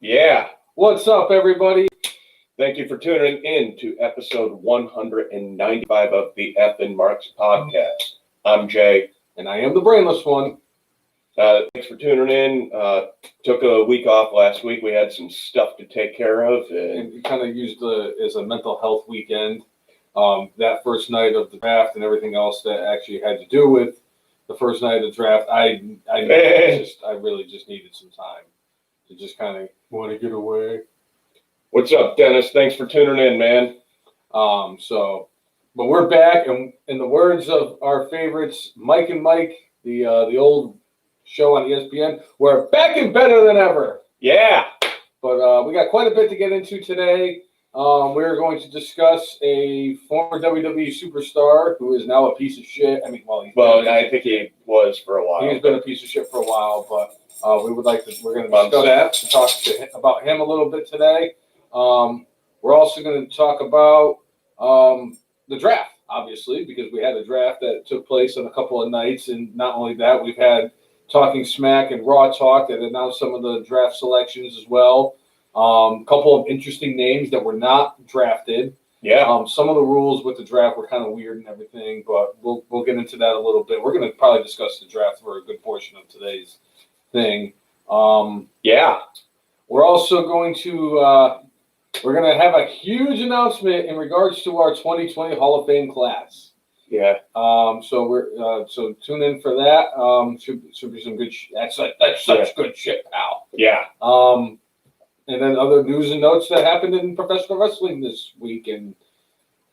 Yeah. What's up, everybody? Thank you for tuning in to episode 195 of the F and Marks podcast. I'm Jay. And I am the brainless one. Thanks for tuning in. Took a week off last week. We had some stuff to take care of. And we kind of used it as a mental health weekend. That first night of the draft and everything else that actually had to do with the first night of the draft, I really just needed some time to just kind of want to get away. What's up, Dennis? Thanks for tuning in, man. But we're back, and in the words of our favorites, Mike and Mike, the old show on ESPN, we're back and better than ever. Yeah. But we got quite a bit to get into today. We're going to discuss a former WWE superstar who is now a piece of shit. I think he was for a while. He's been a piece of shit for a while, but we're going to discuss that, talk about him a little bit today. We're also going to talk about the draft, obviously, because we had a draft that took place on a couple of nights, and not only that, we've had Talking Smack and Raw Talk that announced some of the draft selections as well. A couple of interesting names that were not drafted. Yeah. Some of the rules with the draft were kind of weird and everything, but we'll get into that a little bit. We're going to probably discuss the draft for a good portion of today's thing. Yeah. We're also going to we're going to have a huge announcement in regards to our 2020 Hall of Fame class. Yeah. So tune in for that. Should be some good. That's such good shit, pal. Yeah. And then other news and notes that happened in professional wrestling this week and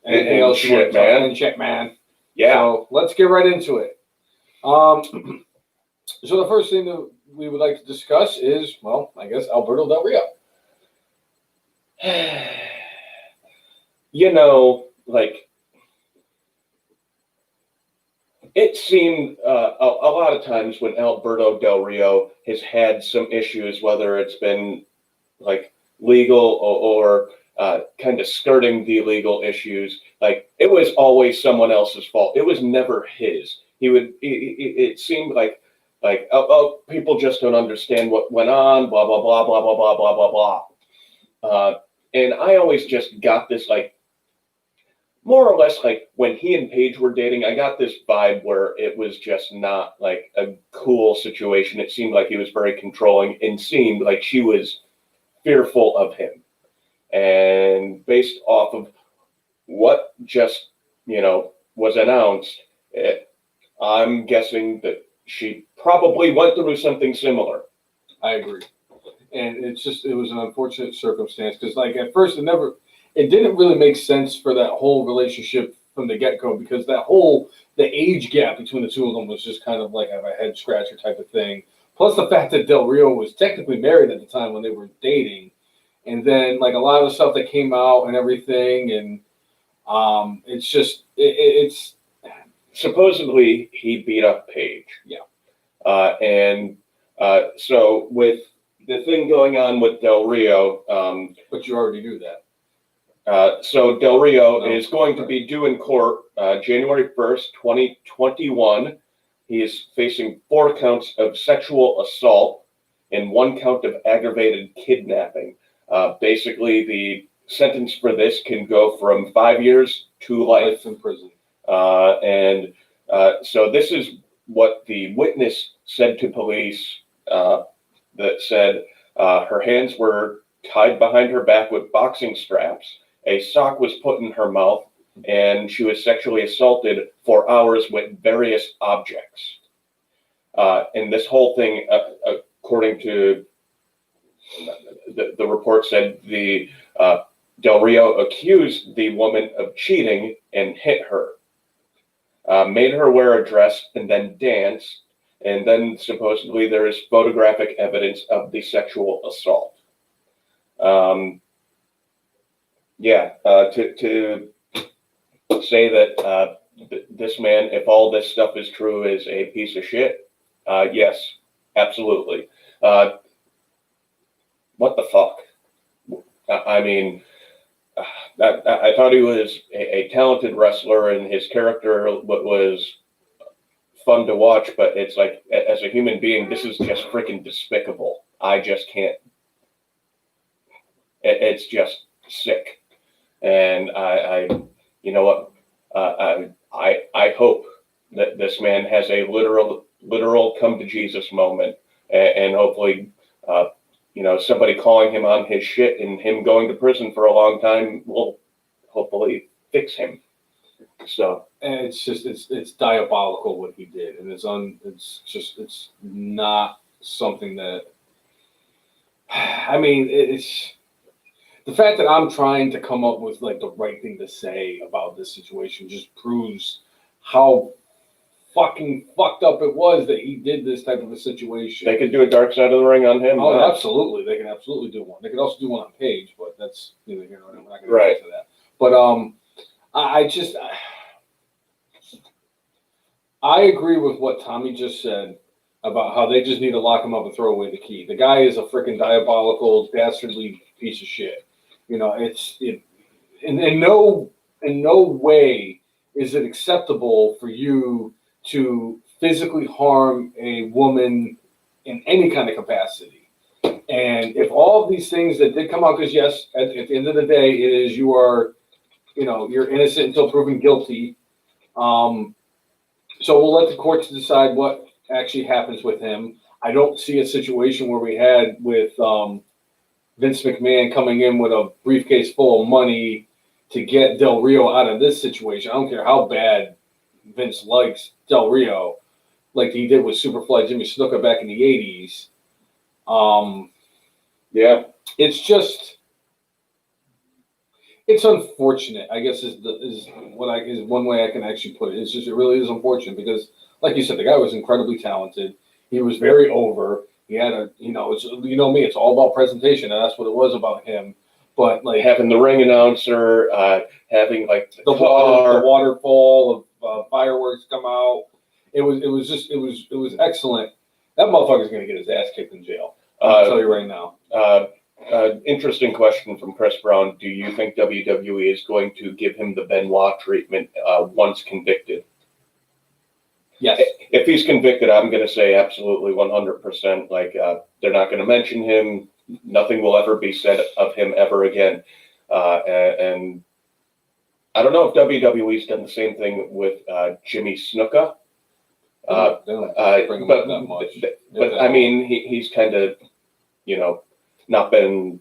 anything else shit, man. And shit, man. Yeah. So let's get right into it. So the first thing that we would like to discuss is, well, I guess Alberto Del Rio. It seemed a lot of times when Alberto Del Rio has had some issues, whether it's been legal or kind of skirting the legal issues, it was always someone else's fault. It was never his. It seemed like people just don't understand what went on, blah, blah, blah, blah, blah, blah, blah, blah, blah. And I always just got this, more or less, when he and Paige were dating, I got this vibe where it was just not, a cool situation. It seemed like he was very controlling and seemed like she was fearful of him. And based off of what just, was announced, I'm guessing that she probably went through something similar. I agree. And it was an unfortunate circumstance because, at first, it didn't really make sense for that whole relationship from the get-go because the age gap between the two of them was just kind of like a head scratcher type of thing. Plus the fact that Del Rio was technically married at the time when they were dating. And then, a lot of the stuff that came out and everything, and it's supposedly he beat up Paige. Yeah. So with the thing going on with Del Rio, but you already knew that. So Del Rio is going to be due in court January 1st, 2021. He is facing 4 counts of sexual assault and 1 count of aggravated kidnapping. Basically, the sentence for this can go from 5 years to life in prison. So this is what the witness said to police, that said her hands were tied behind her back with boxing straps. A sock was put in her mouth, and she was sexually assaulted for hours with various objects. And this whole thing, according to the report, said Del Rio accused the woman of cheating and hit her, made her wear a dress and then dance, and then supposedly there is photographic evidence of the sexual assault. To say that this man, if all this stuff is true, is a piece of shit, yes, absolutely. What the fuck? I thought he was a talented wrestler and his character was fun to watch, but it's as a human being, this is just freaking despicable. I just can't It's just sick. And I you know what, I hope that this man has a literal come to Jesus moment, and hopefully, somebody calling him on his shit and him going to prison for a long time will hopefully fix him. So, and it's diabolical what he did, and it's not something that, I mean, it's the fact that I'm trying to come up with like the right thing to say about this situation just proves how fucking fucked up it was that he did this type of a situation. they could do a Dark Side of the Ring on him. Oh, absolutely. They can absolutely do one. They could also do one on Paige, but that's neither here nor there. We're not going to get into that. But I agree with what Tommy just said about how they just need to lock him up and throw away the key. The guy is a freaking diabolical, dastardly piece of shit. In no way is it acceptable for you to physically harm a woman in any kind of capacity. And if all of these things that did come out, because yes, at the end of the day, it is you're innocent until proven guilty. So we'll let the courts decide what actually happens with him. I don't see a situation where we had with Vince McMahon coming in with a briefcase full of money to get Del Rio out of this situation. I don't care how bad Vince likes Del Rio, like he did with Superfly Jimmy Snuka back in the 80s. Yeah. It's unfortunate, I guess is one way I can actually put it. It really is unfortunate because, like you said, the guy was incredibly talented. He was very over. He had it's all about presentation, and that's what it was about him. But like having the ring announcer, having like the waterfall of fireworks come out, it was excellent. That motherfucker's gonna get his ass kicked in jail. I'll tell you right now. Interesting question from Chris Brown. Do you think WWE is going to give him the Benoit treatment once convicted? Yes. If he's convicted, I'm going to say absolutely 100%. Like, they're not going to mention him. Nothing will ever be said of him ever again. And I don't know if WWE's done the same thing with Jimmy Snuka. They don't bring him up that much. But I mean, he's kind of, not been,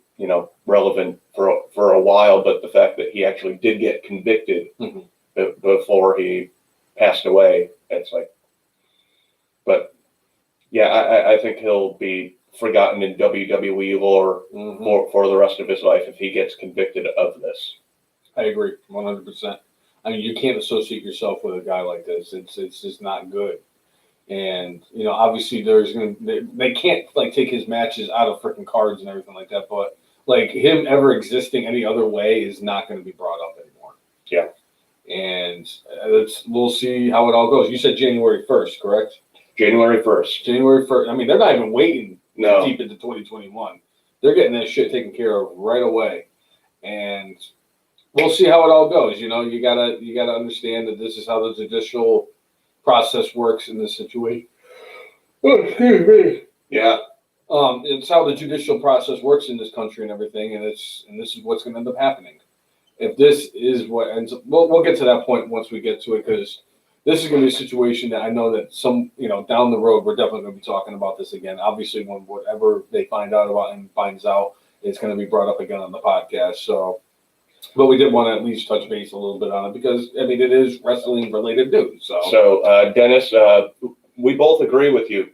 relevant for a while. But the fact that he actually did get convicted before he passed away, it's like, but yeah, I think he'll be forgotten in WWE lore for the rest of his life if he gets convicted of this. I agree 100%. I mean, you can't associate yourself with a guy like this. It's just not good. And obviously they can't like take his matches out of freaking cards and everything like that. But like him ever existing any other way is not going to be brought up anymore. Yeah. And we'll see how it all goes. You said January 1st, correct? January 1st. January 1st. I mean, they're not even waiting No. deep into 2021. They're getting that shit taken care of right away. And we'll see how it all goes. You gotta understand that this is how the judicial process works in this situation. Oh, excuse me. Yeah. It's how the judicial process works in this country and everything, and this is what's going to end up happening. If this is what ends up, we'll get to that point once we get to it, because this is going to be a situation that I know that down the road, we're definitely going to be talking about this again. Obviously, when whatever they find out about him finds out, it's going to be brought up again on the podcast. So, but we did want to at least touch base a little bit on it because, I mean, it is wrestling related news. So Dennis, we both agree with you.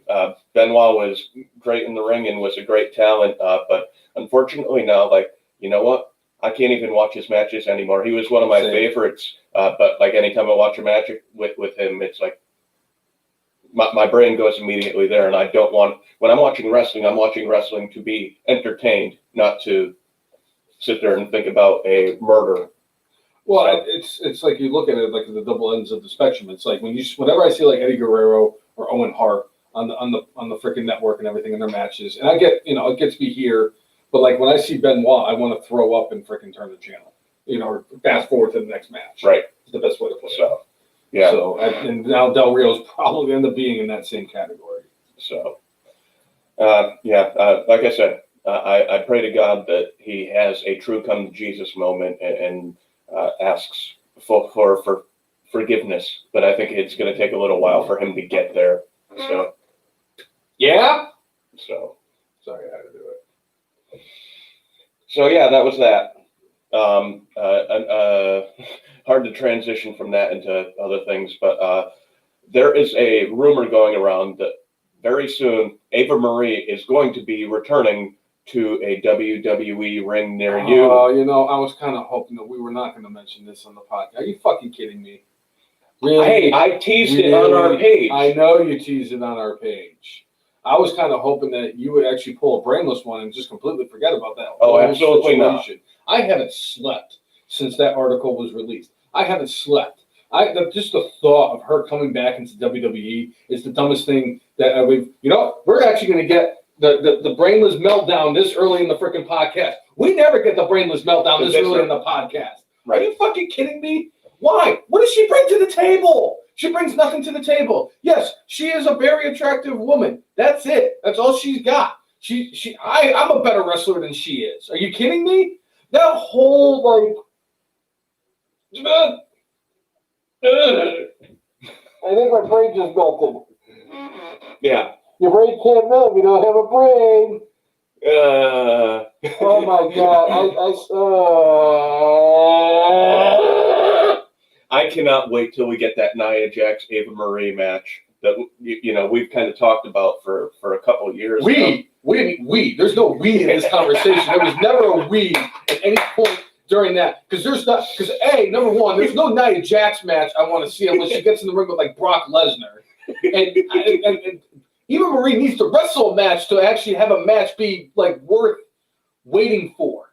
Benoit was great in the ring and was a great talent, but unfortunately now, like, you know what? I can't even watch his matches anymore. He was one of my favorites, but like anytime I watch a match with him, it's like my brain goes immediately there, and I don't want, when I'm watching wrestling to be entertained, not to sit there and think about a murder. Well, it's like you look at it like the double ends of the spectrum. It's like whenever I see like Eddie Guerrero or Owen Hart on the freaking network and everything in their matches, and I get it gets me here. But like when I see Benoit, I want to throw up and freaking turn the channel, or fast forward to the next match. Right. It's the best way to put it. So, yeah. So, and now Del Rio's probably going to end up being in that same category. So, like I said, I pray to God that he has a true come to Jesus moment and asks for forgiveness. But I think it's going to take a little while for him to get there. So, yeah. So, sorry, I had to do it. So yeah, that was that. Hard to transition from that into other things, but there is a rumor going around that very soon Eva Marie is going to be returning to a WWE ring near you. You know, I was kind of hoping that we were not going to mention this on the podcast. Are you fucking kidding me? Really? Hey, I teased it on our page. I know you teased it on our page. I was kind of hoping that you would actually pull a brainless one and just completely forget about that. Oh, absolutely not. I haven't slept since that article was released. I haven't slept. Just the thought of her coming back into WWE is the dumbest thing that we've. You know, we're actually going to get the brainless meltdown this early in the freaking podcast. We never get the brainless meltdown this early in the podcast. Right. Are you fucking kidding me? Why? What does she bring to the table? She brings nothing to the table. Yes, she is a very attractive woman. That's it. That's all she's got. I'm a better wrestler than she is. Are you kidding me? That whole I think my brain just melted. Yeah. Your brain can't melt if you don't have a brain. Oh my God. I cannot wait till we get that Nia Jax Eva Marie match that we've kind of talked about for a couple of years. We. There's no we in this conversation. There was never a we at any point during that because number one, there's no Nia Jax match I want to see unless she gets in the ring with like Brock Lesnar, and Eva Marie needs to wrestle a match to actually have a match be like worth waiting for.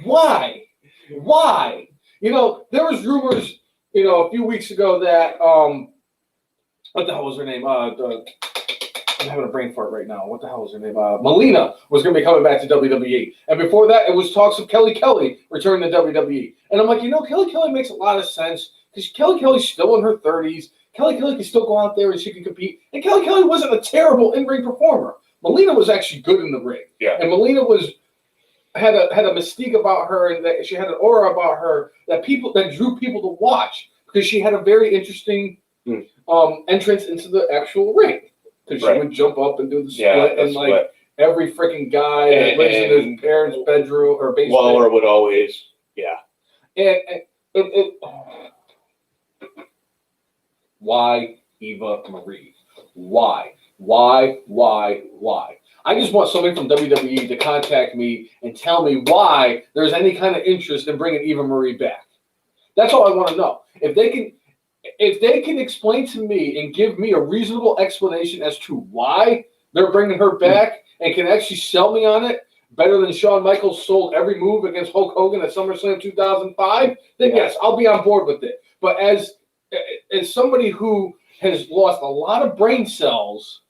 Why? You know, there was rumors, a few weeks ago that what the hell was her name? I'm having a brain fart right now. What the hell was her name? Melina was going to be coming back to WWE. And before that, it was talks of Kelly returning to WWE. And I'm like, Kelly makes a lot of sense because Kelly's still in her 30s. Kelly can still go out there and she can compete. And Kelly wasn't a terrible in-ring performer. Melina was actually good in the ring. Yeah. And Melina had a mystique about her and that she had an aura about her that drew people to watch because she had a very interesting entrance into the actual ring. Because she would jump up and do the split, and like every freaking guy that lives in his parents' bedroom or basement. Waller would always, Why Eva Marie? Why? I just want somebody from WWE to contact me and tell me why there's any kind of interest in bringing Eva Marie back. That's all I want to know. If they can explain to me and give me a reasonable explanation as to why they're bringing her back and can actually sell me on it better than Shawn Michaels sold every move against Hulk Hogan at SummerSlam 2005, then yes, I'll be on board with it. But as somebody who has lost a lot of brain cells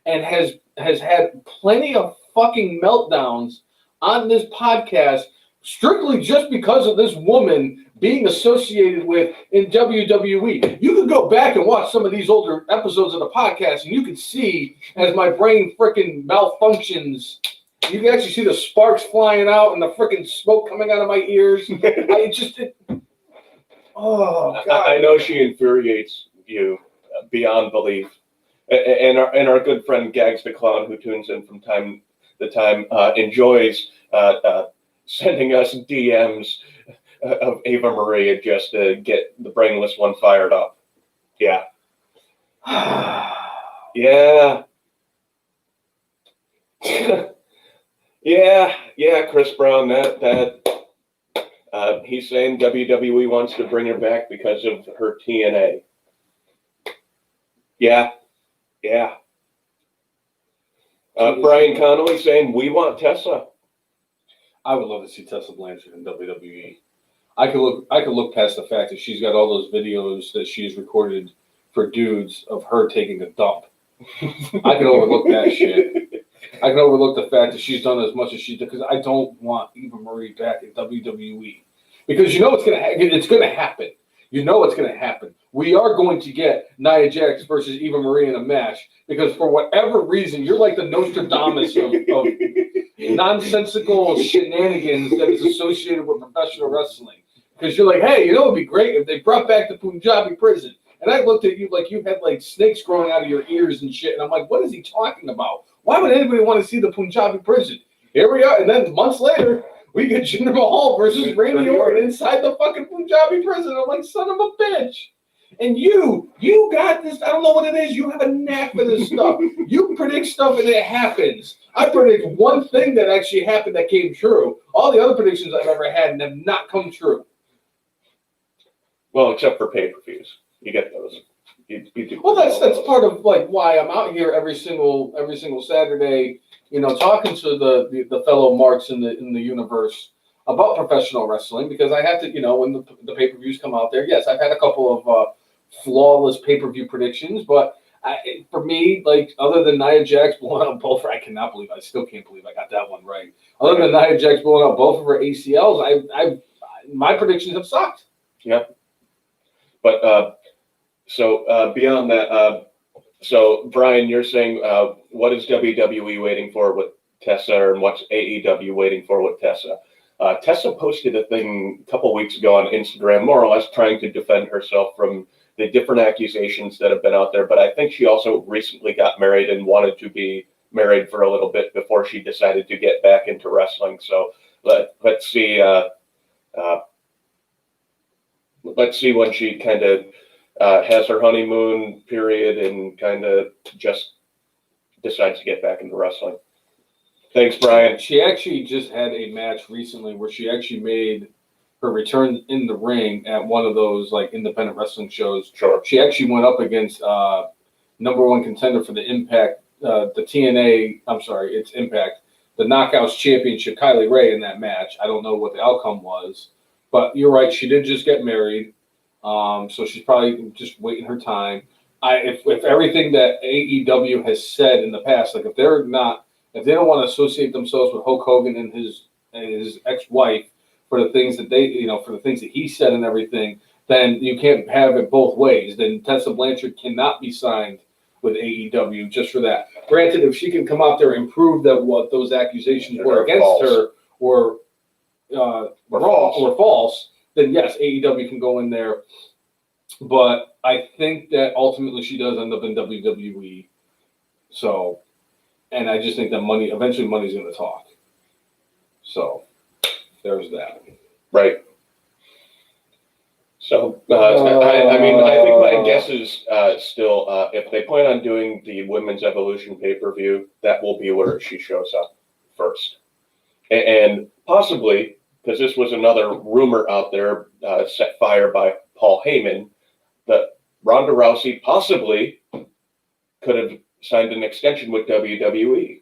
and has had plenty of fucking meltdowns on this podcast strictly just because of this woman being associated with in WWE. You can go back and watch some of these older episodes of the podcast and you can see as my brain freaking malfunctions. You can actually see the sparks flying out and the freaking smoke coming out of my ears. Oh, God. I know she infuriates you beyond belief. And our good friend Gags the Clown, who tunes in from time to time, enjoys sending us DMs of Eva Marie just to get the brainless one fired up. Yeah. Yeah. Yeah, Chris Brown, he's saying WWE wants to bring her back because of her TNA. Yeah. Brian Connolly saying, we want Tessa. I would love to see Tessa Blanchard in WWE. I could look past the fact that she's got all those videos that she's recorded for dudes of her taking a dump. I can overlook that shit. I can overlook the fact that she's done as much as she did because I don't want Eva Marie back in WWE because it's gonna happen. You know it's gonna happen. we are going to get Nia Jax versus Eva Marie in a match because for whatever reason, you're like the Nostradamus of nonsensical shenanigans that is associated with professional wrestling. Because you're like, hey, you know, it'd be great if they brought back the Punjabi prison. And I looked at you like you had like snakes growing out of your ears and shit. And I'm like, what is he talking about? Why would anybody want to see the Punjabi prison? Here we are. And then months later, we get Jinder Mahal versus Randy Orton inside the fucking Punjabi prison. I'm like, son of a bitch. And you got this. I don't know what it is. You have a knack for this stuff. You predict stuff and it happens. I predict one thing that actually happened that came true. All the other predictions I've ever had have not come true. Well, except for pay-per-views. You get those. You do. Well, that's part of like why I'm out here every single Saturday, you know, talking to the fellow marks in the universe about professional wrestling because I have to, you know, when the pay-per-views come out there. Yes, I've had a couple of flawless pay-per-view predictions, but for me, like other than Nia Jax blowing out both, I still can't believe I got that one right. Other than Nia Jax blowing out both of her ACLs, my predictions have sucked. Yeah. But so beyond that, so Bryan, you're saying what is WWE waiting for with Tessa, and what's AEW waiting for with Tessa? Tessa posted a thing a couple weeks ago on Instagram, more or less trying to defend herself from the different accusations that have been out there. But I think she also recently got married and wanted to be married for a little bit before she decided to get back into wrestling. So let's see. Let's see when she kind of has her honeymoon period and kind of just decides to get back into wrestling. Thanks, Bryan. She actually just had a match recently where she actually made her return in the ring at one of those like independent wrestling shows. Sure. She actually went up against number one contender for the Impact, the TNA. I'm sorry, it's Impact, the Knockouts Championship, Kylie Ray, in that match. I don't know what the outcome was. But you're right. She did just get married, so she's probably just waiting her time. If everything that AEW has said in the past, like if they don't want to associate themselves with Hulk Hogan and his ex-wife for the things that for the things that he said and everything, then you can't have it both ways. Then Tessa Blanchard cannot be signed with AEW just for that. Granted, if she can come out there and prove that what those accusations were against her were false, then yes, AEW can go in there. But I think that ultimately she does end up in WWE. So, and I just think that eventually money's going to talk. So, there's that. Right. So, I mean, I think my guess is still, if they plan on doing the Women's Evolution pay-per-view, that will be where she shows up first. And possibly, because this was another rumor out there set fire by Paul Heyman, that Ronda Rousey possibly could have signed an extension with WWE.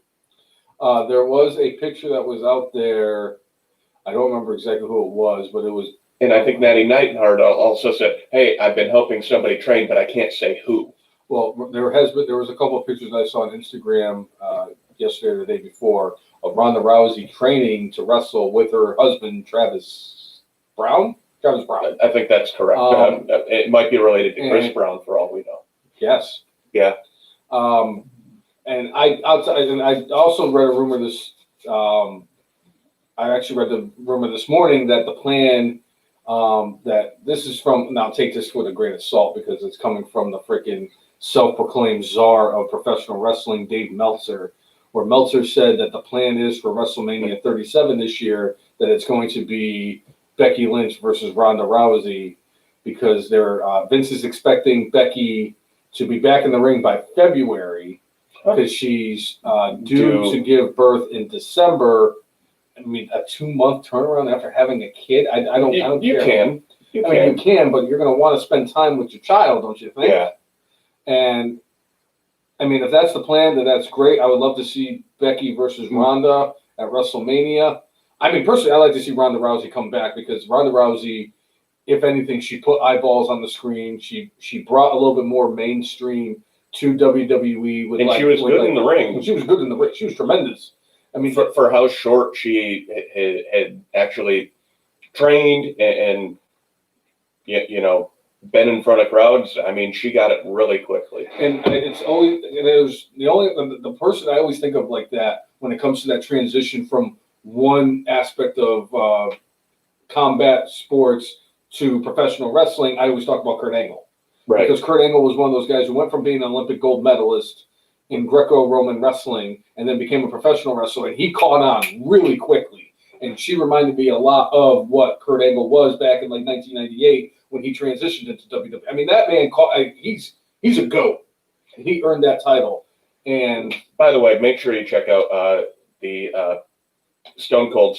There was a picture that was out there. I don't remember exactly who it was, but it was. And I think Natty Neidhart also said, "Hey, I've been helping somebody train, but I can't say who." Well, there was a couple of pictures I saw on Instagram yesterday or the day before of Ronda Rousey training to wrestle with her husband Travis Brown. I think that's correct. It might be related to Chris Brown for all we know. Yes. Yeah. And I also read a rumor this. I actually read the rumor this morning that the plan that this is from. Now take this with a grain of salt because it's coming from the freaking self-proclaimed czar of professional wrestling, Dave Meltzer, where Meltzer said that the plan is for WrestleMania 37 this year that it's going to be Becky Lynch versus Ronda Rousey because Vince is expecting Becky to be back in the ring by February because she's due to give birth in December. I mean, a 2-month turnaround after having a kid. I don't care. You can, but you're going to want to spend time with your child, don't you think? Yeah. And I mean, if that's the plan, then that's great. I would love to see Becky versus Ronda at WrestleMania. I mean, personally, I like to see Ronda Rousey come back because Ronda Rousey, if anything, she put eyeballs on the screen. She brought a little bit more mainstream to WWE. And she was good in the ring. She was good in the ring. She was tremendous. I mean, for how short she had actually trained and been in front of crowds. I mean, she got it really quickly. And there's the person I always think of like that when it comes to that transition from one aspect of combat sports to professional wrestling. I always talk about Kurt Angle. Right. Because Kurt Angle was one of those guys who went from being an Olympic gold medalist in Greco-Roman wrestling and then became a professional wrestler, and he caught on really quickly. And she reminded me a lot of what Kurt Angle was back in like 1998 when he transitioned into WWE. I mean, that man, he's a GOAT. He earned that title. And by the way, make sure you check out the Stone Cold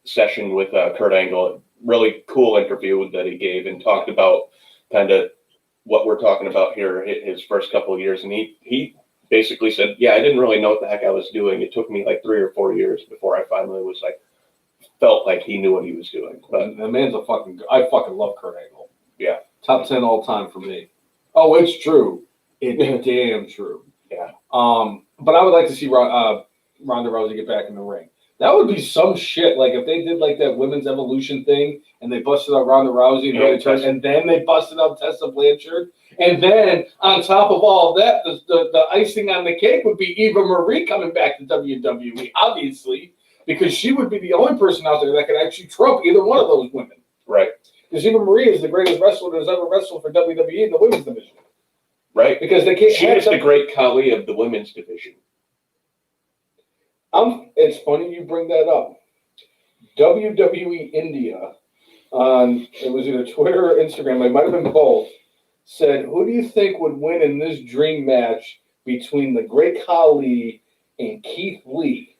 session with Kurt Angle. Really cool interview that he gave and talked about kind of what we're talking about here, his first couple of years. And he basically said, yeah, I didn't really know what the heck I was doing. It took me like 3 or 4 years before I finally was like, felt like he knew what he was doing. But the man's I fucking love Kurt Angle. Yeah. Top 10 all time for me. Oh, it's true. It's damn true. Yeah. But I would like to see Ronda Rousey get back in the ring. That would be some shit. Like if they did like that women's evolution thing and they busted out Ronda Rousey and then they busted out Tessa Blanchard. And then on top of all that, the icing on the cake would be Eva Marie coming back to WWE, obviously, because she would be the only person out there that could actually trump either one of those women. Right. Because Eva Marie is the greatest wrestler that's ever wrestled for WWE in the women's division. Right. Because they can't. She is the great Khali of the women's division. It's funny you bring that up. WWE India, it was either Twitter or Instagram, it might have been both, said, who do you think would win in this dream match between the Great Khali and Keith Lee?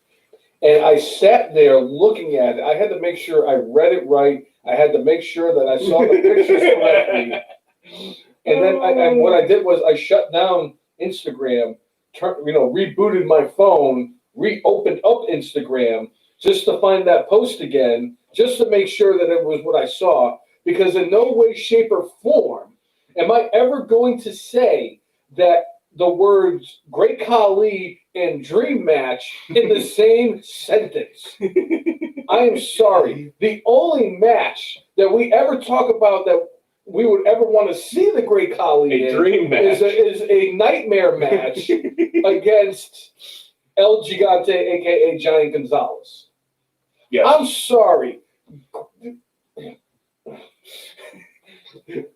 And I sat there looking at it. I had to make sure I read it right. I had to make sure that I saw the pictures correctly. And then what I did was I shut down Instagram, rebooted my phone, reopened up Instagram just to find that post again, just to make sure that it was what I saw. Because in no way, shape, or form am I ever going to say that the words Great Khali and Dream Match in the same sentence. I am sorry. The only match that we ever talk about that we would ever want to see the Great Khali is a nightmare match against El Gigante, a.k.a. Giant Gonzalez. Yes. I'm sorry.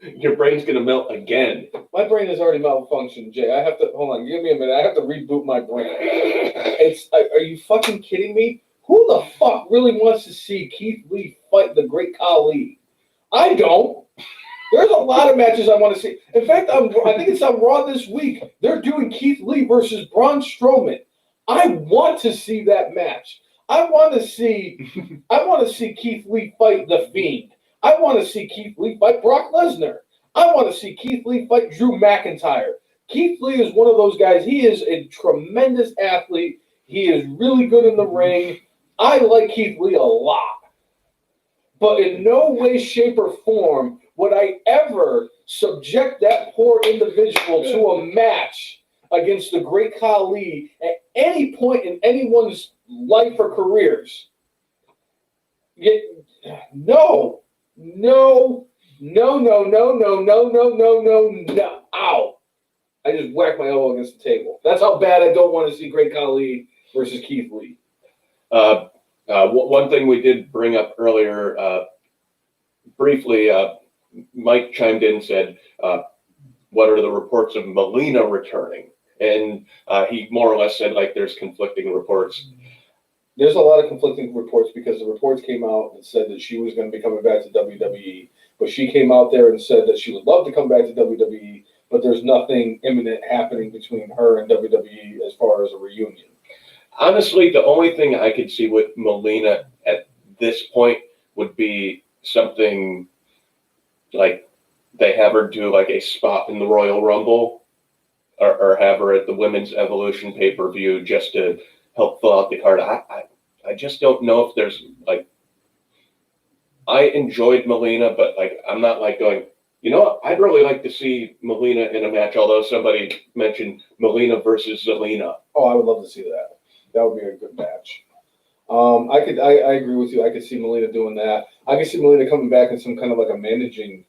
Your brain's going to melt again. My brain has already malfunctioned, Jay. I have to, hold on, give me a minute. I have to reboot my brain. Are you fucking kidding me? Who the fuck really wants to see Keith Lee fight the Great Khali? I don't. There's a lot of matches I want to see. In fact, I think it's on Raw this week. They're doing Keith Lee versus Braun Strowman. I want to see that match. I want to see Keith Lee fight The Fiend. I want to see Keith Lee fight Brock Lesnar. I want to see Keith Lee fight Drew McIntyre. Keith Lee is one of those guys. He is a tremendous athlete. He is really good in the ring. I like Keith Lee a lot. But in no way, shape, or form would I ever subject that poor individual to a match against the Great Khali at any point in anyone's life or careers. No. Ow. I just whacked my elbow against the table. That's how bad I don't want to see Great Khali versus Keith Lee. One thing we did bring up earlier, briefly, Mike chimed in and said, what are the reports of Melina returning? And he more or less said, like, there's conflicting reports. There's a lot of conflicting reports because the reports came out and said that she was going to be coming back to WWE, but she came out there and said that she would love to come back to WWE, but there's nothing imminent happening between her and WWE as far as a reunion. Honestly, the only thing I could see with Melina at this point would be something like they have her do like a spot in the Royal Rumble or have her at the Women's Evolution pay-per-view just to help fill out the card. I just don't know if there's like, I enjoyed Melina, but like, I'm not like going, you know what? I'd really like to see Melina in a match, although somebody mentioned Melina versus Zelina. Oh, I would love to see that. That would be a good match. I agree with you. I could see Melina doing that. I could see Melina coming back in some kind of like a managing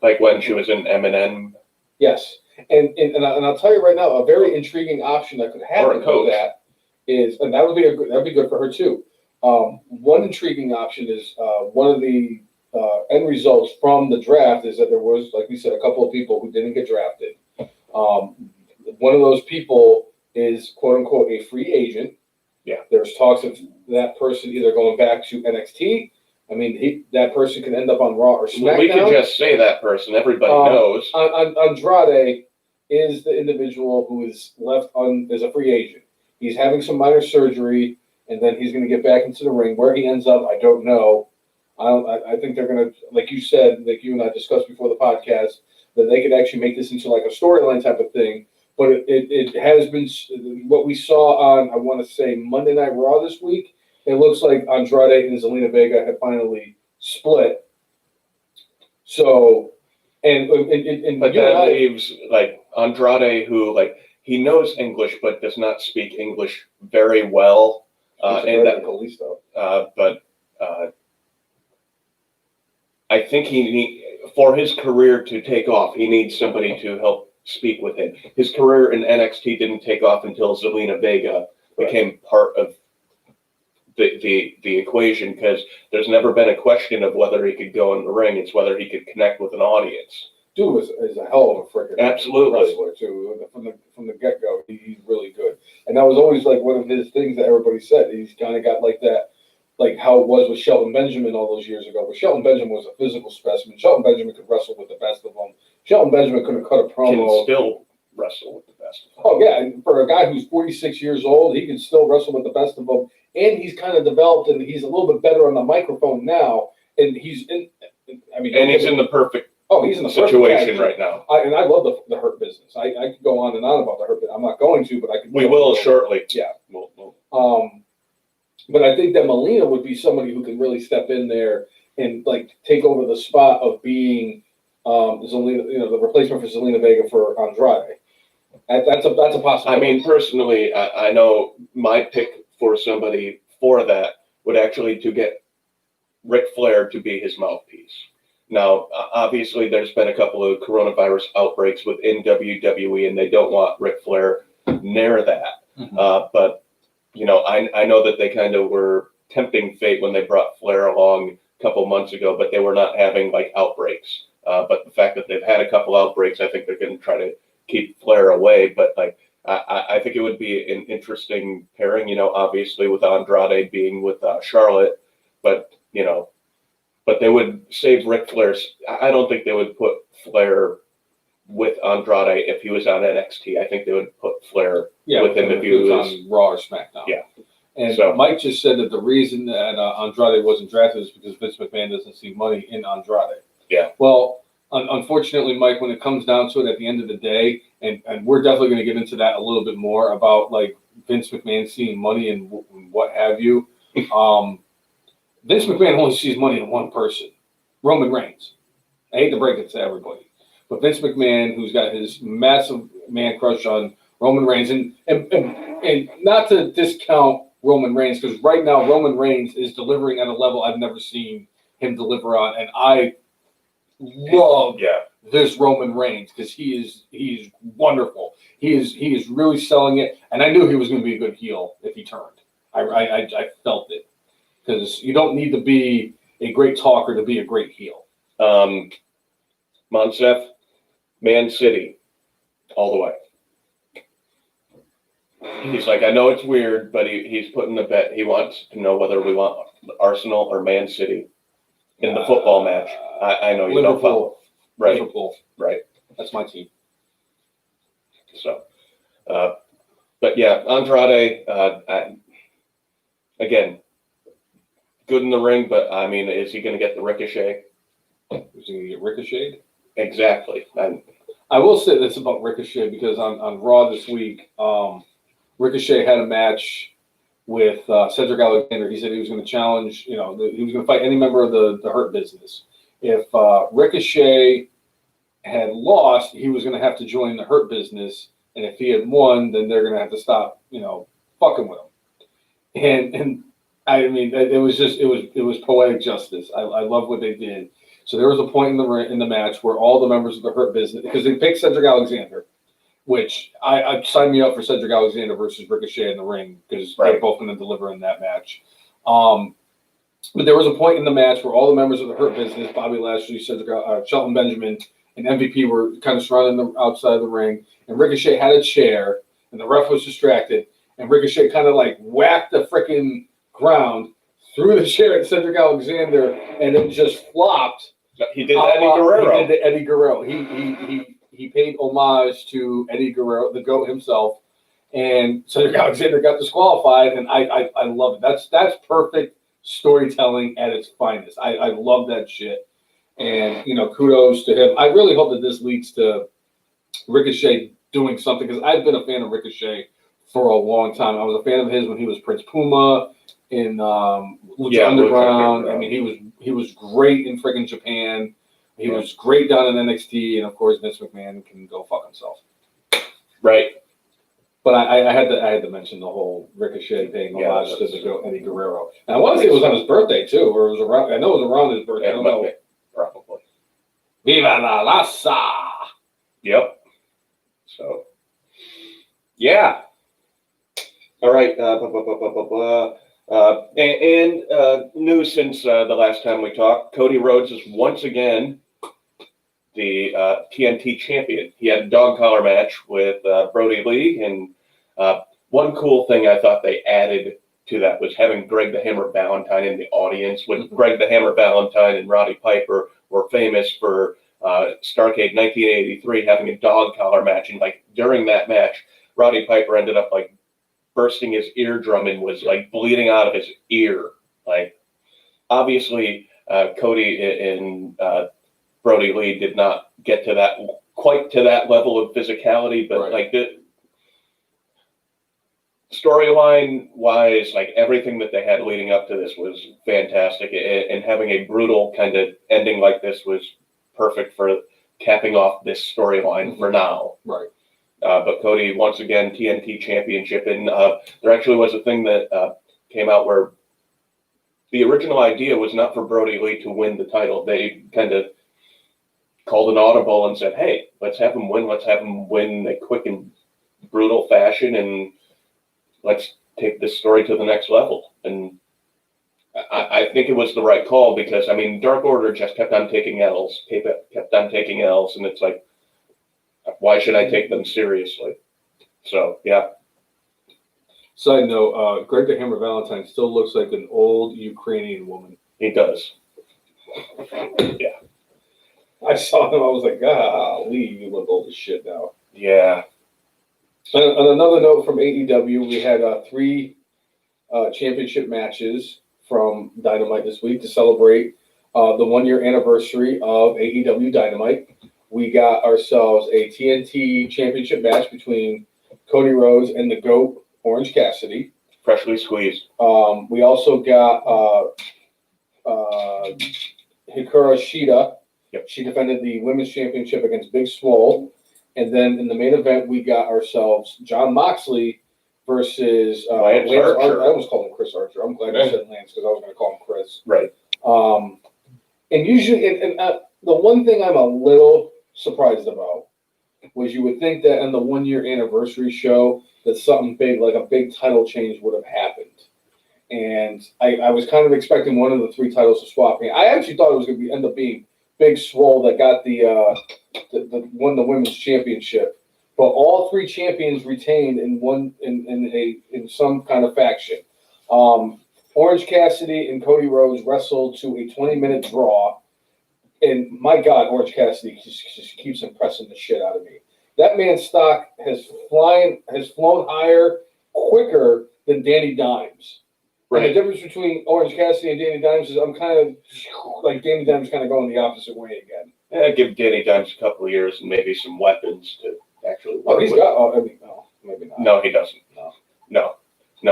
Like when she was in Eminem. Yes, and I'll tell you right now, a very intriguing option that could happen with that is, and that'd be good for her too. One intriguing option is one of the end results from the draft is that there was, like we said, a couple of people who didn't get drafted. One of those people is quote unquote a free agent. Yeah, there's talks of that person either going back to NXT. I mean, that person can end up on Raw or SmackDown. We could just say that person. Everybody knows. Andrade is the individual who is left as a free agent. He's having some minor surgery, and then he's going to get back into the ring. Where he ends up, I don't know. I think they're going to, like you said, like you and I discussed before the podcast, that they could actually make this into like a storyline type of thing. But it has been what we saw on, I want to say, Monday Night Raw this week. It looks like Andrade and Zelina Vega have finally split. So, but that leaves like Andrade, who like he knows English but does not speak English very well, but I think for his career to take off, he needs somebody to help speak with him. His career in NXT didn't take off until Zelina Vega became part of the equation, because there's never been a question of whether he could go in the ring. It's whether he could connect with an audience. Dude is a hell of a freaking wrestler too. From the get go, he's really good. And that was always like one of his things that everybody said. He's kind of got like that, like how it was with Shelton Benjamin all those years ago. But Shelton Benjamin was a physical specimen. Shelton Benjamin could wrestle with the best of them. Shelton Benjamin could have cut a promo. Can still wrestle with the best of them. Oh yeah, and for a guy who's 46 years old, he can still wrestle with the best of them. And he's kind of developed, and he's a little bit better on the microphone now. And he's in. I mean, and he's in the perfect. Oh, he's in the situation right now. And I love the Hurt business. I could go on and on about the Hurt business. I'm not going to, but I could. We will shortly. Yeah. But I think that Melina would be somebody who can really step in there and like take over the spot of being Zelina, the replacement for Zelina Vega for Andrade. That's a possibility. I mean, personally, I know my pick for somebody for that would actually to get Ric Flair to be his mouthpiece. Now, obviously, there's been a couple of coronavirus outbreaks within WWE, and they don't want Ric Flair near that. Mm-hmm. But, I know that they kind of were tempting fate when they brought Flair along a couple months ago, but they were not having, like, outbreaks. But the fact that they've had a couple outbreaks, I think they're going to try to keep Flair away. But, like, I think it would be an interesting pairing, obviously with Andrade being with Charlotte, but they would save Ric Flair's. I don't think they would put Flair with Andrade if he was on NXT. I think they would put Flair with him if he was on Raw or SmackDown. Yeah. And so Mike just said that the reason that Andrade wasn't drafted is because Vince McMahon doesn't see money in Andrade. Yeah. Well, unfortunately, Mike, when it comes down to it at the end of the day, and we're definitely going to get into that a little bit more about like Vince McMahon seeing money and what have you. Vince McMahon only sees money in one person, Roman Reigns. I hate to break it to everybody, but Vince McMahon, who's got his massive man crush on Roman Reigns, and not to discount Roman Reigns, because right now Roman Reigns is delivering at a level I've never seen him deliver on, and I love this Roman Reigns because he's wonderful. He is really selling it, and I knew he was going to be a good heel if he turned. I felt it. Because you don't need to be a great talker to be a great heel. Monsef, Man City, all the way. He's like, I know it's weird, but he's putting the bet. He wants to know whether we want Arsenal or Man City in the football match. I know you don't follow. Right. Liverpool. Right. That's my team. So, but yeah, Andrade, again, good in the ring, but I mean, is he going to get the ricochet? Is he going to get ricocheted? Exactly. And I will say this about Ricochet because on Raw this week, Ricochet had a match with Cedric Alexander. He said he was going to challenge, he was going to fight any member of the Hurt Business. If Ricochet had lost, he was going to have to join the Hurt Business, and if he had won, then they're going to have to stop, fucking with him. And I mean, it was poetic justice. I love what they did. So there was a point in the match where all the members of the Hurt Business, because they picked Cedric Alexander, which I signed me up for Cedric Alexander versus Ricochet in the ring because they're both going to deliver in that match. But there was a point in the match where all the members of the Hurt Business, Bobby Lashley, Shelton Benjamin, and MVP were kind of surrounding the outside of the ring, and Ricochet had a chair, and the ref was distracted, and Ricochet kind of like whacked the freaking ground, threw the chair at Cedric Alexander, and it just flopped. He did Eddie Guerrero. He did Eddie Guerrero. He paid homage to Eddie Guerrero, the GOAT himself, and Cedric Alexander got disqualified, and I love it. That's perfect storytelling at its finest. I love that shit. And, kudos to him. I really hope that this leads to Ricochet doing something, because I've been a fan of Ricochet for a long time. I was a fan of his when he was Prince Puma in Lucha Underground. I mean, he was great in freaking Japan. He was great down in NXT, and of course Vince McMahon can go fuck himself. Right. But I had to mention the whole Ricochet paying homage to the Eddie Guerrero. And I want to say it was on his birthday too, or it was around. I know it was around his birthday. I don't know. Probably. Viva la raza. Yep. So, yeah. All right. News since the last time we talked, Cody Rhodes is once again the TNT champion. He had a dog collar match with Brody Lee, and one cool thing I thought they added to that was having Greg the Hammer Valentine in the audience. When Greg the Hammer Valentine and Roddy Piper were famous for Starrcade 1983 having a dog collar match, and like during that match, Roddy Piper ended up like bursting his eardrum and was like bleeding out of his ear. Like, obviously, Cody and Brody Lee did not get to quite that level of physicality, but like the storyline wise, like everything that they had leading up to this was fantastic, and having a brutal kind of ending like this was perfect for capping off this storyline for now. Right. But Cody, once again, TNT Championship, and there actually was a thing that came out where the original idea was not for Brody Lee to win the title. They kind of called an audible and said, hey, let's have him win. Let's have him win a quick and brutal fashion, and let's take this story to the next level. And I think it was the right call, because, I mean, Dark Order just kept on taking L's, and it's like, why should I take them seriously? So, yeah. Side note, Greg the Hammer Valentine still looks like an old Ukrainian woman. He does. Yeah. I saw him, I was like, golly, you look old as shit now. Yeah. On another note from AEW, we had 3 championship matches from Dynamite this week to celebrate the 1-year anniversary of AEW Dynamite. We got ourselves a TNT championship match between Cody Rhodes and the GOAT, Orange Cassidy. Freshly squeezed. We also got Hikaru Shida. Yep. She defended the women's championship against Big Swole. And then in the main event, we got ourselves Jon Moxley versus Lance Archer. I almost called him Chris Archer. I'm glad you said Lance, because I was going to call him Chris. Right. And usually, the one thing I'm a little surprised about was you would think that in the 1-year anniversary show that something big, like a big title change, would have happened. And I was kind of expecting one of the 3 titles to swap. I actually thought it was going to end up being Big Swole that got won the women's championship, but all 3 champions retained in some kind of faction. Orange Cassidy and Cody Rhodes wrestled to a 20-minute draw, and my God, Orange Cassidy just keeps impressing the shit out of me. That man's stock has flown higher quicker than Danny Dimes. Right. And the difference between Orange Cassidy and Danny Dimes is I'm kind of like Danny Dimes kind of going the opposite way again. Yeah, give Danny Dimes a couple of years and maybe some weapons to actually work with. No, maybe not. No, he doesn't. No,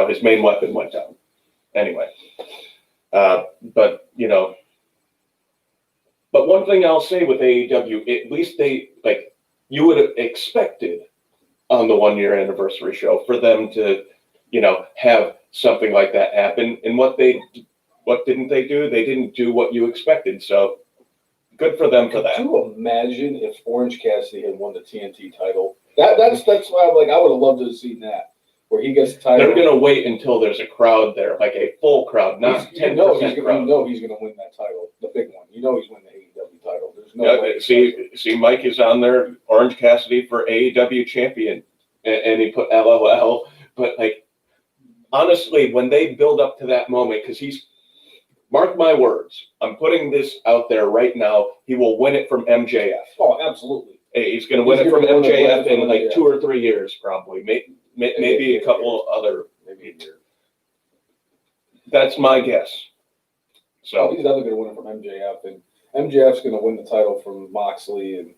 his main weapon went down. Anyway. But one thing I'll say with AEW, at least you would have expected on the 1-year anniversary show for them to, have something like that happen. And what didn't they do? They didn't do what you expected. So good for them for that. Could you imagine if Orange Cassidy had won the TNT title? That's why I'm like, I would have loved to have seen that, where he gets the title. They're going to wait until there's a crowd there, like a full crowd, not 10% crowd. You know he's going to win that title, the big one. You know he's winning the AEW title. There's no way. See, Mike is on there, Orange Cassidy for AEW champion, and he put LOL. But like, honestly, when they build up to that moment, because mark my words, I'm putting this out there right now, he will win it from MJF. Oh, absolutely. He's going to win it from MJF in like 2 or 3 years, probably. Maybe a couple other. Maybe a year. That's my guess. So he's definitely going to win it from MJF, and MJF's going to win the title from Moxley, and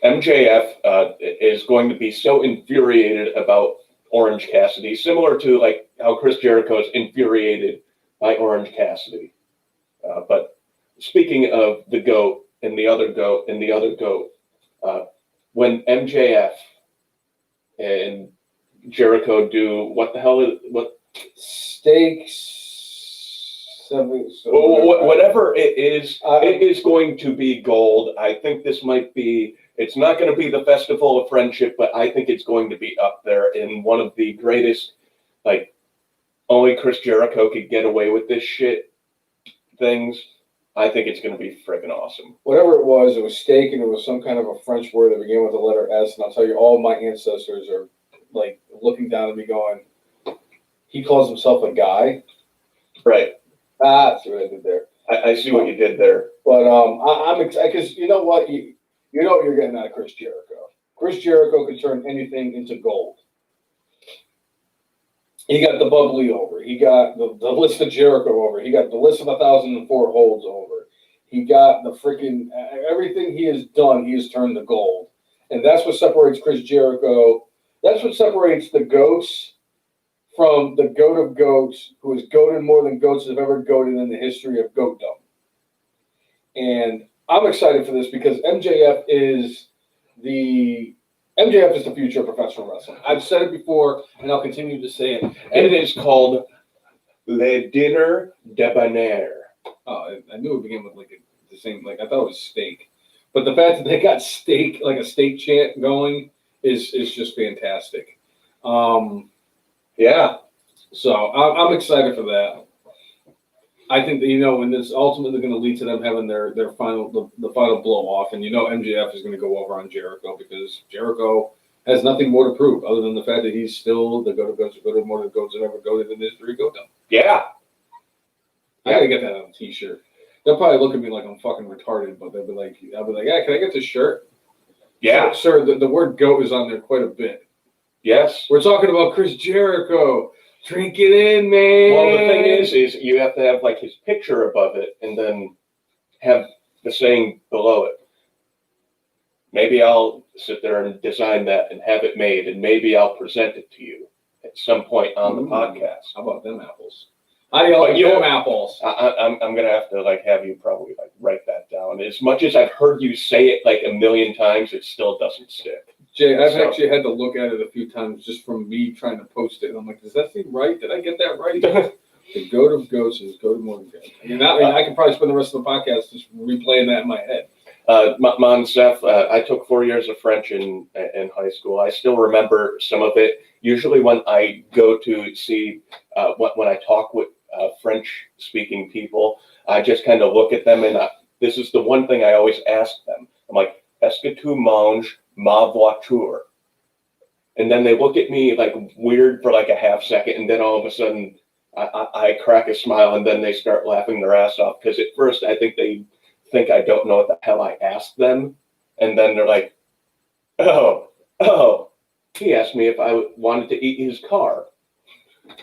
MJF is going to be so infuriated about Orange Cassidy, similar to like how Chris Jericho is infuriated by Orange Cassidy. But speaking of the GOAT and the other GOAT and the other GOAT, when MJF and Jericho do what stakes, whatever it is going to be gold. I think this might be. It's not going to be the Festival of Friendship, but I think it's going to be up there in one of the greatest, like, only Chris Jericho could get away with this shit things. I think it's going to be freaking awesome. Whatever it was steak, and it was some kind of a French word that began with the letter S, and I'll tell you, all my ancestors are, like, looking down at me going, he calls himself a guy? Right. That's what I did there. I see what you did there. But I'm excited, because you know what? You know what you're getting out of Chris Jericho. Chris Jericho could turn anything into gold. He got the bubbly over. He got the list of Jericho over. He got the list of 1,004 holds over. He got the freaking everything he has done. He has turned to gold, and that's what separates Chris Jericho. That's what separates the goats from the goat of goats, who has goated more than goats have ever goated in the history of goatdom. And I'm excited for this because MJF is the future of professional wrestling. I've said it before, and I'll continue to say it. And it is called Le Dîner Debonair. Oh, I knew it began with like the same. Like I thought it was steak, but the fact that they got steak, like a steak chant going, is just fantastic. Yeah. So I'm excited for that. I think that, when this ultimately going to lead to them having their final the final blow off, and MJF is going to go over on Jericho because Jericho has nothing more to prove other than the fact that he's still the goat of goats, goated more than goats have ever goated in the history of goatdom. Yeah. I gotta get that on a t-shirt. They'll probably look at me like I'm fucking retarded, but I'll be like, yeah, can I get this shirt? Yeah. Sir, the word goat is on there quite a bit. Yes. We're talking about Chris Jericho. Drink it in, man. Well, the thing is you have to have like his picture above it and then have the saying below it. Maybe I'll sit there and design that and have it made, and maybe I'll present it to you at some point on the podcast. How about them apples? How do you like them apples? I'm gonna have to have you probably write that down. As much as I've heard you say it like a million times, it still doesn't stick. Jay, I've actually had to look at it a few times just from me trying to post it. And I'm like, does that seem right? Did I get that right? The goat of goats is goat of more than goats. I can probably spend the rest of the podcast just replaying that in my head. Monsef, I took 4 years of French in high school. I still remember some of it. Usually when I go to see, when I talk with French-speaking people, I just kind of look at them, and this is the one thing I always ask them. I'm like, est-ce que tu manges ma voiture? And then they look at me like weird for like a half second, and then all of a sudden I crack a smile, and then they start laughing their ass off, because at first I think they think I don't know what the hell I asked them, and then they're like, oh, he asked me if I wanted to eat his car.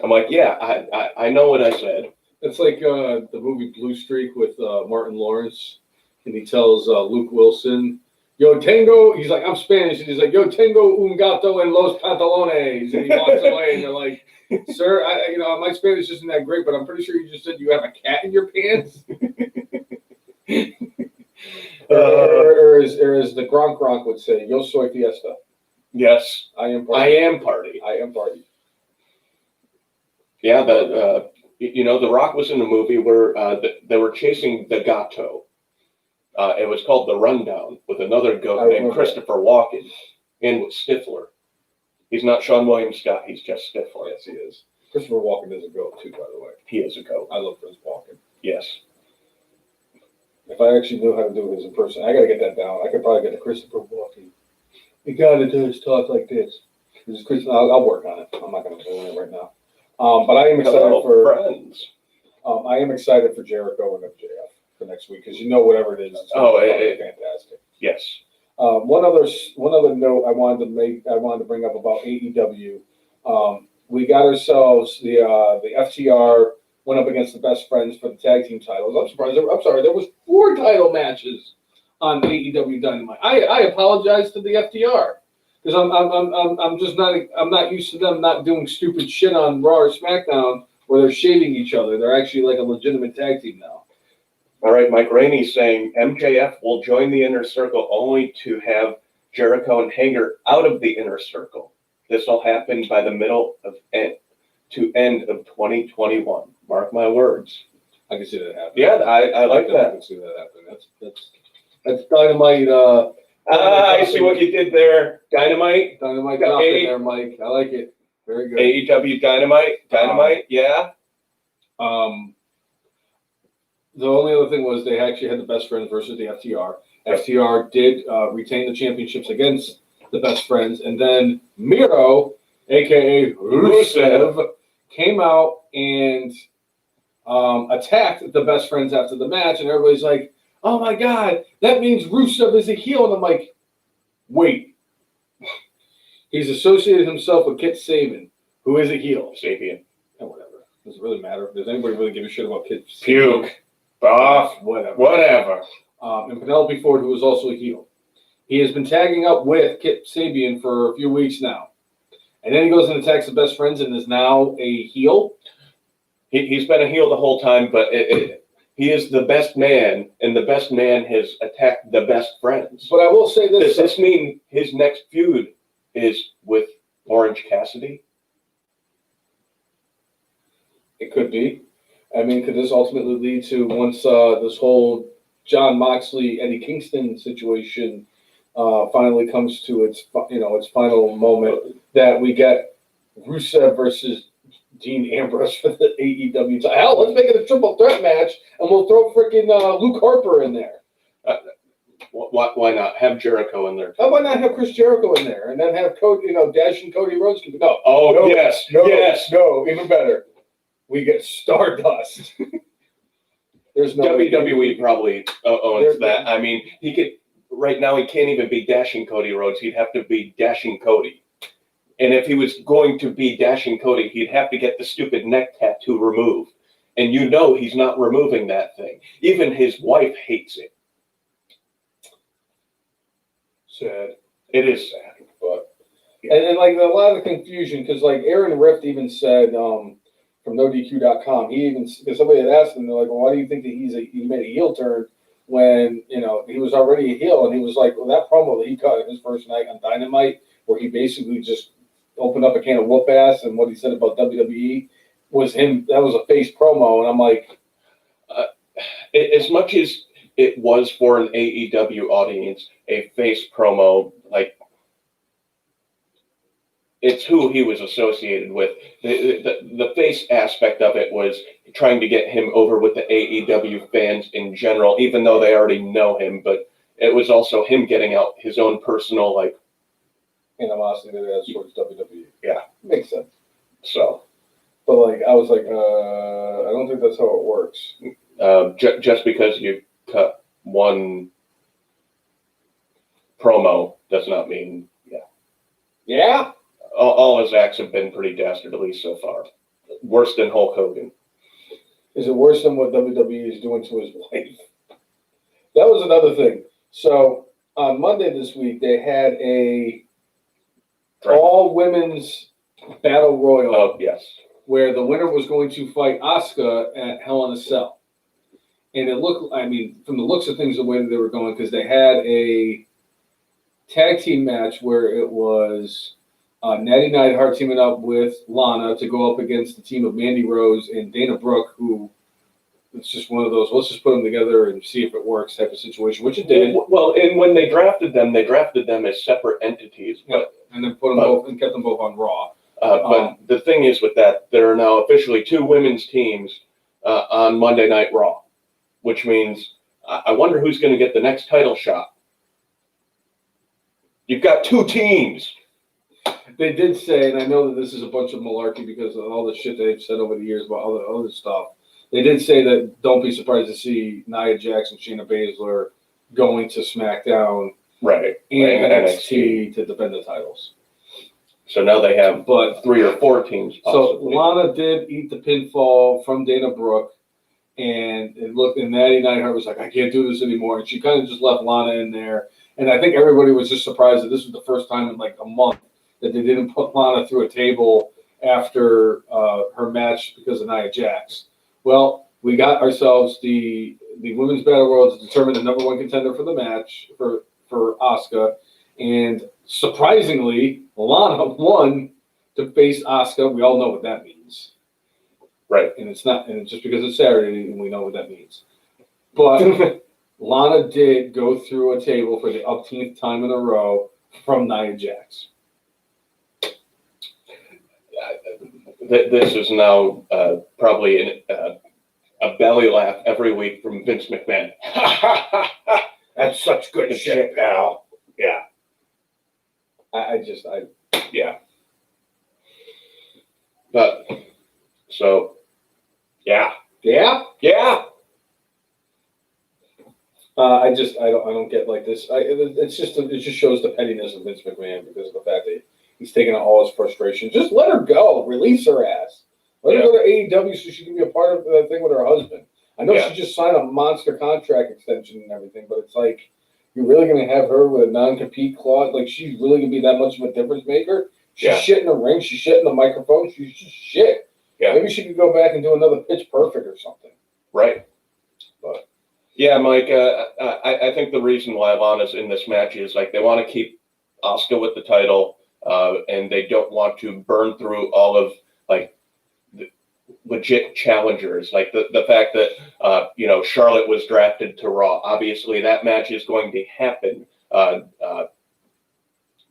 I'm like, yeah, I know what I said. It's like the movie Blue Streak with Martin Lawrence, and he tells Luke Wilson, yo tengo, he's like, I'm Spanish, and he's like, yo tengo un gato en los pantalones, and he walks away, and they're like, sir, my Spanish isn't that great, but I'm pretty sure you just said you have a cat in your pants. or as the Gronk would say, yo soy fiesta. Yes, I am party. Yeah, The Rock was in a movie where they were chasing the gato. It was called The Rundown with another I goat named remember. Christopher Walken and with Stifler. He's not Sean William Scott. He's just Stifler. Yes, he is. Christopher Walken is a goat too, by the way. He is a goat. I love Chris Walken. Yes. If I actually knew how to do his impression, I gotta get that down. I could probably get the Christopher Walken. You gotta do his talk like this. This is Chris. I'll work on it. I'm not gonna do it right now. But I am excited Hello, for. friends. I am excited for Jericho and MJF for next week because you know whatever it is, it's fantastic. Yes. One other note I wanted to bring up about AEW. We got ourselves the FTR went up against the Best Friends for the tag team titles. I'm surprised. I'm sorry. There was 4 title matches on AEW Dynamite. I apologize to the FTR because I'm just not used to them not doing stupid shit on Raw or SmackDown where they're shaving each other. They're actually like a legitimate tag team now. All right, Mike Rainey's saying MJF will join the Inner Circle only to have Jericho and Hager out of the Inner Circle. This will happen by the middle of end of 2021. Mark my words. I can see that happening. Yeah, I like I that. can see that happening. That's Dynamite. I see what you did there. Dynamite. Dynamite dropping there, Mike. I like it. Very good. AEW Dynamite. Yeah. The only other thing was they actually had the Best Friends versus the FTR. FTR did retain the championships against the Best Friends, and then Miro, aka Rusev, came out and attacked the Best Friends after the match, and everybody's like, "Oh my God, that means Rusev is a heel." And I'm like, "Wait, he's associated himself with Kit Sabian, who is a heel." Sabian. Oh, whatever. Does it really matter? Does anybody really give a shit about Kit Sabian? Puke. Off. Whatever. And Penelope Ford, who is also a heel. He has been tagging up with Kit Sabian for a few weeks now. And then he goes and attacks the Best Friends and is now a heel. He's been a heel the whole time, but he is the best man, and the best man has attacked the Best Friends. But I will say this. Does this mean his next feud is with Orange Cassidy? It could be. I mean, could this ultimately lead to once this whole John Moxley, Eddie Kingston situation finally comes to its final moment, that we get Rusev versus Dean Ambrose for the AEW title? Hell, let's make it a triple threat match, and we'll throw freaking Luke Harper in there. Why not have Jericho in there? How about not have Chris Jericho in there, and then have Cody, dashing Cody Rhodes? No. Oh, no, yes. no, yes. No, even better. We get Stardust. There's no WWE probably owns that. I mean, he could right now. He can't even be dashing Cody Rhodes. He'd have to be dashing Cody. And if he was going to be dashing Cody, he'd have to get the stupid neck tattoo removed. And he's not removing that thing. Even his wife hates it. Sad. It is sad, but and like a lot of the confusion because like Aaron Rift even said from NoDQ.com, because somebody had asked him, they're like, well, why do you think that he made a heel turn when he was already a heel? And he was like, well, that promo that he cut his first night on Dynamite, where he basically just opened up a can of whoop ass, and what he said about WWE was him. That was a face promo, and I'm like, as much as it was for an AEW audience, a face promo, like, it's who he was associated with. The face aspect of it was trying to get him over with the AEW fans in general, even though they already know him. But it was also him getting out his own personal, like, animosity that he has towards WWE. Yeah. Makes sense. So. But, like, I was like, I don't think that's how it works. Just because you cut one promo does not mean, Yeah? All his acts have been pretty dastardly so far. Worse than Hulk Hogan. Is it worse than what WWE is doing to his wife? That was another thing. So on Monday this week, they had a all-women's battle royal. Oh, yes. Where the winner was going to fight Asuka at Hell in a Cell. And it looked, from the looks of things, the way that they were going, because they had a tag team match where it was Natty Neidhart teaming up with Lana to go up against the team of Mandy Rose and Dana Brooke, who it's just one of those, let's just put them together and see if it works type of situation, which it did. Well, and when they drafted them as separate entities. But, And then put them both and kept them both on Raw. but the thing is with that, there are now officially 2 women's teams on Monday Night Raw, which means I wonder who's going to get the next title shot. You've got 2 teams. They did say, and I know that this is a bunch of malarkey because of all the shit they've said over the years about all the other stuff. They did say that don't be surprised to see Nia Jax and Shayna Baszler going to SmackDown Right. and NXT to defend the titles. So now they have But 3 or 4 teams. Possibly. So Lana did eat the pinfall from Dana Brooke, and it looked, and Natty Neidhart was like, I can't do this anymore. And she kind of just left Lana in there. And I think everybody was just surprised that this was the first time in like a month that they didn't put Lana through a table after her match because of Nia Jax. Well, we got ourselves the Women's Battle Royal to determine the number 1 contender for the match for Asuka. And surprisingly, Lana won to face Asuka. We all know what that means. Right. And it's not, and just because it's Saturday, we know what that means. But Lana did go through a table for the umpteenth time in a row from Nia Jax. This is now probably a belly laugh every week from Vince McMahon. That's such good shit, pal. Yeah. Yeah. But so, yeah. Yeah? Yeah. I don't get like this. It just shows the pettiness of Vince McMahon because of the fact that he's taking out all his frustration. Just let her go. Release her ass. Let her go to AEW so she can be a part of that thing with her husband. I know she just signed a monster contract extension and everything, but it's like, you're really going to have her with a non-compete clause? Like, she's really going to be that much of a difference maker? She's shit in the ring. She's shit in the microphone. She's just shit. Yeah. Maybe she could go back and do another Pitch Perfect or something. Right. But yeah, Mike, I think the reason why Lana's in this match is like they want to keep Asuka with the title, and they don't want to burn through all of like the legit challengers. Like the fact that Charlotte was drafted to Raw. Obviously, that match is going to happen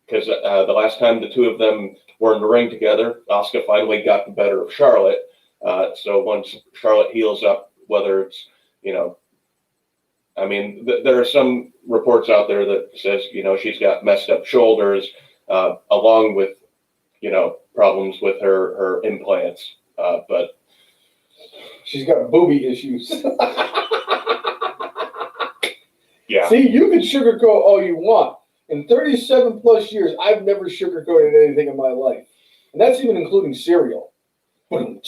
because the last time the 2 of them were in the ring together, Asuka finally got the better of Charlotte. So once Charlotte heals up, whether it's there are some reports out there that says, she's got messed up shoulders, along with, problems with her implants. But she's got booby issues. yeah. See, you can sugarcoat all you want. In 37 plus years, I've never sugarcoated anything in my life. And that's even including cereal. I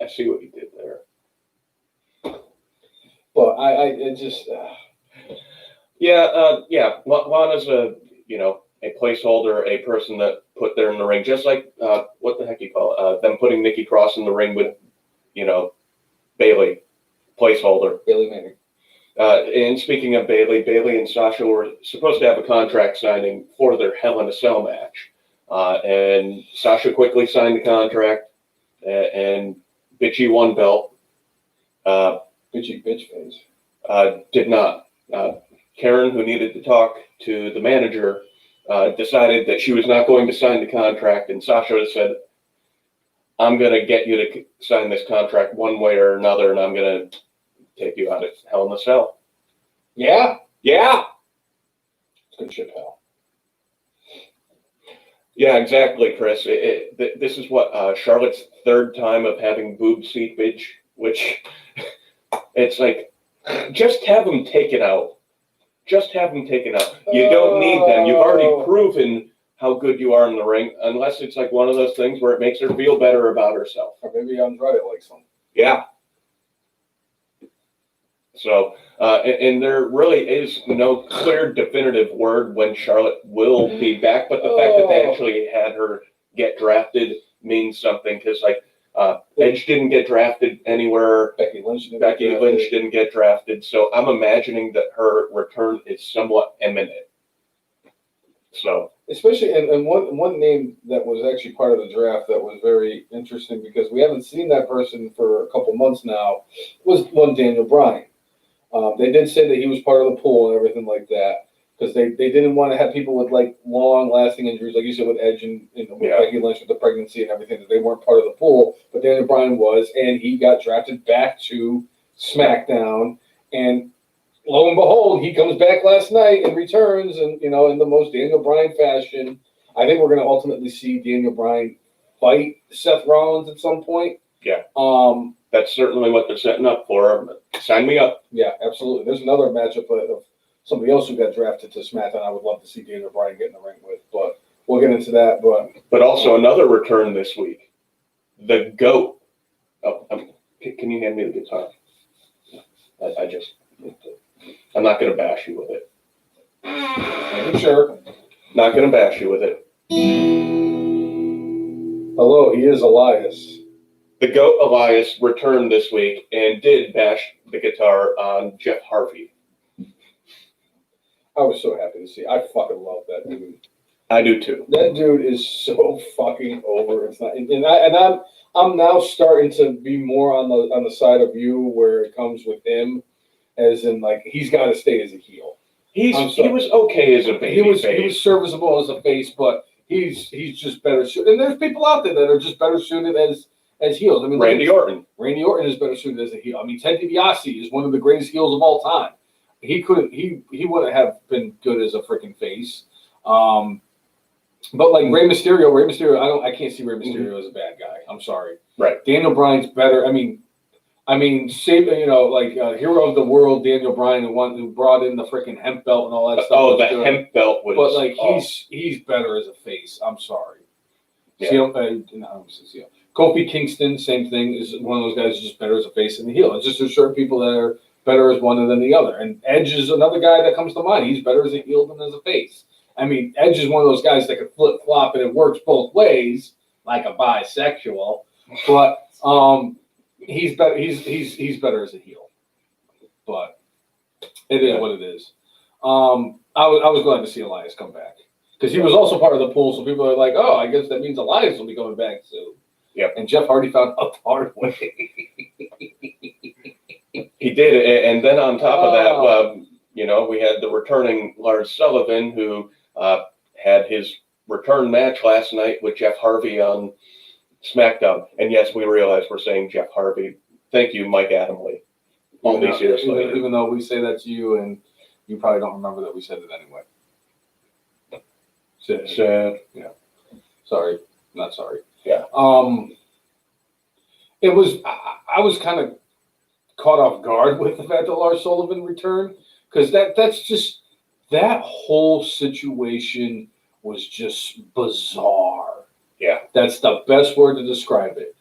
see what you did there. But I just. Lana's a placeholder, a person that put there in the ring, just like what the heck you call it? Them putting Nikki Cross in the ring with, Bayley, placeholder. Bayley Manning. And speaking of Bayley and Sasha were supposed to have a contract signing for their Hell in a Cell match, and Sasha quickly signed the contract, and Bitchy won belt. Bitchy bitch face. Did not. Karen, who needed to talk to the manager, decided that she was not going to sign the contract, and Sasha said, I'm going to get you to sign this contract one way or another, and I'm going to take you out of Hell in a Cell. Yeah? Yeah. It's good shit, pal. Yeah, exactly, Chris. This is what Charlotte's 3rd time of having boob seepage, which it's like, just have them taken out. Just have them taken out. You don't need them. You've already proven how good you are in the ring, unless it's like one of those things where it makes her feel better about herself. Or maybe Andrade likes them. Yeah. So, and there really is no clear definitive word when Charlotte will be back, but the fact that they actually had her get drafted means something, because like Edge didn't get drafted anywhere. Becky Lynch didn't get drafted. So I'm imagining that her return is somewhat imminent. So Especially, and one name that was actually part of the draft that was very interesting because we haven't seen that person for a couple months now was one Daniel Bryan. They did say that he was part of the pool and everything like that because they didn't want to have people with like long lasting injuries, like you said with Edge and with Becky Lynch with the pregnancy and everything, that they weren't part of the pool. But Daniel Bryan was, and he got drafted back to SmackDown, and lo and behold, he comes back last night and returns, and in the most Daniel Bryan fashion. I think we're going to ultimately see Daniel Bryan fight Seth Rollins at some point. Yeah. That's certainly what they're setting up for. Sign me up. Yeah, absolutely. There's another matchup of somebody else who got drafted to SmackDown. I would love to see Daniel Bryan get in the ring with, but we'll get into that. But also another return this week, the GOAT. Oh, can you hand me the guitar? I'm not going to bash you with it. Making sure. Not going to bash you with it. Hello, he is Elias. The GOAT Elias returned this week and did bash the guitar on Jeff Harvey. I was so happy to see. I fucking love that dude. I do too. That dude is so fucking over. It's not, I'm now starting to be more on the side of you where it comes with him, as in like he's got to stay as a heel. He was okay as a baby. He was serviceable as a face, but he's just better suited. And there's people out there that are just better suited as heels. I mean, Randy Orton. Randy Orton is better suited as a heel. I mean, Ted DiBiase is one of the greatest heels of all time. He wouldn't have been good as a freaking face. But like Rey Mysterio, I can't see Rey Mysterio as a bad guy. I'm sorry. Right. Daniel Bryan's better. I mean, save hero of the world, Daniel Bryan, the one who brought in the freaking hemp belt and all that stuff. Oh, the hemp belt was. But like he's better as a face. I'm sorry. Yeah. Kofi Kingston, same thing, is one of those guys who's just better as a face than a heel. It's just there's certain people that are better as one than the other. And Edge is another guy that comes to mind. He's better as a heel than as a face. I mean, Edge is one of those guys that can flip flop and it works both ways, like a bisexual. But he's better. He's better as a heel. But it is what it is. I was glad to see Elias come back because he was also part of the pool. So people are like, oh, I guess that means Elias will be coming back soon. Yeah. And Jeff Hardy found out the hard way. He did, and then on top of that, we had the returning Lars Sullivan who had his return match last night with Jeff Harvey on SmackDown. And yes, we realize we're saying Jeff Harvey. Thank you, Mike Adamley. All these years later. Even though we say that to you, and you probably don't remember that we said it anyway. Sad. Yeah. Sorry. Not sorry. Yeah. It was. I was kind of caught off guard with the fact that Lars Sullivan returned because that's just that whole situation was just bizarre. Yeah. That's the best word to describe it.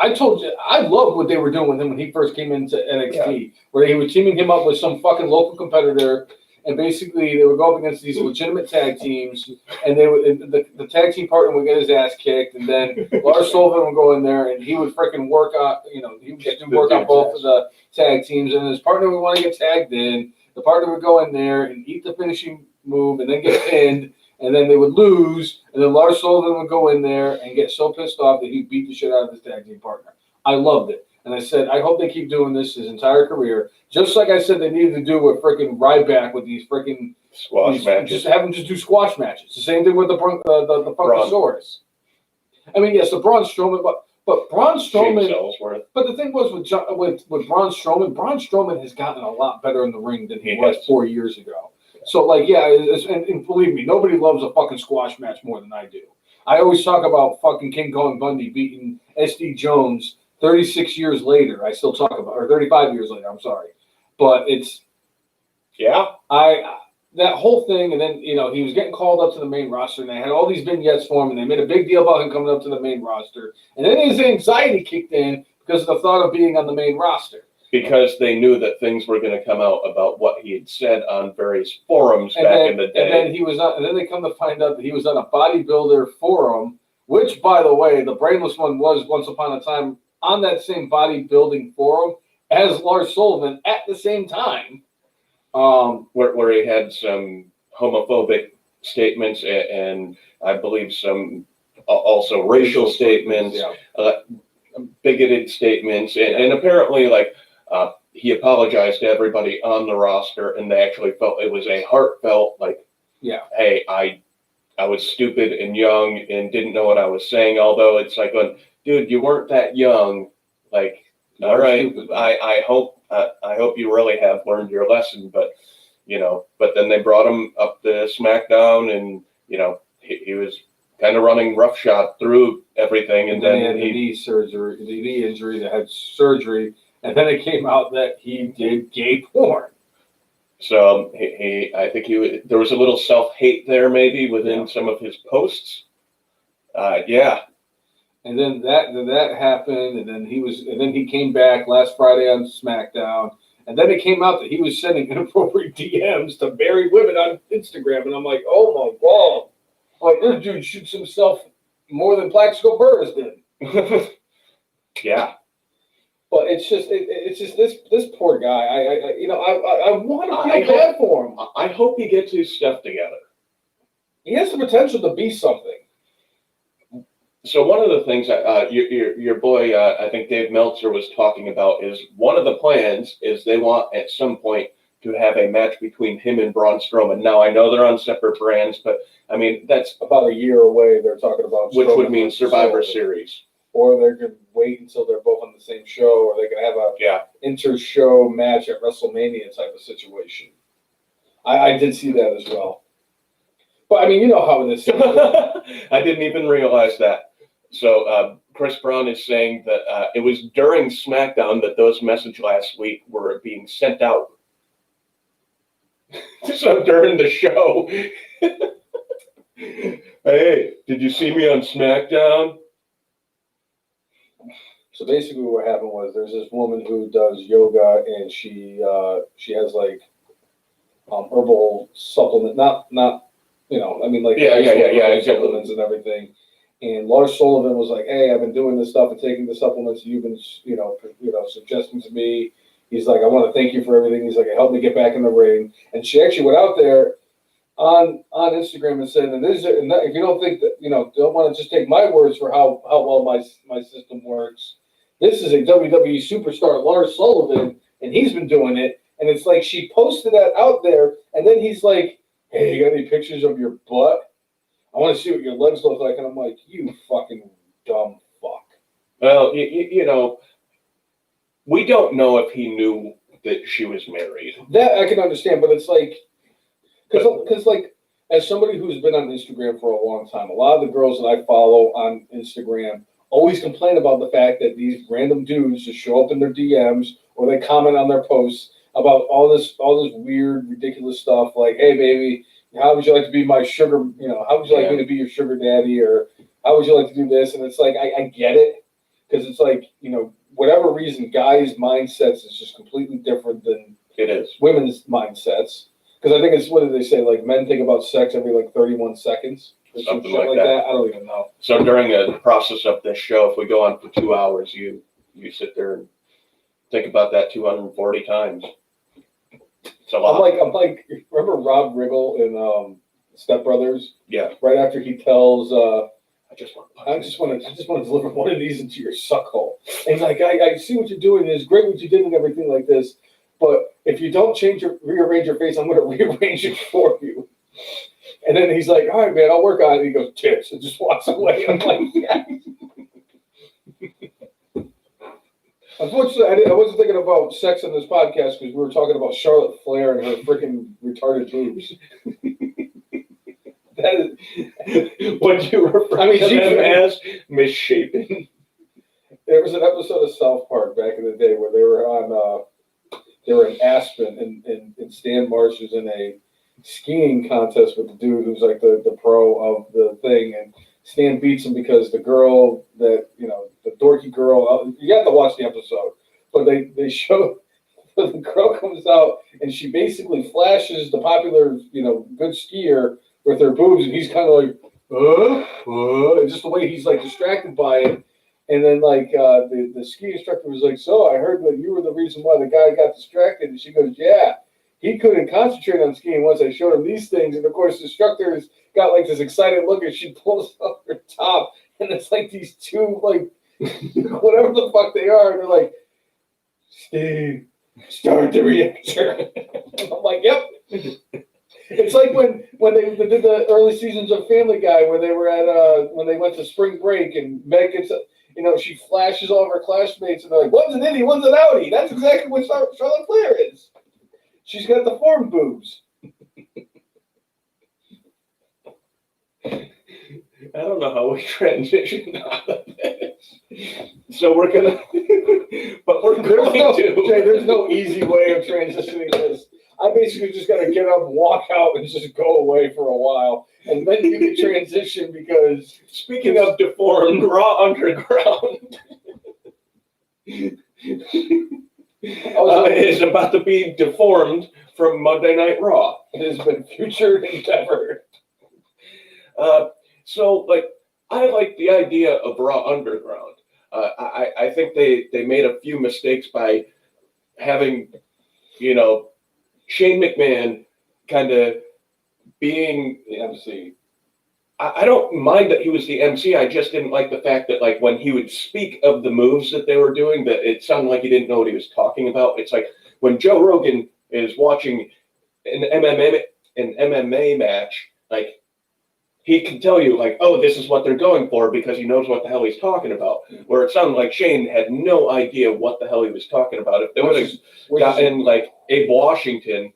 I told you, I loved what they were doing with him when he first came into NXT, where he was teaming him up with some fucking local competitor, and basically they would go up against these legitimate tag teams, and the tag team partner would get his ass kicked, and then Lars Sullivan would go in there, and he would freaking work on, he would do work on both of the tag teams, and his partner would want to get tagged in. The partner would go in there and eat the finishing move, and then get pinned. And then they would lose, and then Lars Sullivan would go in there and get so pissed off that he'd beat the shit out of his tag team partner. I loved it. And I said, I hope they keep doing this his entire career. Just like I said they needed to do with freaking Ryback with these freaking squash matches. Just have them just do squash matches. The same thing with the Funkasaurus. I mean, yes, the Braun Strowman, but Braun Strowman. But the thing was with Braun Strowman has gotten a lot better in the ring than he was 4 years ago. So, like, yeah, and believe me, nobody loves a fucking squash match more than I do. I always talk about fucking King Kong Bundy beating SD Jones 36 years later. I still talk about, or 35 years later, I'm sorry. But it's, that whole thing, and then, he was getting called up to the main roster, and they had all these vignettes for him, and they made a big deal about him coming up to the main roster. And then his anxiety kicked in because of the thought of being on the main roster. Because they knew that things were going to come out about what he had said on various forums back in the day. And then they come to find out that he was on a bodybuilder forum, which, by the way, the brainless one was once upon a time on that same bodybuilding forum as Lars Sullivan at the same time. Where he had some homophobic statements and I believe some also racial statements, bigoted statements, and apparently he apologized to everybody on the roster, and they actually felt it was a heartfelt hey, I was stupid and young and didn't know what I was saying. Although it's like, dude, you weren't that young. Like, all right, I hope you really have learned your lesson. But but then they brought him up to SmackDown, and he was kind of running roughshod through everything, and then he had the knee injury that had surgery, and then it came out that he did gay porn. So I think there was a little self-hate there maybe within some of his posts. And then that happened, and then he came back last Friday on SmackDown, and then it came out that he was sending inappropriate DMs to married women on Instagram, and I'm like, oh my God. Like, this dude shoots himself more than Plaxico Burress did. Yeah. But it's just this poor guy. I want to feel bad for him. I hope he gets his stuff together. He has the potential to be something. So one of the things that your boy, I think Dave Meltzer was talking about is one of the plans is they want at some point to have a match between him and Braun Strowman. Now, I know they're on separate brands, but I mean, that's about a year away. They're talking about which would mean Survivor Series. Or they could wait until they're both on the same show, or they could have a inter-show match at WrestleMania type of situation. I did see that as well. But I mean, you know how this is. I didn't even realize that. So Chris Brown is saying that it was during SmackDown that those messages last week were being sent out. So during the show, hey, did you see me on SmackDown? So basically what happened was there's this woman who does yoga, and she has herbal supplement, not supplements and everything. And Lars Sullivan was like, hey, I've been doing this stuff and taking the supplements you've been suggesting to me. He's like, I want to thank you for everything. He's like, it helped me get back in the ring. And she actually went out there on Instagram and said, and if you don't think that, don't want to just take my words for how well my system works, this is a WWE superstar, Lars Sullivan, and he's been doing it. And it's like she posted that out there, and then he's like, hey, you got any pictures of your butt? I want to see what your legs look like. And I'm like, you fucking dumb fuck. Well, we don't know if he knew that she was married. That I can understand, but it's like, because as somebody who's been on Instagram for a long time, a lot of the girls that I follow on Instagram always complain about the fact that these random dudes just show up in their DMs or they comment on their posts about all this weird, ridiculous stuff like, hey, baby, how would you like to be my sugar, how would you like me to be your sugar daddy, or how would you like to do this? And it's like, I get it, because it's like, whatever reason, guys' mindsets is just completely different than it is women's mindsets. Because I think it's, what did they say, like men think about sex every 31 seconds? Or something like that. I don't even know. So during the process of this show, if we go on for 2 hours, you sit there and think about that 240 times. It's a lot. I'm like, remember Rob Riggle in Step Brothers? Yeah. Right after he tells, I just want to deliver one of these into your suck hole. And he's like, I see what you're doing. It's great what you did and everything like this. But if you don't rearrange your face, I'm going to rearrange it for you. And then he's like, all right, man, I'll work on it. And he goes, tits, and just walks away. I'm like, yeah. Unfortunately, I wasn't thinking about sex on this podcast because we were talking about Charlotte Flair and her freaking retarded boobs. That is what you refer to them as misshapen. There was an episode of South Park back in the day where they were in Aspen, and Stan Marsh was in a skiing contest with the dude who's like the pro of the thing, and Stan beats him because the girl that, the dorky girl, you have to watch the episode, but they show, the girl comes out and she basically flashes the popular, good skier with her boobs, and he's kind of like, and just the way he's like distracted by it. And then the ski instructor was like, so I heard that you were the reason why the guy got distracted. And she goes, yeah, he couldn't concentrate on skiing once I showed him these things. And of course, the instructor's got like this excited look as she pulls up her top, and it's like these two, like, whatever the fuck they are. And they're like, Steve, start the reactor. And I'm like, yep. It's like when they did the early seasons of Family Guy, where they were at when they went to spring break, and Meg gets, she flashes all of her classmates, and they're like, one's an innie, one's an outie. That's exactly what Charlotte Flair is. She's got the form boobs. I don't know how we transition out of this. So we're going to. Jay, there's no easy way of transitioning this. I basically just got to get up, walk out, and just go away for a while. And then you can transition because... Speaking of deformed, Raw Underground is about to be deformed from Monday Night Raw. It has been future endeavor. So, I like the idea of Raw Underground. I think they made a few mistakes by having, Shane McMahon kind of being The MC. I don't mind that he was the MC. I just didn't like the fact that, when he would speak of the moves that they were doing, that it sounded like he didn't know what he was talking about. It's like when Joe Rogan is watching an MMA match, he can tell you, oh, this is what they're going for because he knows what the hell he's talking about. Where it sounded like Shane had no idea what the hell he was talking about. If they would have gotten, Abe Washington.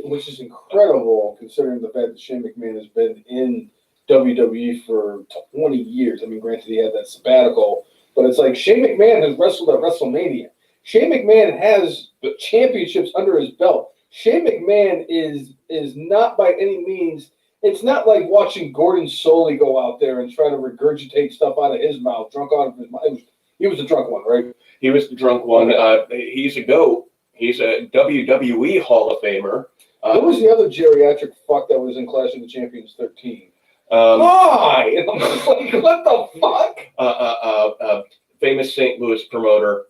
Which is incredible considering the fact that Shane McMahon has been in WWE for 20 years. I mean, granted, he had that sabbatical, but it's like Shane McMahon has wrestled at WrestleMania. Shane McMahon has the championships under his belt. Shane McMahon is not by any means. It's not like watching Gordon Soley go out there and try to regurgitate stuff out of his mouth, drunk out of his mouth. He was the drunk one, right? He was the drunk one. He's a GOAT. He's a WWE Hall of Famer. Who was the other geriatric fuck that was in Clash of the Champions 13? Why? And I'm just like, what the fuck? Famous St. Louis promoter,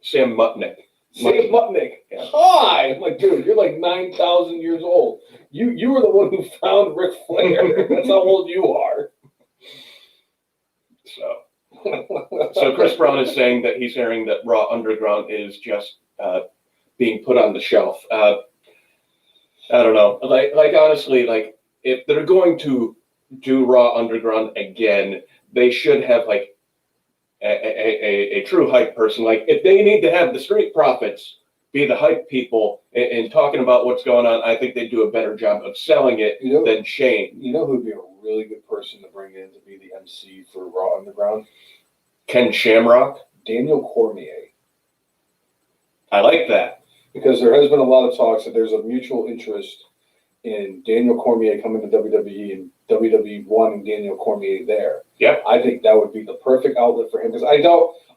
Sam Mutnick. Sam Mutnick. Yeah. Hi! I'm like, dude, you're like 9,000 years old. You were the one who found Ric Flair. That's how old you are. So Chris Brown is saying that he's hearing that Raw Underground is just being put on the shelf. I don't know. Honestly, if they're going to do Raw Underground again, they should have a true hype person. If they need to have the Street Profits be the hype people and talking about what's going on, I think they do a better job of selling it than Shane. You know who'd be a really good person to bring in to be the MC for Raw Underground? Ken Shamrock. Daniel Cormier. I like that. Because there has been a lot of talks that there's a mutual interest in Daniel Cormier coming to WWE and WWE wanting Daniel Cormier there. Yep. I think that would be the perfect outlet for him. Because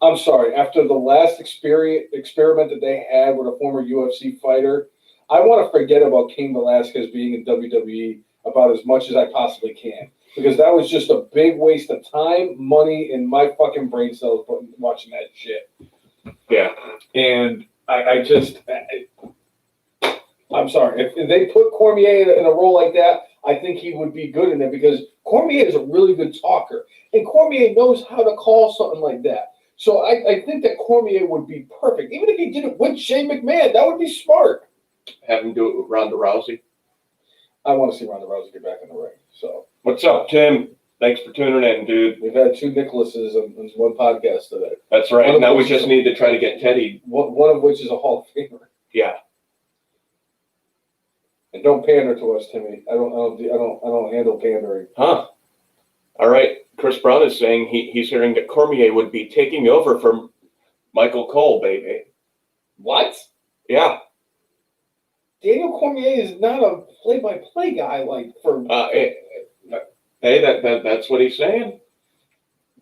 I'm sorry, after the last experiment that they had with a former UFC fighter, I want to forget about Cain Velasquez being in WWE about as much as I possibly can. Because that was just a big waste of time, money, and my fucking brain cells watching that shit. Yeah. And I'm sorry. If they put Cormier in a role like that, I think he would be good in it because Cormier is a really good talker. And Cormier knows how to call something like that. So I think that Cormier would be perfect. Even if he did it with Shane McMahon, that would be smart. Have him do it with Ronda Rousey. I want to see Ronda Rousey get back in the ring. So what's up, Tim? Thanks for tuning in, dude. We've had two Nicholases on one podcast today. That's right. Now we just need to try to get Teddy. One of which is a Hall of Famer. Yeah. And don't pander to us, Timmy. I don't handle pandering. Huh. All right. Chris Brown is saying he's hearing that Cormier would be taking over from Michael Cole, baby. What? Yeah. Daniel Cormier is not a play-by-play guy Hey, that's what he's saying.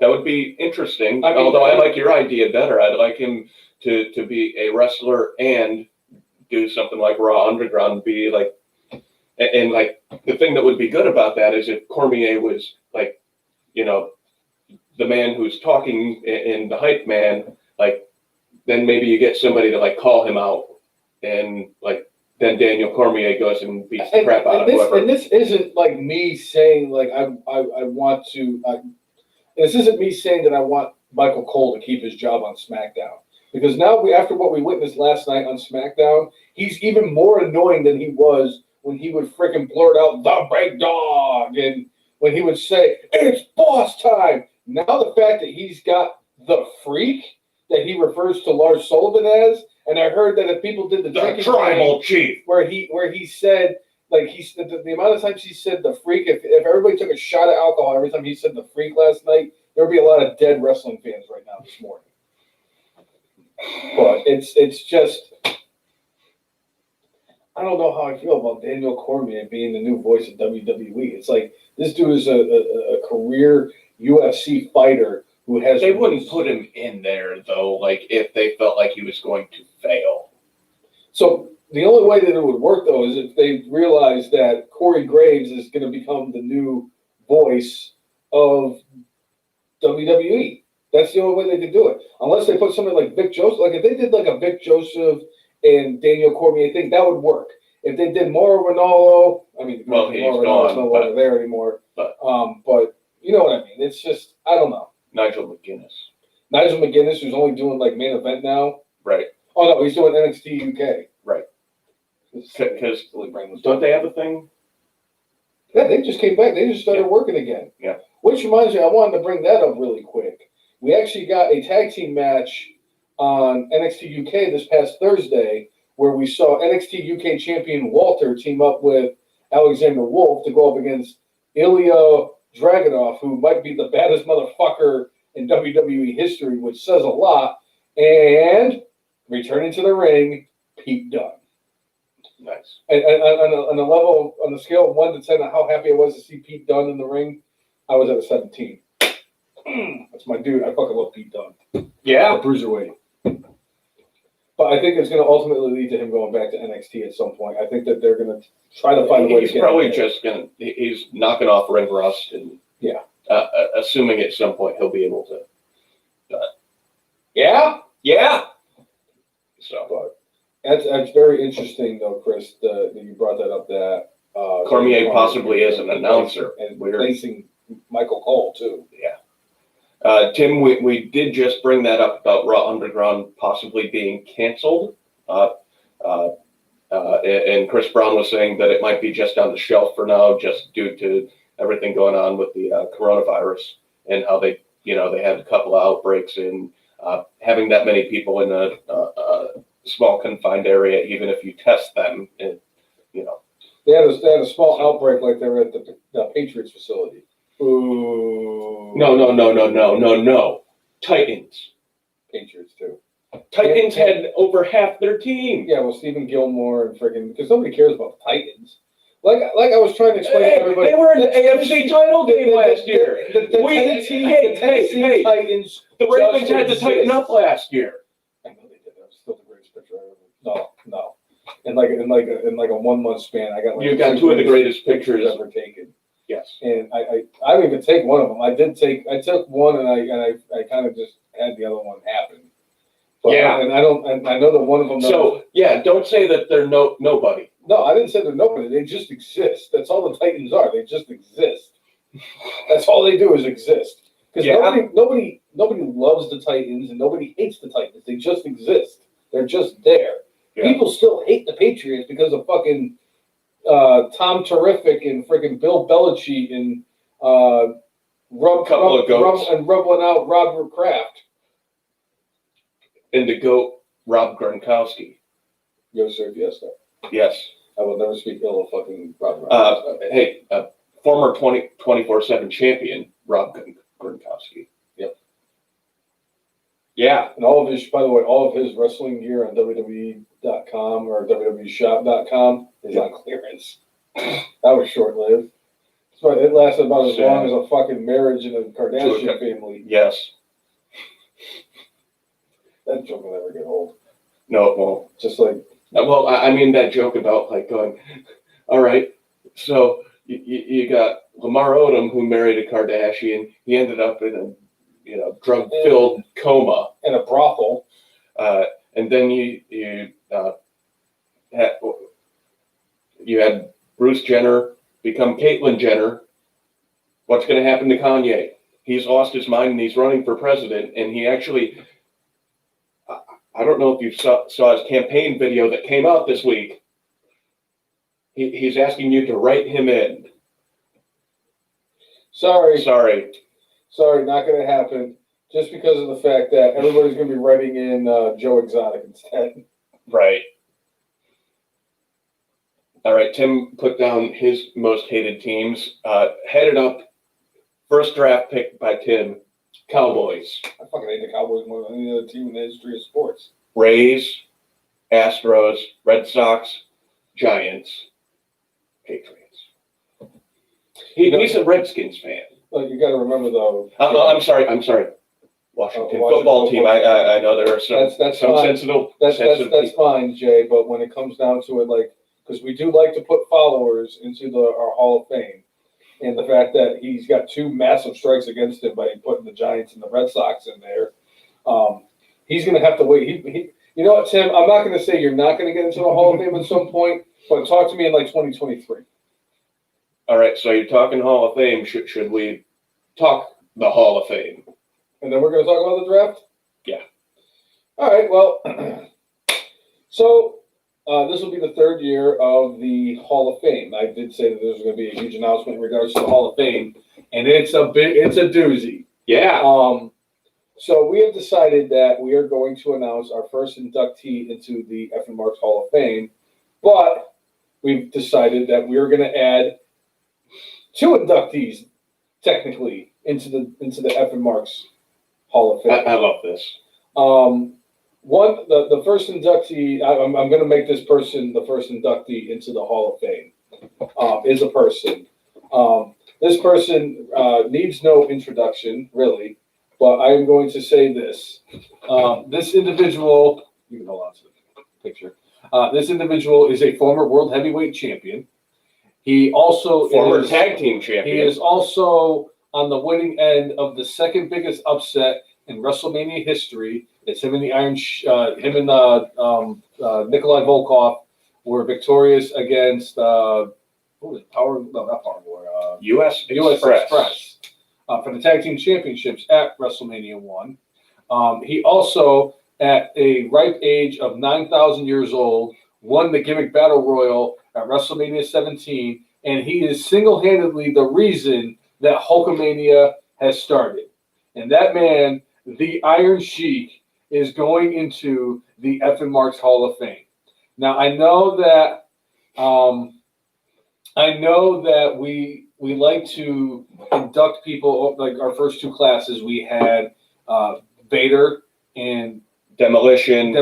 That would be interesting. Although I like your idea better. I'd like him to be a wrestler and do something like Raw Underground. Be and the thing that would be good about that is if Cormier was the man who's talking in the hype man. Then maybe you get somebody to call him out and like then Daniel Cormier goes and beats the crap out of whoever. And this isn't like me saying like I want to. This isn't me saying that I want Michael Cole to keep his job on SmackDown, because now after what we witnessed last night on SmackDown, he's even more annoying than he was when he would freaking blurt out the big dog and when he would say it's boss time. Now the fact that he's got the freak that he refers to Lars Sullivan as, and I heard that if people did the tribal chief, where he said. Like he said, the amount of times he said the freak, if everybody took a shot of alcohol every time he said the freak last night, there would be a lot of dead wrestling fans right now this morning. But it's just, I don't know how I feel about Daniel Cormier being the new voice of WWE. It's like this dude is a career UFC fighter who has. They wouldn't put him in there though, like if they felt like he was going to fail. So. The only way that it would work, though, is if they realize that Corey Graves is going to become the new voice of WWE. That's the only way they could do it. Unless they put somebody like Vic Joseph. Like, if they did like a Vic Joseph and Daniel Cormier thing, that would work. If they did Mauro Ranallo, I mean, he's gone, no longer there anymore. But you know what I mean. It's just, I don't know. Nigel McGuinness, who's only doing like main event now. Right. Oh, no, he's doing NXT UK. Right. Because don't they have a thing? Yeah, they just came back. They just started working again. Yeah. Which reminds me, I wanted to bring that up really quick. We actually got a tag team match on NXT UK this past Thursday where we saw NXT UK champion Walter team up with Alexander Wolf to go up against Ilya Dragunov, who might be the baddest motherfucker in WWE history, which says a lot. And returning to the ring, Pete Dunne. Nice. And on the scale of 1 to 10 of how happy I was to see Pete Dunne in the ring, I was at a 17. That's my dude. I fucking love Pete Dunne. Yeah. The bruiserweight. But I think it's going to ultimately lead to him going back to NXT at some point. I think that they're going to try to find a way to get him. He's probably just going to, he's knocking off ring rust and assuming at some point he'll be able to. Yeah. So. But that's very interesting, though, Chris, that you brought that up, that Cormier possibly is an announcer. And replacing Michael Cole, too. Yeah. Tim, we did just bring that up about Raw Underground possibly being canceled. And Chris Brown was saying that it might be just on the shelf for now, just due to everything going on with the coronavirus and how they had a couple of outbreaks and having that many people in a small confined area, even if you test them, They had a small outbreak like they were at the Patriots facility. Ooh. No. Titans. Patriots, too. Titans had over half their team. Yeah, well, Stephen Gilmore and friggin' because nobody cares about the Titans. Like I was trying to explain to everybody. They were in the AFC title game last year. The Tennessee Titans. The Ravens had to tighten up last year. I know they did. That was still the greatest picture I ever. No. In like a 1 month span, I got you got two of the greatest pictures ever taken. Yes. And I didn't even take one of them. I took one and I kind of just had the other one happen. But yeah. And I know that one of them. So don't say that they're nobody. No, I didn't say they're nobody. They just exist. That's all the Titans are. They just exist. That's all they do is exist. Because nobody loves the Titans and nobody hates the Titans. They just exist. They're just there. Yeah. People still hate the Patriots because of fucking Tom Terrific and freaking Bill Belichick and rubbing out Robert Kraft. And the GOAT, Rob Gronkowski. Yo, sir, fiesta. Yes. I will never speak ill of fucking Rob. Former 24/7 champion, Rob Gronkowski. Yep. Yeah. And by the way, all of his wrestling gear on WWE.com or WWEshop.com is on clearance. That was short-lived. So it lasted about as long as a fucking marriage in a Kardashian family. Yes. That joke will never get old. No, it won't. Just like... Well, I mean that joke about like going, all right, so you got Lamar Odom who married a Kardashian. He ended up in a drug-filled coma. In a brothel. And then you You had Bruce Jenner become Caitlyn Jenner. What's going to happen to Kanye? He's lost his mind and he's running for president. And he actually, I don't know if you saw his campaign video that came out this week. He's asking you to write him in. Sorry, Sorry. not going to happen. Just because of the fact that everybody's going to be writing in Joe Exotic instead. Right. All right. Tim put down his most hated teams. Headed up, first draft pick by Tim, Cowboys. I fucking hate the Cowboys more than any other team in the history of sports. Rays, Astros, Red Sox, Giants, Patriots. He's a Redskins fan. Like, you got to remember though. I'm sorry. Washington football team. I know there are some That's some fine. sensitive. That's fine, Jay. But when it comes down to it, like, because we do like to put followers into our Hall of Fame, and the fact that he's got two massive strikes against him by putting the Giants and the Red Sox in there, he's going to have to wait. You know what, Tim? I'm not going to say you're not going to get into the Hall of Fame at some point, but talk to me in like 2023. All right, so you're talking Hall of Fame. Should we talk the Hall of Fame? And then we're going to talk about the draft? Yeah. All right, well, so this will be the third year of the Hall of Fame. I did say that there's going to be a huge announcement in regards to the Hall of Fame, and it's a doozy. Yeah. So we have decided that we are going to announce our first inductee into the F and Marks Hall of Fame, but we've decided that we are going to add two inductees, technically, into the F and Marks Hall of Fame. I love this. The first inductee, I'm going to make this person the first inductee into the Hall of Fame, is a person. This person needs no introduction, really, but I am going to say this. This individual, you can hold on to the picture. This individual is a former world heavyweight champion. He also Former tag team champion. He is also on the winning end of the second biggest upset in WrestleMania history. It's him and Nikolai Volkov were victorious against what was it? US Express for the tag team championships at WrestleMania 1. He also, at a ripe age of 9,000 years old, won the Gimmick Battle Royal at WrestleMania 17, and he is single-handedly the reason that Hulkamania has started. And that man, the Iron Sheik, is going into the F and Marks Hall of Fame. Now, I know that we like to induct people, like our first two classes. We had Vader and Demolition,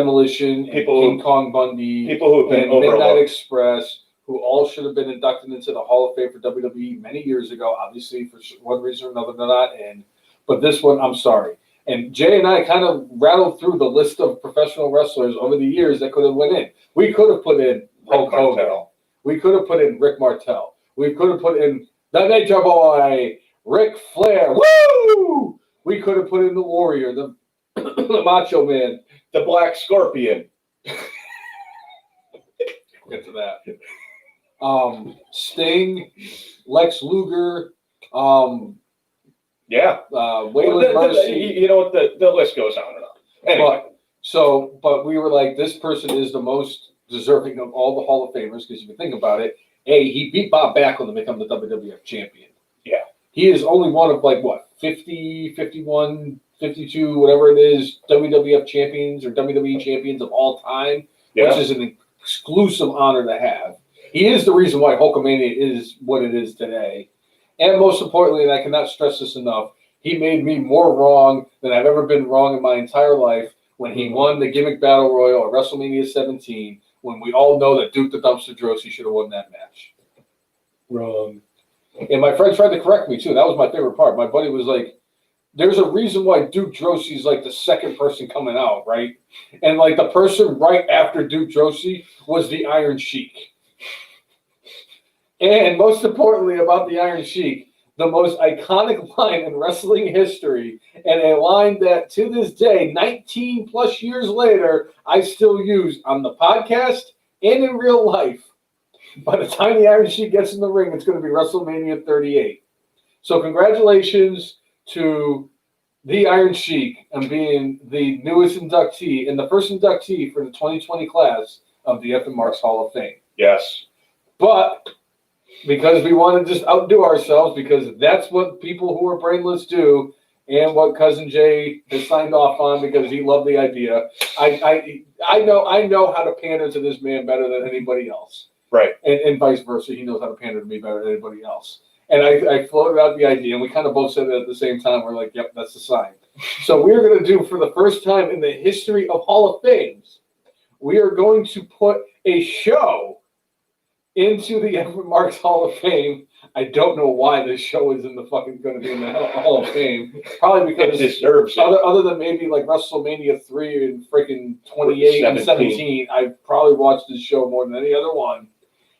People King Kong Bundy, people who have been and Midnight overlooked. Express, who all should have been inducted into the Hall of Fame for WWE many years ago. Obviously, for one reason or another, they're not in. But this one, I'm sorry. And Jay and I kind of rattled through the list of professional wrestlers over the years that could have went in. We could have put in Hulk Hogan. We could have put in Rick Martel. We could have put in the Nature Boy, Ric Flair. Woo! We could have put in the Warrior, the Macho Man, The Black Scorpion. Get to that. Sting, Lex Luger, Waylon Mercy. You know what? The list goes on and on. Anyway. But we were like, this person is the most deserving of all the Hall of Famers, because if you think about it, he beat Bob Backlund to become the WWF champion. Yeah. He is only one of 50, 51, 52, whatever it is, WWF champions or WWE champions of all time, which is an exclusive honor to have. He is the reason why Hulkamania is what it is today. And most importantly, and I cannot stress this enough, he made me more wrong than I've ever been wrong in my entire life when he won the Gimmick Battle Royal at WrestleMania 17, when we all know that Duke the Dumpster Droese should have won that match. Wrong. And my friend tried to correct me, too. That was my favorite part. My buddy was like, there's a reason why Duke Droese is the second person coming out, right? And the person right after Duke Droese was the Iron Sheik. And most importantly about the Iron Sheik, the most iconic line in wrestling history, and a line that to this day, 19 plus years later, I still use on the podcast and in real life, by the time the Iron Sheik gets in the ring, it's going to be WrestleMania 38. So congratulations to the Iron Sheik on being the newest inductee and the first inductee for the 2020 class of the F and Marks Hall of Fame. Yes. But because we want to just outdo ourselves, because that's what people who are brainless do, and what Cousin Jay has signed off on because he loved the idea. I know how to pander to this man better than anybody else. Right. And vice versa. He knows how to pander to me better than anybody else. And I floated out the idea, and we kind of both said it at the same time. We're like, yep, that's the sign. So we're going to do, for the first time in the history of Hall of Fames, we are going to put a show into the Evan Marks Hall of Fame. I don't know why this show is in the fucking going to be in the Hall of Fame. Probably because it deserves it. Other than maybe like WrestleMania 3 and freaking 28 and 17, I've probably watched this show more than any other one.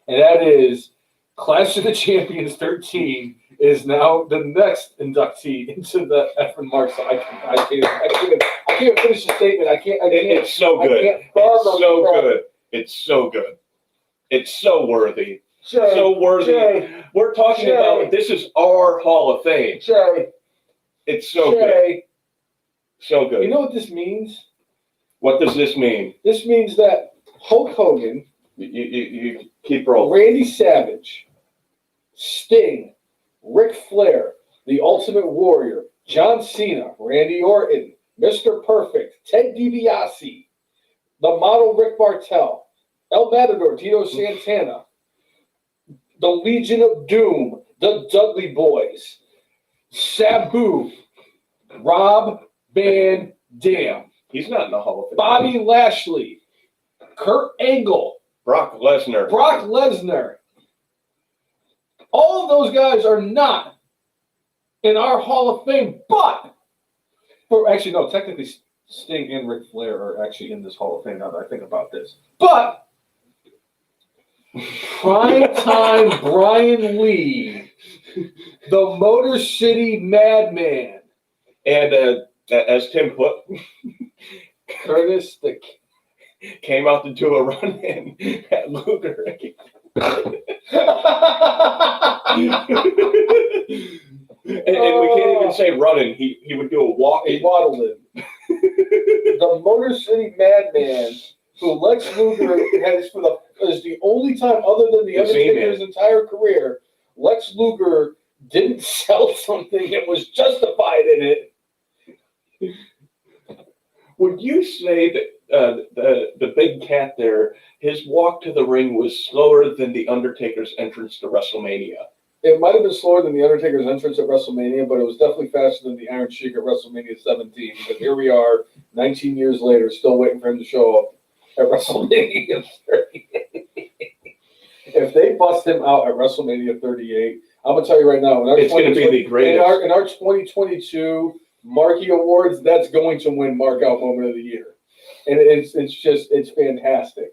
And that is Clash of the Champions 13 is now the next inductee into the Evan Marks. I can't finish the statement. It's so good. It's so good. It's so worthy. Jay, so worthy. Jay, We're talking about, this is our Hall of Fame. Jay, it's so good. So good. You know what this means? What does this mean? This means that Hulk Hogan, you keep rolling. Randy Savage, Sting, Ric Flair, The Ultimate Warrior, John Cena, Randy Orton, Mr. Perfect, Ted DiBiase, the model Rick Martel, El Matador, Tito Santana, the Legion of Doom, the Dudley Boys, Sabu, Rob Van Dam. He's not in the Hall of Fame. Bobby Lashley, Kurt Angle, Brock Lesnar. All of those guys are not in our Hall of Fame, but technically Sting and Ric Flair are actually in this Hall of Fame now that I think about this. But primetime Bryan Lee, the Motor City Madman, and as Tim put, Curtis came out to do a run-in at Luger. and we can't even say running. He would do a walking. He waddled in. The Motor City Madman, who Lex Luger has is the only time, other than the Undertaker's entire career, Lex Luger didn't sell something and was justified in it. Would you say that the big cat there, his walk to the ring was slower than the Undertaker's entrance to WrestleMania? It might have been slower than the Undertaker's entrance at WrestleMania, but it was definitely faster than the Iron Sheik at WrestleMania 17. Because here we are, 19 years later, still waiting for him to show up at WrestleMania 38. If they bust him out at WrestleMania 38, I'm gonna tell you right now, it's going to be the greatest. In our 2022 Marquee Awards, that's going to win Mark Out Moment of the Year, and it's fantastic.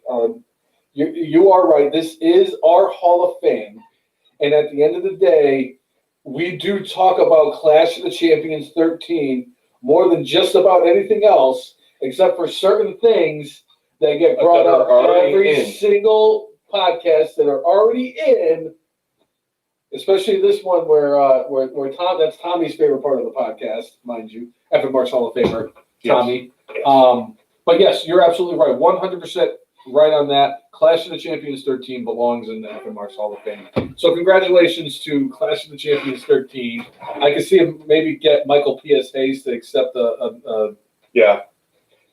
You are right. This is our Hall of Fame, and at the end of the day, we do talk about Clash of the Champions 13 more than just about anything else, except for certain things that get brought up every single podcast that are already in, especially this one where that's Tommy's favorite part of the podcast, mind you, Evan Marks Hall of Famer, Tommy. Yes. But yes, you're absolutely right, 100% right on that. Clash of the Champions 13 belongs in the Evan Marks Hall of Fame. So congratulations to Clash of the Champions 13. I could see him maybe get Michael P.S. Hayes to accept yeah.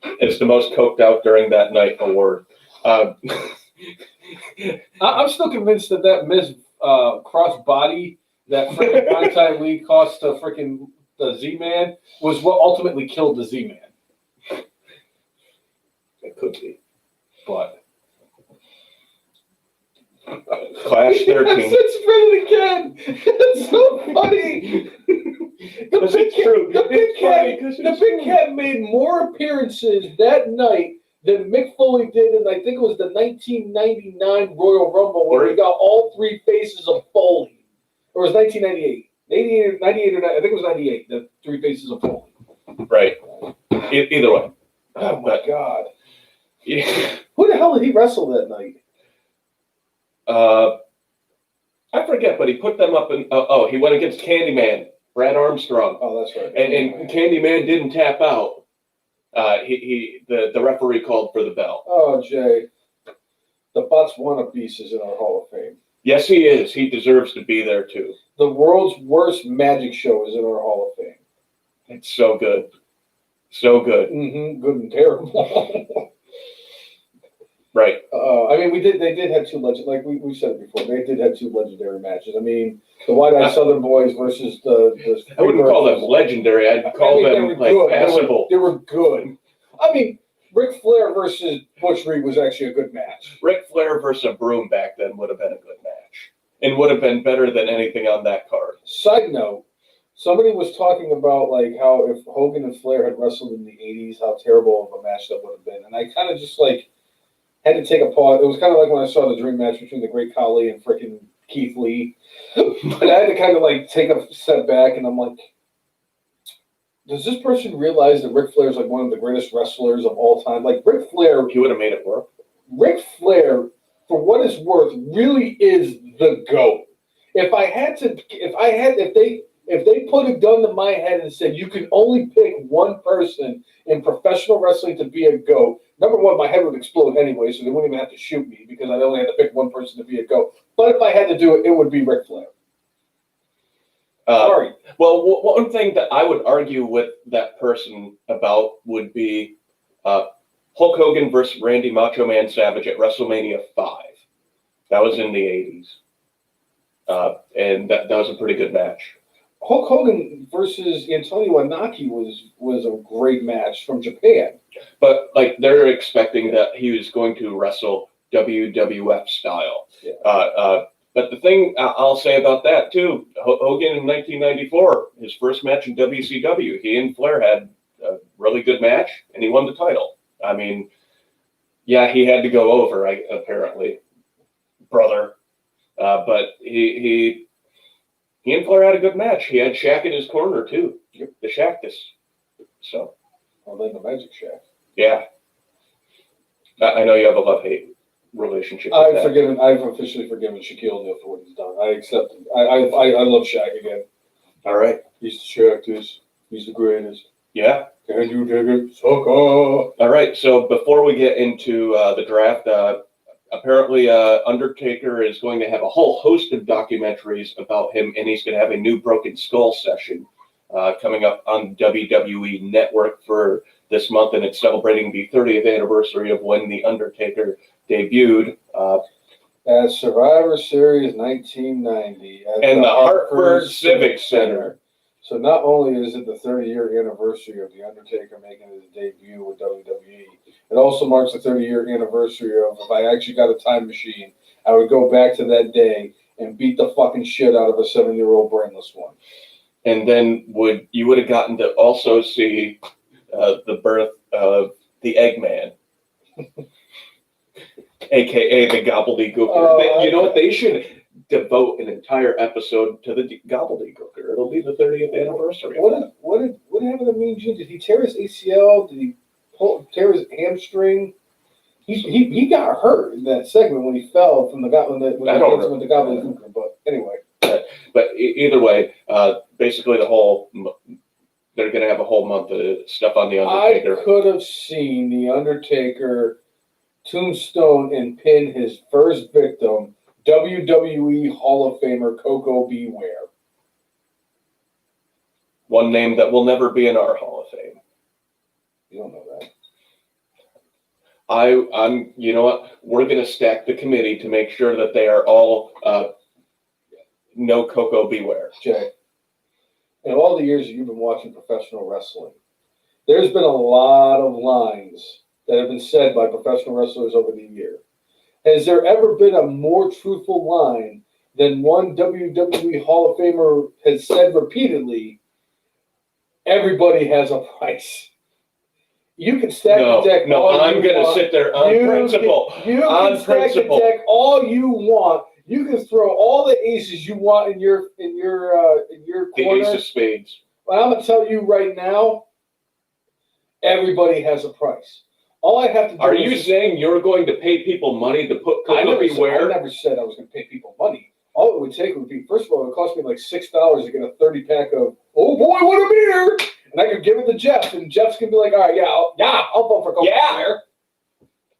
It's the most coked out during that night award. I'm still convinced that Miz cross body that freaking Primetime League cost to freaking the Z-Man was what ultimately killed the Z-Man. It could be. But Clash 13. It's really again. It's so funny. The Big Cat made more appearances that night than Mick Foley did in, I think it was the 1999 Royal Rumble, where he got all three faces of Foley. Or it was 1998. 98 or 98, I think it was 98, the three faces of Foley. Right. Either way. Oh, my God. Yeah. Who the hell did he wrestle that night? I forget, but he put them up in. He went against Candyman, Brad Armstrong, Oh, that's right. and Candyman didn't tap out. The referee called for the bell. Oh, Jay, the Botswana Beast is in our Hall of Fame. Yes, he is. He deserves to be there too. The world's worst magic show is in our Hall of Fame. It's so good, so good. Mm-hmm. Good and terrible. Right. I mean, they did have two like we said it before. They did have two legendary matches. I mean, the White Eyed Southern Boys versus the I wouldn't call them legendary. I'd call them like good. passable. They were good. I mean, Ric Flair versus Butch Reed was actually a good match. Ric Flair versus a broom back then would have been a good match, and would have been better than anything on that card. Side note: somebody was talking about like how if Hogan and Flair had wrestled in the '80s, how terrible of a match that would have been. And I kind of just like had to take a pause. It was kind of like when I saw the dream match between the Great Khali and freaking Keith Lee. But I had to kind of like take a step back, and I'm like, does this person realize that Ric Flair is like one of the greatest wrestlers of all time? Like Ric Flair, He would have made it work. Ric Flair, for what it's worth, really is the GOAT. If they put a gun to my head and said you can only pick one person in professional wrestling to be a GOAT, number one, my head would explode anyway, so they wouldn't even have to shoot me because I only had to pick one person to be a GOAT. But if I had to do it, it would be Ric Flair. Sorry. Well, one thing that I would argue with that person about would be Hulk Hogan versus Randy Macho Man Savage at WrestleMania 5. That was in the 80s. And that was a pretty good match. Hulk Hogan versus Antonio Inoki was a great match from Japan. But like they're expecting that he was going to wrestle WWF style. Yeah. But the thing I'll say about that too, Hogan in 1994, his first match in WCW, he and Flair had a really good match, and he won the title. I mean, yeah, he had to go over, apparently, brother. But he and Flair had a good match. He had Shaq in his corner too. Yep. The Shaqtus. So. Well, then the Magic Shack. Yeah. I know you have a love-hate relationship with that. I've officially forgiven Shaquille O'Neal for what he's done. I accept him. I love Shaq again. All right. He's the Shaqtus. He's the greatest. Yeah. Can you dig it? Sucker. All right. So before we get into the draft, apparently Undertaker is going to have a whole host of documentaries about him, and he's going to have a new Broken Skull session coming up on WWE Network for this month, and it's celebrating the 30th anniversary of when The Undertaker debuted. At Survivor Series 1990 at the Hartford Civic Center. So not only is it the 30-year anniversary of The Undertaker making his debut with WWE, it also marks the 30-year anniversary of, if I actually got a time machine, I would go back to that day and beat the fucking shit out of a 7-year-old brainless one. And then you would have gotten to also see the birth of the Eggman, a.k.a. the Gobbledygooker. You know what? They should devote an entire episode to the Gobbledygooker. It'll be the 30th anniversary. What happened to Mean Gene? Did he tear his ACL? Did he tear his hamstring? He got hurt in that segment when he fell from the Gobbledygooker. But anyway. But either way, basically they're going to have a whole month of stuff on The Undertaker. I could have seen The Undertaker tombstone and pin his first victim, WWE Hall of Famer Coco Beware. One name that will never be in our Hall of Fame. You don't know that. I'm. You know what? We're going to stack the committee to make sure that they are all no Coco Beware. Jay, in all the years that you've been watching professional wrestling, there's been a lot of lines that have been said by professional wrestlers over the year. Has there ever been a more truthful line than one WWE Hall of Famer has said repeatedly? Everybody has a price. You can stack the deck. No, I'm going to sit there on principle. You can stack the deck all you want. You can throw all the aces you want in your corner. The ace of spades. But I'm going to tell you right now, everybody has a price. All I have to do Are is you just- saying you're going to pay people money to put I Coco never Beware? said I was going to pay people money. All it would take would be, first of all, it would cost me like $6 to get a 30-pack of, oh boy, what a beer! And I could give it to Jeff, and Jeff's going to be like, all right, I'll vote for Coco Yeah. Beware.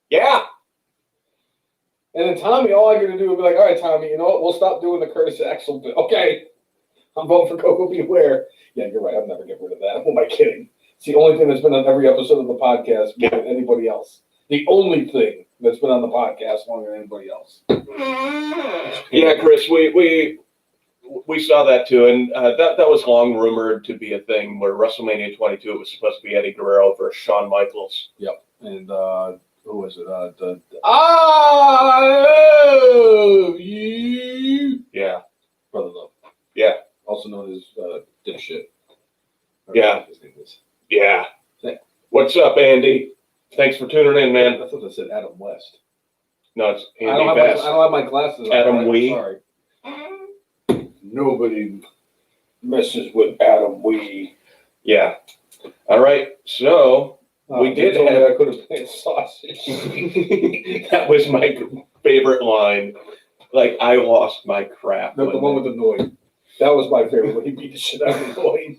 Yeah. And then Tommy, all I got to do would be like, all right, Tommy, you know what? We'll stop doing the Curtis Axel bit. Okay, I'm voting for Coco Beware. Yeah, you're right. I'll never get rid of that. Who am I kidding? It's the only thing that's been on every episode of the podcast more than anybody else. The only thing that's been on the podcast longer than anybody else. Yeah, Chris, we saw that too, and that was long rumored to be a thing where WrestleMania 22 was supposed to be Eddie Guerrero versus Shawn Michaels. Yep. And who was it? I love you. Yeah. Brother Love. Yeah. Also known as Dipshit. Yeah. His name is. Yeah. What's up, Andy? Thanks for tuning in, man. I thought I said Adam West. No, it's I Andy don't Bass. have my glasses on. Adam right? Wee. Sorry. Nobody messes with Adam Wee. Yeah. All right. So we did told me have. I could have played sausage. That was my favorite line. Like, I lost my crap. No, the one with the Noid. That was my favorite when he beat the shit out of the Noid.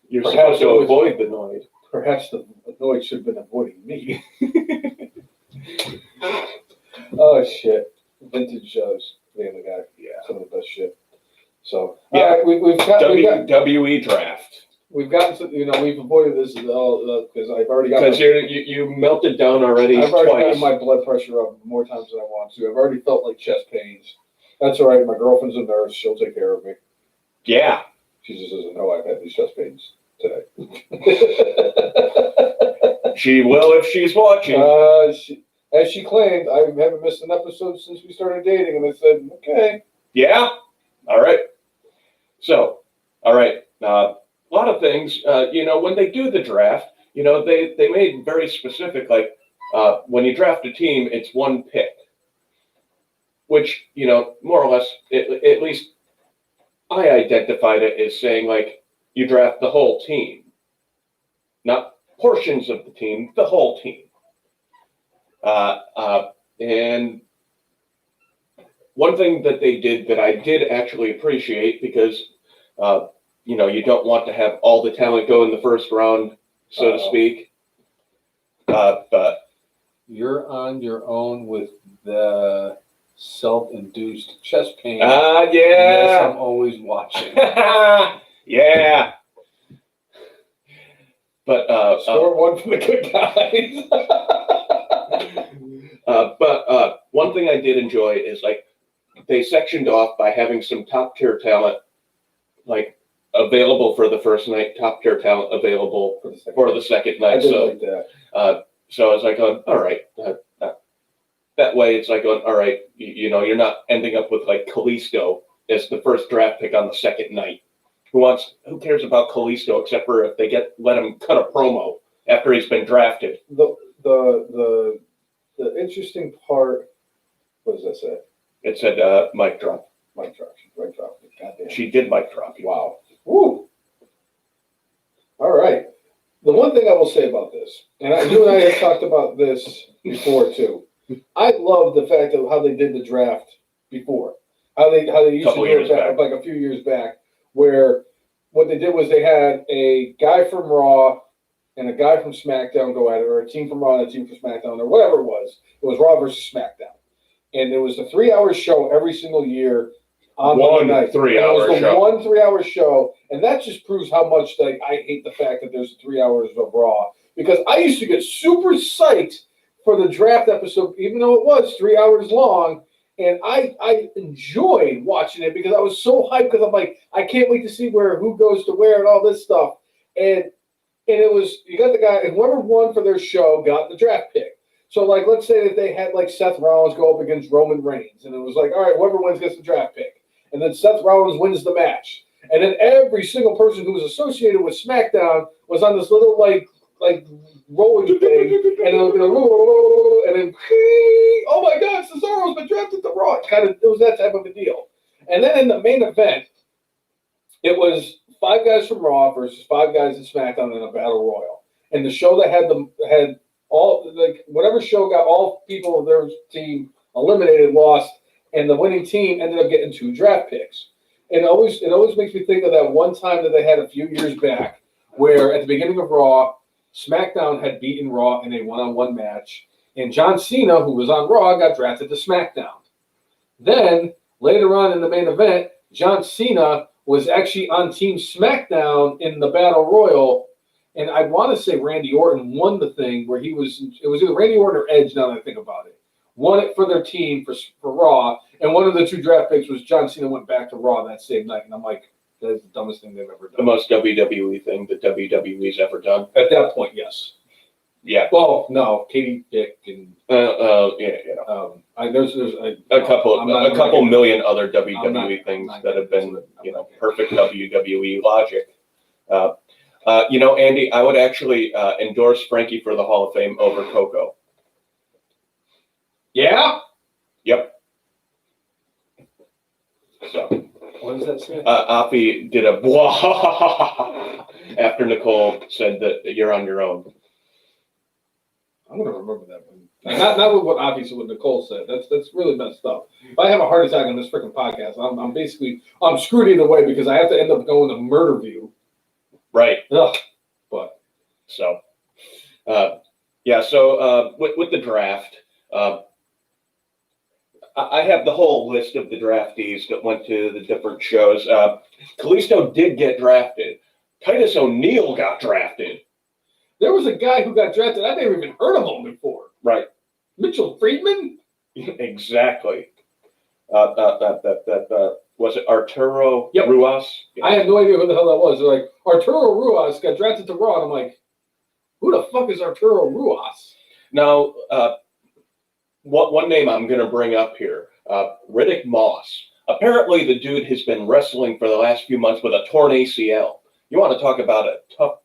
You're Perhaps supposed to it was- avoid the noise. Perhaps the Noid should have been avoiding me. Oh shit! Vintage shows. Family Guy. Yeah. Some of the best shit. So Yeah. all right, we've WWE Draft. gotten to, we've avoided this because I've already got Because you melted down already I've already gotten twice. my blood pressure up more times than I want to. I've already felt like chest pains. That's all right. My girlfriend's a nurse. She'll take care of me. Yeah. She just doesn't know I've had these chest pains today. She will if she's watching. As she claimed, I haven't missed an episode since we started dating, and I said, okay. Yeah. All right. So, all right. A lot of things, when they do the draft, they made very specific, like when you draft a team, it's one pick, which, more or less, at least I identified it as saying, like, you draft the whole team, not portions of the team, the whole team. And one thing that they did that I did actually appreciate, because, you don't want to have all the talent go in the first round, so to speak. But You're on your own with the self-induced chest pain. yeah. Yes, I'm always watching. Yeah. But Score one for the good guys. but one thing I did enjoy is, like, they sectioned off by having some top tier talent, like, available for the first night, top tier talent available for the second I night. did So like that. so I was like, all right. That way, it's like, all right, you're not ending up with, like, Kalisto as the first draft pick on the second night. Who cares about Kalisto except for if they let him cut a promo after he's been drafted? The interesting part, what does that say? It said mic drop. Mic drop. Goddamn. She did mic drop. Wow. Woo. All right. The one thing I will say about this, and you and I have talked about this before too. I love the fact of how they did the draft before. How they used Couple to do years it back, like a few years back, where what they did was they had a guy from Raw and a guy from SmackDown go at it, or a team from Raw and a team from SmackDown, or whatever it was. It was Raw versus SmackDown. And it was a 3-hour show every single year on One Monday night. 3-hour And it was show. One 3-hour show. And that just proves how much I hate the fact that there's 3 hours of Raw. Because I used to get super psyched for the draft episode, even though it was 3 hours long. And I enjoyed watching it because I was so hyped because I'm like, I can't wait to see who goes to where and all this stuff. And it was, you got the guy, and whoever won for their show got the draft pick. So, like, let's say that they had, like, Seth Rollins go up against Roman Reigns. And it was like, all right, whoever wins gets the draft pick. And then Seth Rollins wins the match. And then every single person who was associated with SmackDown was on this little, like rolling thing. And it would be like, and then, oh my God, Cesaro's been drafted to Raw. It was that type of a deal. And then in the main event, it was 5 guys from Raw versus 5 guys in SmackDown in a battle royal. And the show that had whatever show got all people of their team eliminated, lost, and the winning team ended up getting 2 draft picks. And it always makes me think of that one time that they had a few years back, where at the beginning of Raw, SmackDown had beaten Raw in a one-on-one match, and John Cena, who was on Raw, got drafted to SmackDown. Then later on in the main event, John Cena was actually on Team SmackDown in the Battle Royal, and I want to say Randy Orton won the thing where it was either Randy Orton or Edge, now that I think about it. Won it for their team for Raw, and one of the 2 draft picks was John Cena went back to Raw that same night, and I'm like, that's the dumbest thing they've ever done. The most WWE thing that WWE's ever done. At that point, yes. Yeah. Well, no, Katie Dick and there's a couple million other WWE things that have been perfect WWE logic. Andy, I would actually endorse Frankie for the Hall of Fame over Coco. Yeah? Yep. So. What does that say? Afi did a blah after Nicole said that you're on your own. I'm gonna remember that one. Not with what obviously what Nicole said. That's really messed up. If I have a heart attack on this freaking podcast, I'm screwed either way because I have to end up going to Murder View. Right. Ugh. But so, So with the draft, I have the whole list of the draftees that went to the different shows. Kalisto did get drafted. Titus O'Neil got drafted. There was a guy who got drafted. I never even heard of him before. Right. Mitchell Friedman? Exactly. Was it Arturo Ruas? Yes. I had no idea who the hell that was. They're like, Arturo Ruas got drafted to Raw. And I'm like, who the fuck is Arturo Ruas? Now, one name I'm going to bring up here, Riddick Moss. Apparently, the dude has been wrestling for the last few months with a torn ACL. You want to talk about a tough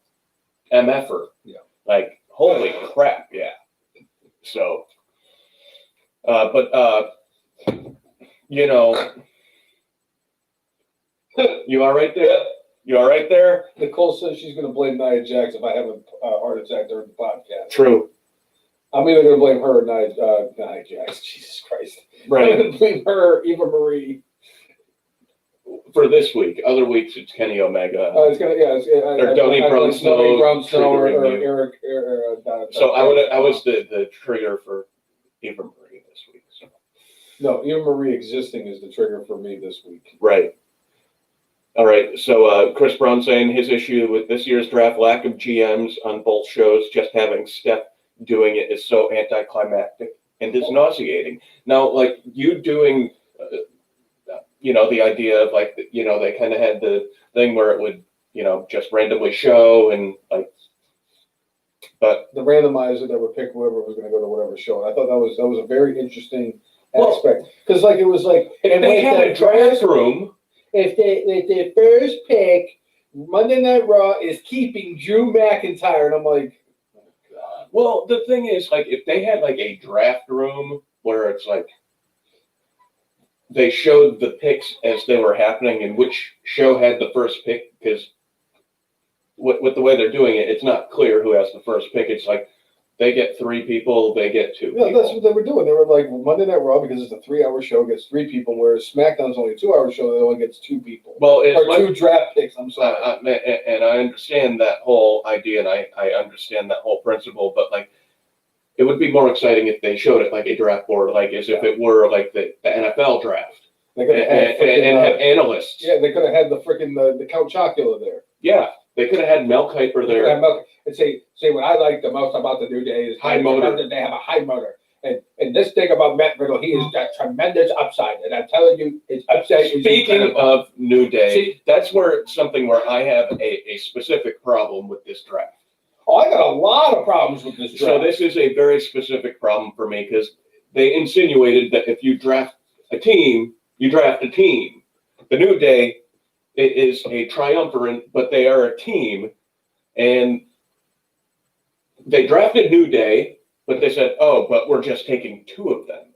MFer. Yeah. Like, holy crap, yeah. So, you all right there? You all right there? Nicole says she's going to blame Nia Jax if I have a heart attack during the podcast. True. I'm either going to blame her or Nia Jax. Jesus Christ. Right. I'm going to blame her, Eva Marie. For this week. Other weeks, it's Kenny Omega. It's gonna, or Tony Brown Snow or Eric. So I was the trigger for Eva Marie this week. So. No, Eva Marie existing is the trigger for me this week. Right. All right. So Chris Brown saying his issue with this year's draft, lack of GMs on both shows, just having Steph doing it is so anticlimactic and is nauseating. Now, like you doing, the idea of like, they kind of had the thing where it would, just randomly show and like, but the randomizer that would pick whoever was going to go to whatever show. And I thought that was a very interesting aspect because it was like if they had a draft room. If their first pick Monday Night Raw is keeping Drew McIntyre, and I'm like, oh God. Well, the thing is, like, if they had like a draft room where it's like they showed the picks as they were happening and which show had the first pick, because with the way they're doing it, it's not clear who has the first pick. It's like they get 3 people, they get 2 people. That's what they were doing. They were like, Monday Night Raw, because it's a 3-hour show, gets 3 people, whereas SmackDown's only a 2-hour show, that only gets 2 people. Well, it's 2 draft picks, I'm sorry. And I understand that whole idea, and I understand that whole principle, but like, it would be more exciting if they showed it like a draft board, like as if it were like the NFL draft. They could have and have analysts. Yeah, they could have had the freaking the Count Chocula there. Yeah, they could have had Mel Kiper there. And say what I like the most about the New Day is high motor. They have a high motor. And this thing about Matt Riddle, he has got tremendous upside. And I'm telling you, his upside is Speaking of New Day, that's something where I have a specific problem with this draft. Oh, I got a lot of problems with this draft. So this is a very specific problem for me because they insinuated that if you draft a team, you draft a team. The New Day is a triumvirate, but they are a team. And they drafted New Day, but they said, oh, but we're just taking 2 of them.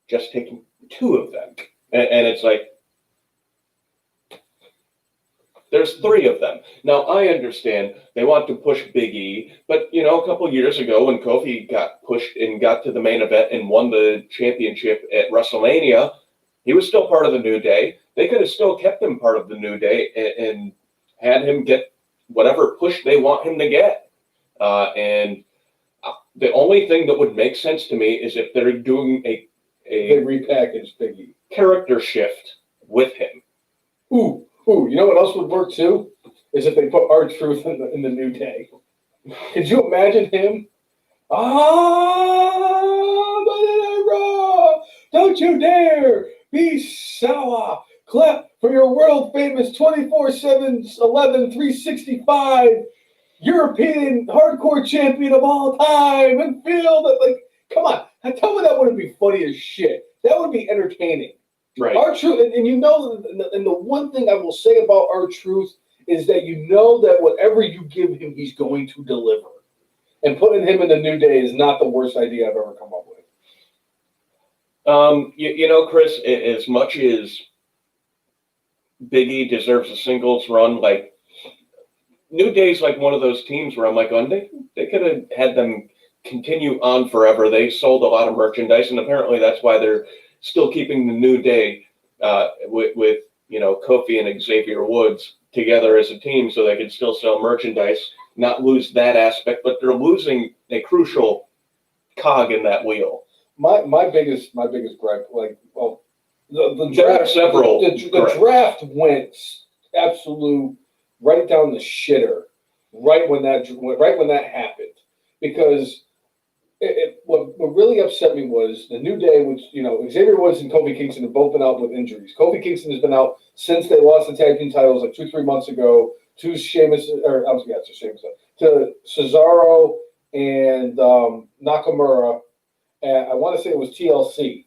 Just taking 2 of them. And it's like, There's 3 of them. Now, I understand they want to push Big E, but, a couple years ago when Kofi got pushed and got to the main event and won the championship at WrestleMania, he was still part of the New Day. They could have still kept him part of the New Day and had him get whatever push they want him to get. And the only thing that would make sense to me is if they're doing They repackaged Big E. character shift with him. Ooh, you know what else would work too? Is if they put R-Truth in the New Day. Could you imagine him? Raw! Don't you dare be sour! Clap for your world famous 24/7, 11, 365 European hardcore champion of all time, and feel that, come on, tell me that wouldn't be funny as shit. That would be entertaining. Right. R-Truth, and the one thing I will say about R-Truth is that that whatever you give him, he's going to deliver. And putting him in the New Day is not the worst idea I've ever come up with. Chris, as much as Big E deserves a singles run, New Day's one of those teams where I'm they could have had them continue on forever. They sold a lot of merchandise, and apparently that's why they're still keeping the New Day with Kofi and Xavier Woods together as a team, so they can still sell merchandise, not lose that aspect. But they're losing a crucial cog in that wheel. My biggest gripe, the There are draft, several. the draft went absolute right down the shitter right when that happened, because what really upset me was the New Day, which Xavier Woods and Kofi Kingston have both been out with injuries. Kofi Kingston has been out since they lost the tag team titles 2-3 months ago to Cesaro and Nakamura. And I want to say it was TLC.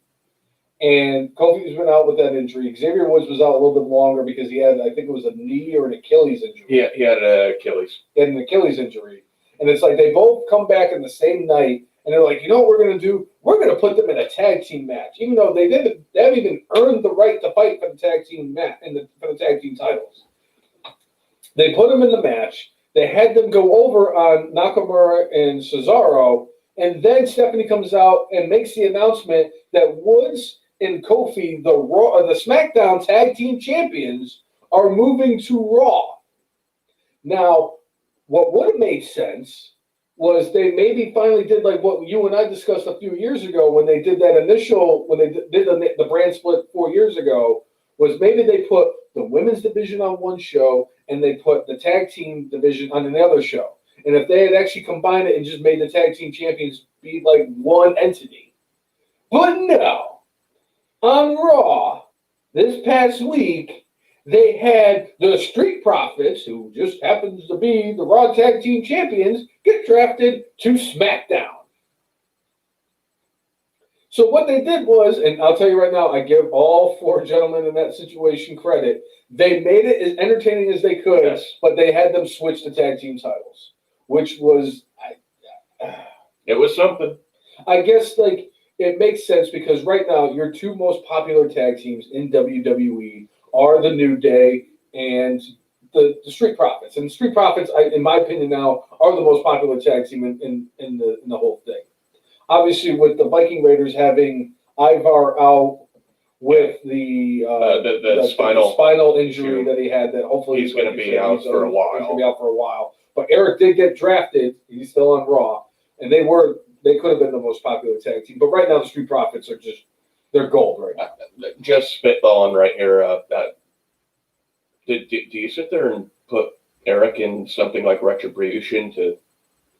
And Kofi's been out with that injury. Xavier Woods was out a little bit longer because he had, I think it was a knee or an Achilles injury. Yeah, he had an Achilles. He had an Achilles injury. And it's they both come back in the same night, and they're like, you know what we're going to do? We're going to put them in a tag team match, even though they haven't even earned the right to fight for the tag team match for the tag team titles. They put them in the match. They had them go over on Nakamura and Cesaro, and then Stephanie comes out and makes the announcement that Woods and Kofi, the SmackDown Tag Team Champions, are moving to Raw. Now, what would have made sense was they maybe finally did what you and I discussed a few years ago when they did that when they did the brand split 4 years ago, was maybe they put the women's division on one show and they put the tag team division on another show. And if they had actually combined it and just made the tag team champions be one entity. But no. On Raw, this past week, they had the Street Profits, who just happens to be the Raw Tag Team Champions, get drafted to SmackDown. So what they did was, and I'll tell you right now, I give all 4 gentlemen in that situation credit, they made it as entertaining as they could, yes. But they had them switch the tag team titles, which was... it was something. I guess, it makes sense because right now, your 2 most popular tag teams in WWE are the New Day and the Street Profits. And the Street Profits, in my opinion now, are the most popular tag team in the whole thing. Obviously, with the Viking Raiders having Ivar out with the spinal injury that he had, that hopefully he's going to be out for a while. He's going to be out for a while. But Eric did get drafted. He's still on Raw. And they could have been the most popular tag team. But right now, the Street Profits are they're gold right now. Just spitballing right here. Do you sit there and put Eric in something like Retribution to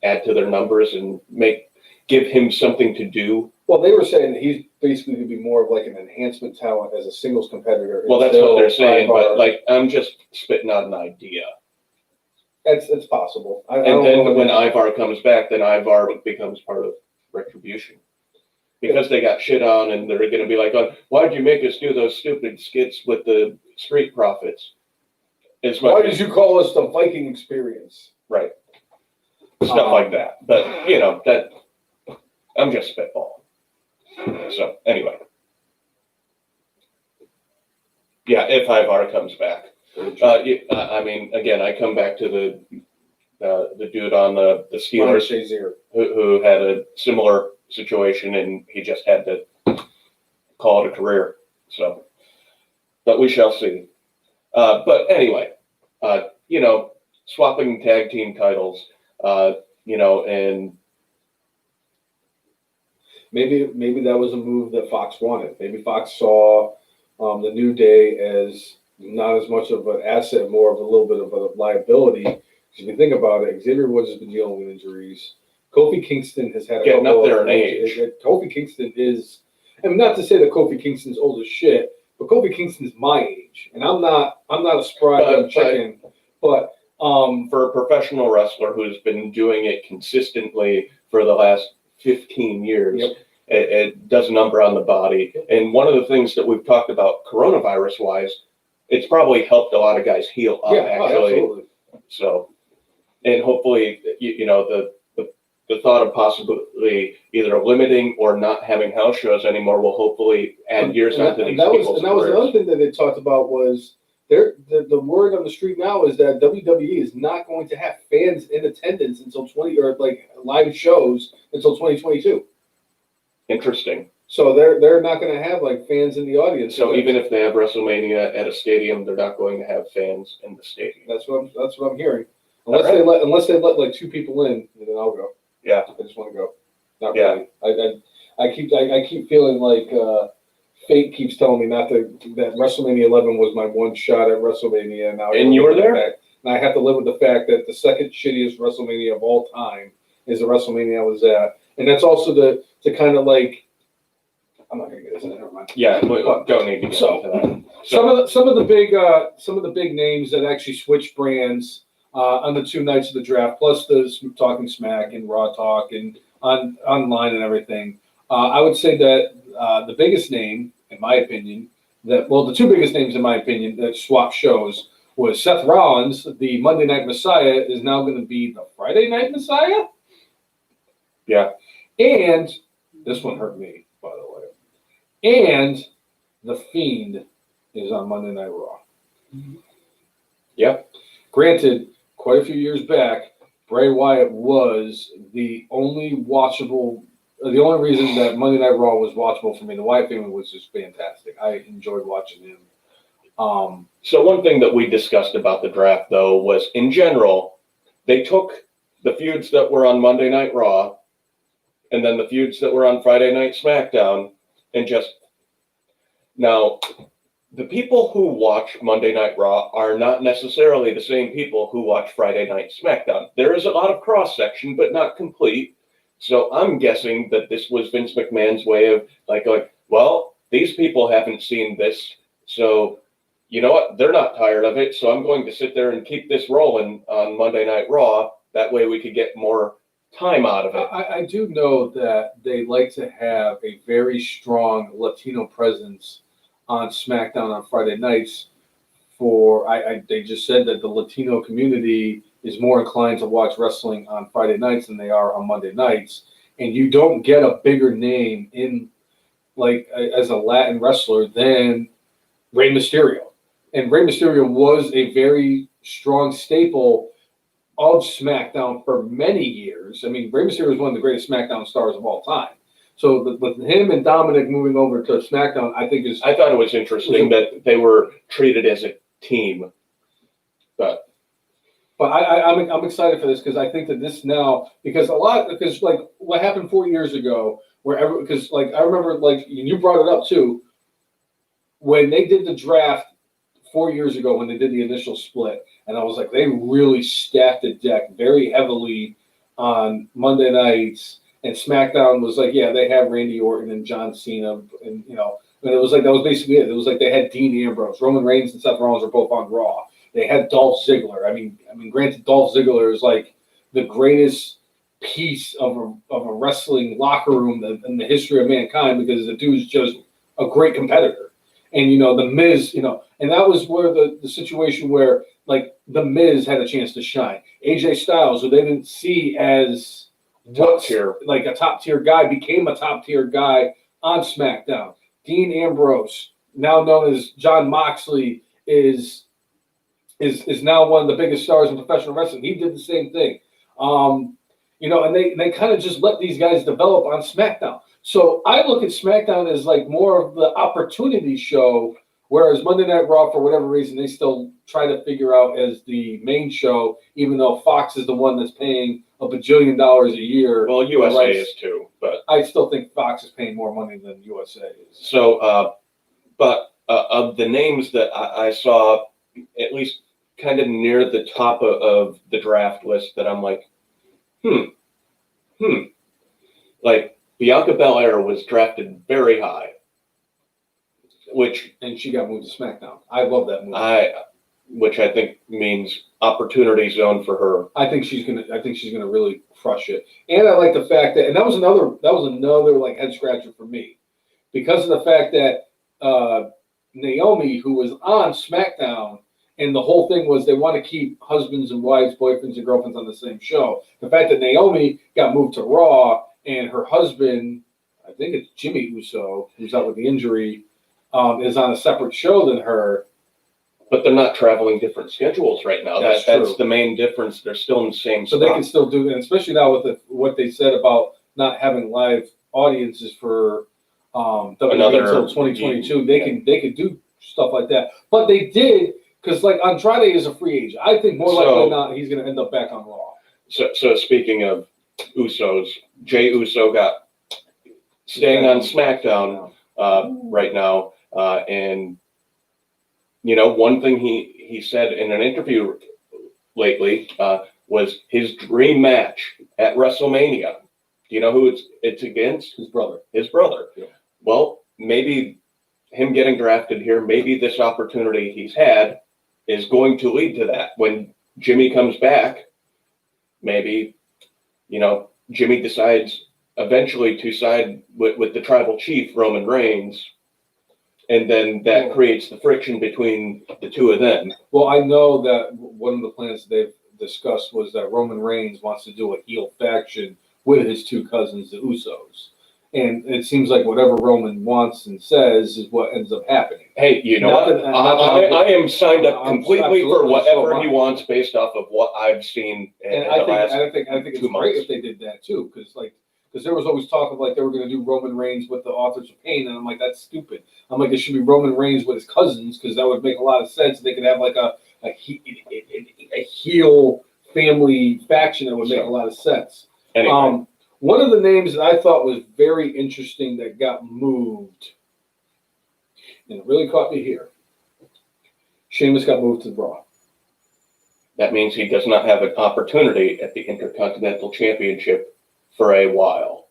add to their numbers and give him something to do? Well, they were saying that he's basically going to be more of an enhancement talent as a singles competitor. Well, that's what they're saying, but I'm just spitting out an idea. It's possible. And then when Ivar comes back, then Ivar becomes part of Retribution. Because they got shit on, and they're going to be why'd you make us do those stupid skits with the Street Profits? Why did you call us the Viking Experience? Right. Stuff like that. But, that I'm just spitballing. So, anyway. Yeah, if Ivar comes back. I mean, again, I come back to the dude on the Steelers who had a similar situation, and he just had to call it a career. So, but we shall see. But anyway, swapping tag team titles, and maybe that was a move that Fox wanted. Maybe Fox saw the New Day as not as much of an asset, more of a little bit of a liability. Because if you think about it, Xavier Woods has been dealing with injuries. Kofi Kingston has had a getting couple up there of in age. Kofi Kingston is, I mean, not to say that Kofi Kingston's old as shit, but Kofi Kingston's my age, and I'm not a spry young chicken, but for a professional wrestler who's been doing it consistently for the last 15 years, yep. it does a number on the body. And one of the things that we've talked about coronavirus-wise, it's probably helped a lot of guys heal up, actually. Absolutely. So, and hopefully, the thought of possibly either limiting or not having house shows anymore will hopefully add years onto these people's careers. That was another thing that they talked about was the word on the street now is that WWE is not going to have fans in attendance until live shows until 2022. Interesting. So they're not going to have fans in the audience. So even if they have WrestleMania at a stadium, they're not going to have fans in the stadium. That's what I'm hearing. Unless they let two people in, then I'll go. Yeah, I just want to go. Not really. I keep feeling like fate keeps telling me that WrestleMania 11 was my one shot at WrestleMania. And you were there? And I have to live with the fact that the second shittiest WrestleMania of all time is the WrestleMania I was at, and that's also to kind of I'm not gonna get into that. Never mind. Yeah, don't need to get into that. Some of the big names that actually switched brands on the 2 nights of the draft, plus the Talking Smack and Raw Talk and online and everything. I would say that the biggest name, in my opinion, the two biggest names in my opinion that swapped shows was Seth Rollins, the Monday Night Messiah, is now going to be the Friday Night Messiah. Yeah, and this one hurt me, by the way. And The Fiend is on Monday Night Raw. Yep. Granted, quite a few years back, Bray Wyatt was the only reason that Monday Night Raw was watchable for me. The Wyatt family was just fantastic. I enjoyed watching him. So one thing that we discussed about the draft, though, was in general, they took the feuds that were on Monday Night Raw and then the feuds that were on Friday Night SmackDown and now, the people who watch Monday Night Raw are not necessarily the same people who watch Friday Night SmackDown. There is a lot of cross-section, but not complete. So I'm guessing that this was Vince McMahon's way of well, these people haven't seen this, so you know what? They're not tired of it, so I'm going to sit there and keep this rolling on Monday Night Raw. That way we could get more time out of it. I do know that they like to have a very strong Latino presence on SmackDown on Friday nights. They just said that the Latino community is more inclined to watch wrestling on Friday nights than they are on Monday nights, and you don't get a bigger name in as a Latin wrestler than Rey Mysterio, and Rey Mysterio was a very strong staple of SmackDown for many years. I mean, Rey Mysterio is one of the greatest SmackDown stars of all time. So with him and Dominic moving over to SmackDown, I thought it was interesting that they were treated as a team. But I'm excited for this because I think that this now because what happened 4 years ago, I remember you brought it up too, when they did the draft 4 years ago when they did the initial split, and I was like, they really stacked the deck very heavily on Monday nights. And SmackDown was they have Randy Orton and John Cena, and and it was that was basically it. It was they had Dean Ambrose, Roman Reigns, and Seth Rollins are both on Raw. They had Dolph Ziggler. I mean, granted, Dolph Ziggler is the greatest piece of a wrestling locker room in the history of mankind because the dude's just a great competitor. And the Miz, and that was where the situation where the Miz had a chance to shine. AJ Styles, who they didn't see as a top tier guy, became a top tier guy on SmackDown. Dean Ambrose, now known as Jon Moxley, is is now one of the biggest stars in professional wrestling. He did the same thing. And they kind of just let these guys develop on SmackDown. So I look at SmackDown as like more of the opportunity show, whereas Monday Night Raw, for whatever reason, they still try to figure out as the main show, even though Fox is the one that's paying $1 bajillion a year. Well, USA is too, but I still think Fox is paying more money than USA is. So, but of the names that I saw, at least kind of near the top of the draft list, that I'm like, like Bianca Belair was drafted very high, and she got moved to SmackDown. I love that move. Which I think means opportunity zone for her. I think she's gonna really crush it. And I like the fact that, and that was another like head scratcher for me, because of the fact that Naomi, who was on SmackDown, and the whole thing was they want to keep husbands and wives, boyfriends and girlfriends on the same show. The fact that Naomi got moved to Raw and her husband, I think it's Jimmy Uso, who's out with the injury, is on a separate show than her. But they're not traveling different schedules right now. That's the main difference. They're still in the same spot. So they can still do it, especially now with what they said about not having live audiences for WWE until 2022. They can do stuff like that. But they did, because like Andrade is a free agent. I think more likely than not he's going to end up back on Raw. So speaking of Usos, Jey Uso got staying on SmackDown right now, and one thing he said in an interview lately was his dream match at WrestleMania. Do you know who it's against? His brother. Yeah. Well, maybe him getting drafted here, maybe this opportunity he's had is going to lead to that. When Jimmy comes back, maybe, Jimmy decides eventually to side with the tribal chief, Roman Reigns, and then that creates the friction between the two of them. Well, I know that one of the plans they've discussed was that Roman Reigns wants to do a heel faction with his two cousins, the Usos. And it seems like whatever Roman wants and says is what ends up happening. Hey, I am signed up completely for whatever he wants based off of what I've seen in the last 2 months. I think it's great if they did that too, because there was always talk of like they were going to do Roman Reigns with the Authors of Pain, and I'm like, that's stupid. I'm like, it should be Roman Reigns with his cousins, because that would make a lot of sense. They could have like a heel family faction that would make a lot of sense. Anyway. One of the names that I thought was very interesting that got moved, and it really caught me here. Sheamus got moved to Raw. That means he does not have an opportunity at the Intercontinental Championship for a while.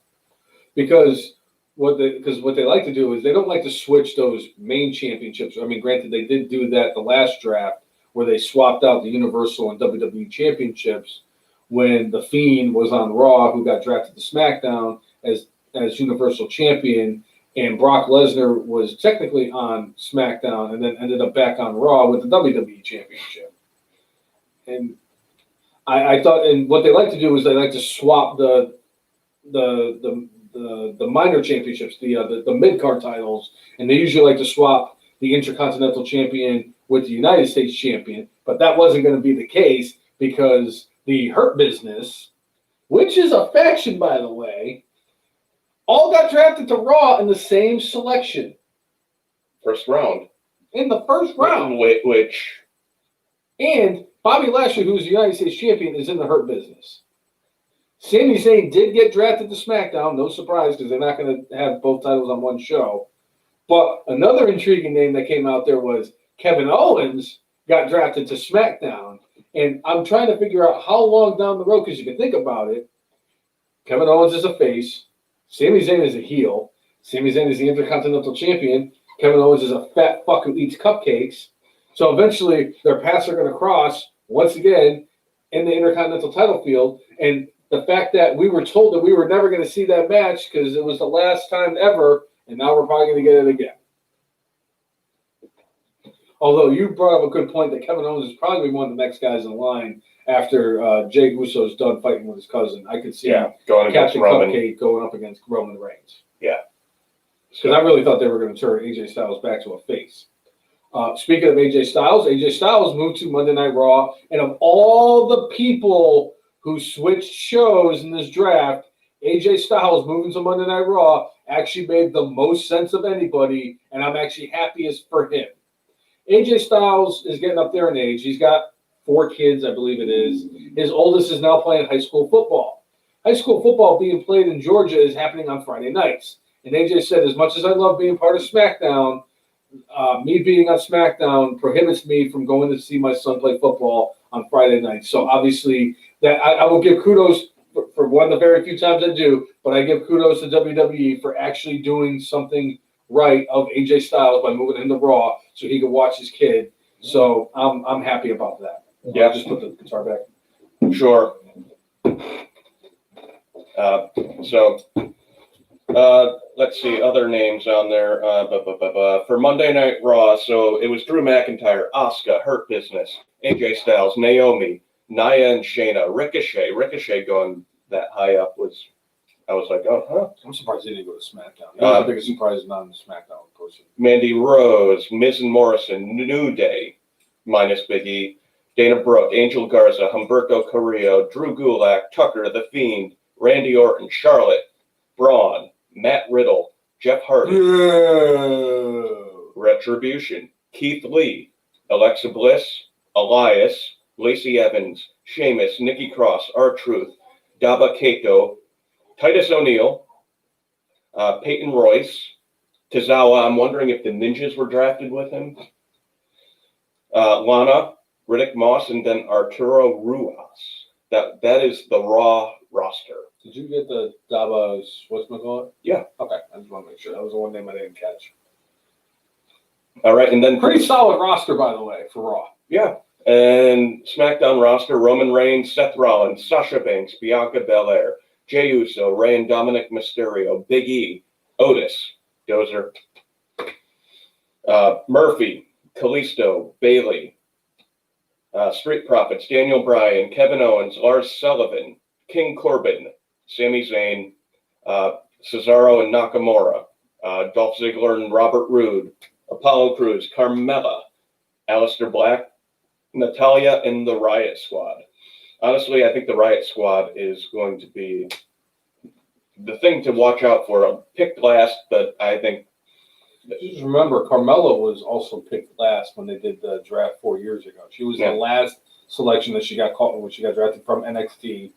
Because what they like to do is they don't like to switch those main championships. I mean, granted, they did do that the last draft where they swapped out the Universal and WWE championships when The Fiend was on Raw, who got drafted to SmackDown as Universal Champion, and Brock Lesnar was technically on SmackDown and then ended up back on Raw with the WWE Championship. And I thought, and what they like to do is they like to swap the minor championships, the mid-card titles, and they usually like to swap the Intercontinental Champion with the United States Champion, but that wasn't going to be the case because the Hurt Business, which is a faction, by the way, all got drafted to Raw in the same selection. First round. In the first round. And Bobby Lashley, who's the United States Champion, is in the Hurt Business. Sami Zayn did get drafted to SmackDown, no surprise, because they're not going to have both titles on one show. But another intriguing name that came out there was Kevin Owens got drafted to SmackDown. And I'm trying to figure out how long down the road, because you can think about it. Kevin Owens is a face. Sami Zayn is a heel. Sami Zayn is the Intercontinental Champion. Kevin Owens is a fat fuck who eats cupcakes. So eventually their paths are going to cross once again in the Intercontinental title field. And the fact that we were told that we were never going to see that match because it was the last time ever, and now we're probably going to get it again. Although you brought up a good point that Kevin Owens is probably one of the next guys in line after Jey Uso's done fighting with his cousin. I could see going Captain Cupcake going up against Roman Reigns. Yeah. Because I really thought they were going to turn AJ Styles back to a face. Speaking of AJ Styles moved to Monday Night Raw, and of all the people who switched shows in this draft, AJ Styles moving to Monday Night Raw actually made the most sense of anybody, and I'm actually happiest for him. AJ Styles is getting up there in age. He's got 4 kids, I believe it is. His oldest is now playing high school football. High school football being played in Georgia is happening on Friday nights. And AJ said, as much as I love being part of SmackDown, me being on SmackDown prohibits me from going to see my son play football on Friday night. So obviously, that I will give kudos for one of the very few times I do, but I give kudos to WWE for actually doing something right of AJ Styles by moving him to Raw so he could watch his kid. So I'm happy about that. Yeah, Just put the guitar back. Sure. Let's see other names on there. For Monday Night Raw, so it was Drew McIntyre, Asuka, Hurt Business, AJ Styles, Naomi, Nia and Shayna, Ricochet. Ricochet going that high up I was like, oh, huh. I'm surprised he didn't go to SmackDown. That was the biggest surprise not on the SmackDown person. Mandy Rose, Miz and Morrison, New Day, minus Big E, Dana Brooke, Angel Garza, Humberto Carrillo, Drew Gulak, Tucker, The Fiend, Randy Orton, Charlotte, Braun, Matt Riddle, Jeff Hardy, Retribution, Keith Lee, Alexa Bliss, Elias, Lacey Evans, Sheamus, Nikki Cross, R-Truth, Daba Kato, Titus O'Neil, Peyton Royce, Tozawa. I'm wondering if the Ninjas were drafted with him. Lana, Riddick Moss, and then Arturo Ruas. That is the Raw roster. Did you get the Daba's whatchamacallit? Yeah. Okay, I just want to make sure. That was the one name I didn't catch. All right, and then Pretty solid roster, by the way, for Raw. Yeah. And SmackDown roster, Roman Reigns, Seth Rollins, Sasha Banks, Bianca Belair, Jey Uso, Rey and Dominic Mysterio, Big E, Otis, Dozer, Murphy, Kalisto, Bayley, Street Profits, Daniel Bryan, Kevin Owens, Lars Sullivan, King Corbin, Sami Zayn, Cesaro and Nakamura, Dolph Ziggler and Robert Roode, Apollo Crews, Carmella, Aleister Black, Natalia, and the Riot Squad. Honestly, I think the Riot Squad is going to be the thing to watch out for. Picked last, but I think... Just remember, Carmella was also picked last when they did the draft 4 years ago. She was the last selection that she got caught when she got drafted from NXT.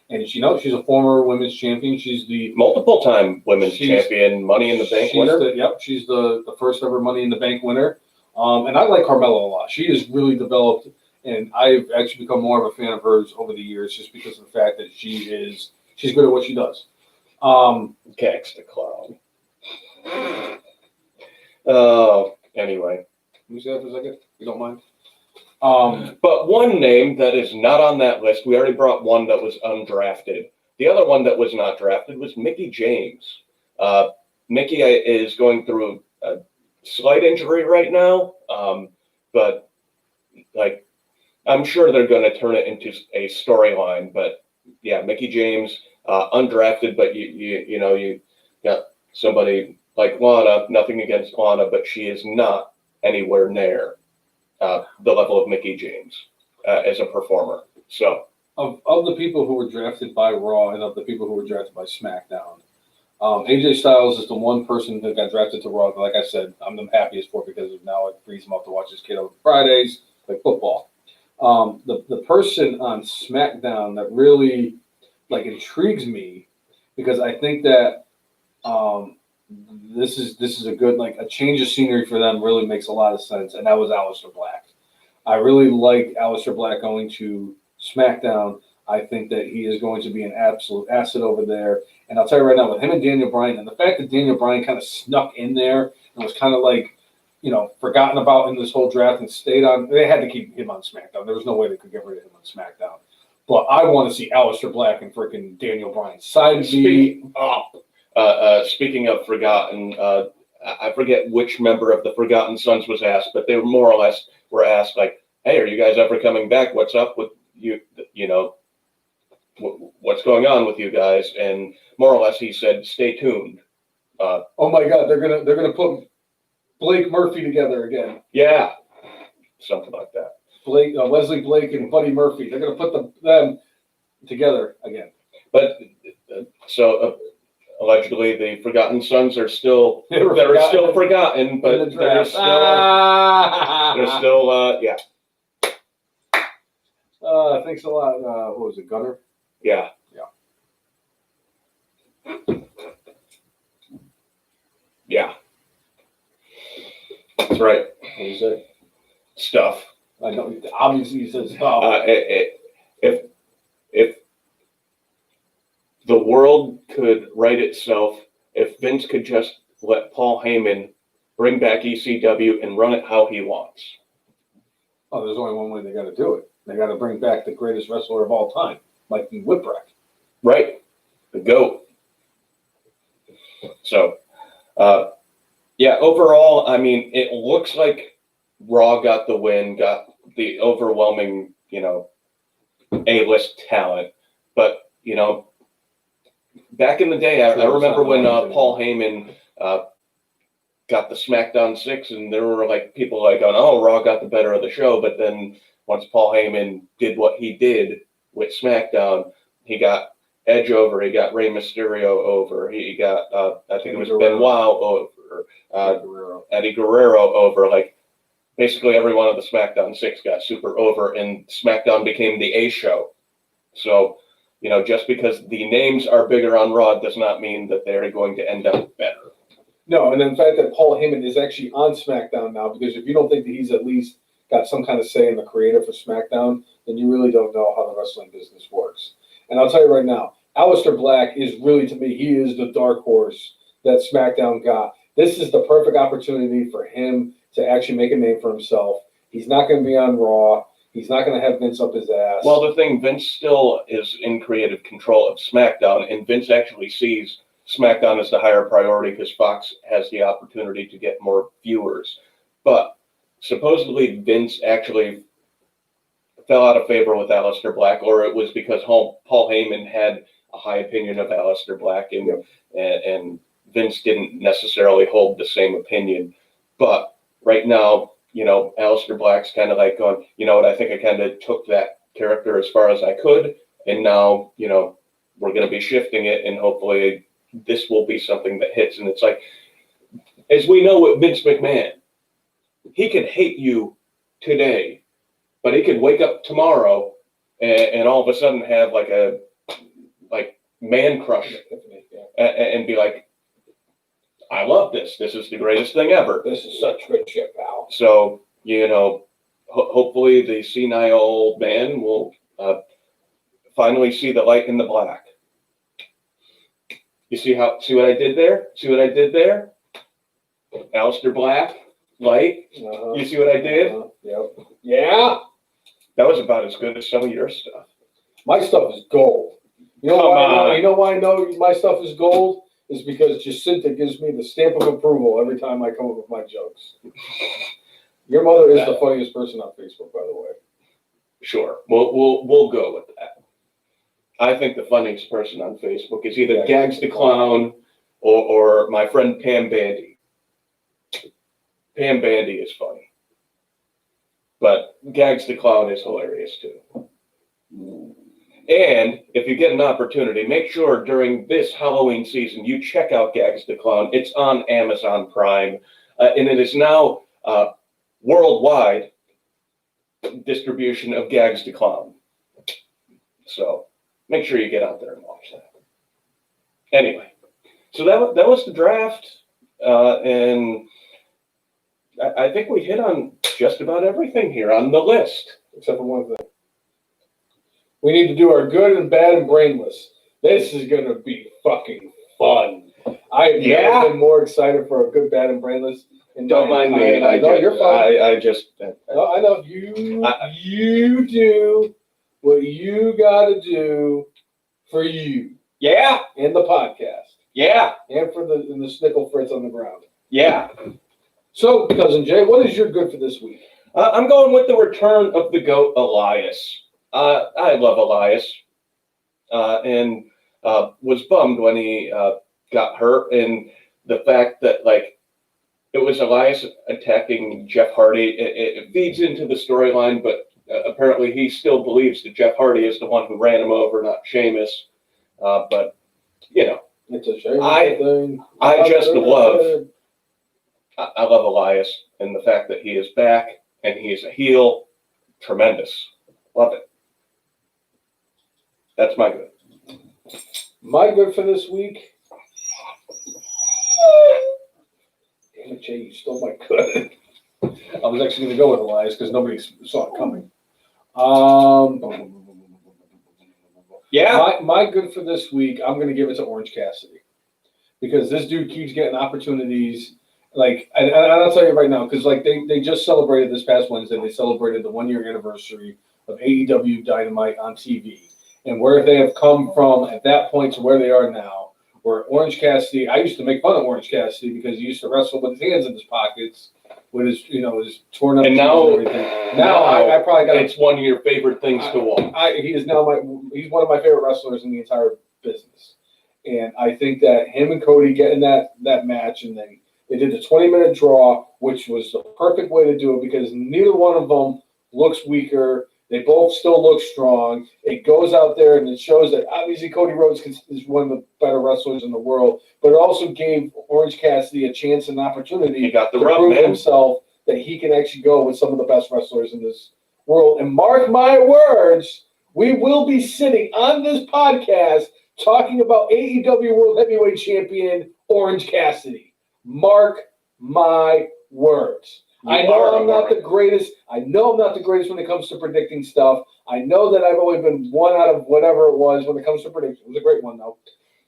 And she's a former women's champion. She's the multiple-time women's champion, Money in the Bank winner. She's the first ever Money in the Bank winner. And I like Carmella a lot. She has really developed, and I've actually become more of a fan of hers over the years just because of the fact that she's good at what she does. Gax the Clown. Anyway. Can we say that for a second? You don't mind? But one name that is not on that list, we already brought one that was undrafted. The other one that was not drafted was Mickie James. Mickie is going through a slight injury right now, but like I'm sure they're going to turn it into a storyline. But yeah, Mickie James, undrafted, but you got somebody like Lana. Nothing against Lana, but she is not anywhere near the level of Mickie James as a performer. So of the people who were drafted by Raw and of the people who were drafted by SmackDown, AJ Styles is the one person that got drafted to Raw. Like I said, I'm the happiest for because now it frees him up to watch his kid on Fridays, play football. The person on SmackDown that really intrigues me, because I think that this is a good a change of scenery for them really makes a lot of sense, and that was Aleister Black. I really like Aleister Black going to SmackDown. I think that he is going to be an absolute asset over there. And I'll tell you right now, with him and Daniel Bryan, and the fact that Daniel Bryan kind of snuck in there and was kind of forgotten about in this whole draft and stayed on, they had to keep him on SmackDown. There was no way they could get rid of him on SmackDown. But I want to see Aleister Black and freaking Daniel Bryan side me up. Speaking of forgotten, I forget which member of the Forgotten Sons was asked, but they more or less were asked, hey, are you guys ever coming back? What's up with you? What's going on with you guys? And more or less he said, stay tuned. Oh my God, they're gonna put Blake Murphy together again. Yeah, something like that. Wesley Blake and Buddy Murphy. They're going to put them together again. But so allegedly, the Forgotten Sons are still forgotten. forgotten, but In the draft. they're still yeah. Thanks a lot. What was it, Gunner? Yeah. Yeah. That's right. What is it? Stuff. I know. Obviously, he says stuff. If the world could right itself, if Vince could just let Paul Heyman bring back ECW and run it how he wants. Oh, there's only one way they got to do it. They got to bring back the greatest wrestler of all time, like Whipwreck. Right. The GOAT. So, yeah, overall, I mean, it looks like Raw got the win, got the overwhelming, A-list talent. But, back in the day, I remember when Paul Heyman got the SmackDown 6, and there were like people like, oh, Raw got the better of the show. But then once Paul Heyman did what he did with SmackDown, he got Edge over, he got Rey Mysterio over, he got, I think it was Benoit over, Eddie Guerrero over. Like, basically every one of the SmackDown 6 got super over, and SmackDown became the A show. So, just because the names are bigger on Raw does not mean that they're going to end up better. No, and in fact that Paul Heyman is actually on SmackDown now, because if you don't think that he's at least got some kind of say in the creator for SmackDown, then you really don't know how the wrestling business works. And I'll tell you right now, Aleister Black is really, to me, he is the dark horse that SmackDown got. This is the perfect opportunity for him to actually make a name for himself. He's not going to be on Raw. He's not going to have Vince up his ass. Well, the thing, Vince still is in creative control of SmackDown, and Vince actually sees SmackDown as the higher priority because Fox has the opportunity to get more viewers. But supposedly Vince actually fell out of favor with Aleister Black, or it was because Paul Heyman had a high opinion of Aleister Black, and Vince didn't necessarily hold the same opinion. But right now, Aleister Black's kind of like going, I think I kind of took that character as far as I could, and now, we're going to be shifting it, and hopefully this will be something that hits. And it's like, as we know with Vince McMahon, he can hate you today, but he could wake up tomorrow and all of a sudden have like a man crush and be like, I love this. This is the greatest thing ever. This is such good shit, pal. So, hopefully the senile old man will finally see the light in the black. You see what I did there? See what I did there? Aleister Black, light. You see what I did? Yep. Yeah. That was about as good as some of your stuff. My stuff is gold. You know why I know my stuff is gold? Is because Jacinta gives me the stamp of approval every time I come up with my jokes. Your mother is the funniest person on Facebook, by the way. Sure. We'll go with that. I think the funniest person on Facebook is either Gags the Clown or my friend Pam Bandy. Pam Bandy is funny. But Gags the Clown is hilarious too. And if you get an opportunity, make sure during this Halloween season you check out Gags the Clown. It's on Amazon Prime, and it is now worldwide distribution of Gags the Clown. So make sure you get out there and watch that. Anyway, so that was the draft, and I think we hit on just about everything here on the list. Except for one thing. We need to do our good and bad and brainless. This is going to be fucking fun. I've never been more excited for a good, bad, and brainless. And don't mind me. You're fine. I just. No, I know. You do what you got to do for you. Yeah. And the podcast. Yeah. And for the Snickle Fritz on the ground. Yeah. So, Cousin Jay, what is your good for this week? I'm going with the return of the GOAT, Elias. I love Elias, and was bummed when he got hurt, and the fact that it was Elias attacking Jeff Hardy. It feeds into the storyline, but apparently he still believes that Jeff Hardy is the one who ran him over, not Sheamus. But you know, It's a shame. I just love. I love Elias and the fact that he is back and he is a heel. Tremendous. Love it. That's my good. My good for this week. Damn it, Jay, you stole my good. I was actually going to go with Elias because nobody saw it coming. Yeah. My good for this week, I'm going to give it to Orange Cassidy because this dude keeps getting opportunities. Like, and I'll tell you right now, because like they just celebrated this past Wednesday. They celebrated the 1-year anniversary of AEW Dynamite on TV, and where they have come from at that point to where they are now. Where Orange Cassidy, I used to make fun of Orange Cassidy because he used to wrestle with his hands in his pockets, with his his torn up And shoes now, and everything. Now I probably got. It's one of your favorite things to watch. He is now he's one of my favorite wrestlers in the entire business, and I think that him and Cody getting that match, and then they did the 20-minute draw, which was the perfect way to do it because neither one of them looks weaker. They both still look strong. It goes out there and it shows that obviously Cody Rhodes is one of the better wrestlers in the world, but it also gave Orange Cassidy a chance and opportunity He got the to rub, prove man. himself that he can actually go with some of the best wrestlers in this world. And mark my words, we will be sitting on this podcast talking about AEW World Heavyweight Champion Orange Cassidy. Mark my words. I know I'm not the greatest. I know I'm not the greatest when it comes to predicting stuff. I know that I've only been 1 out of whatever it was when it comes to prediction. It was a great one, though.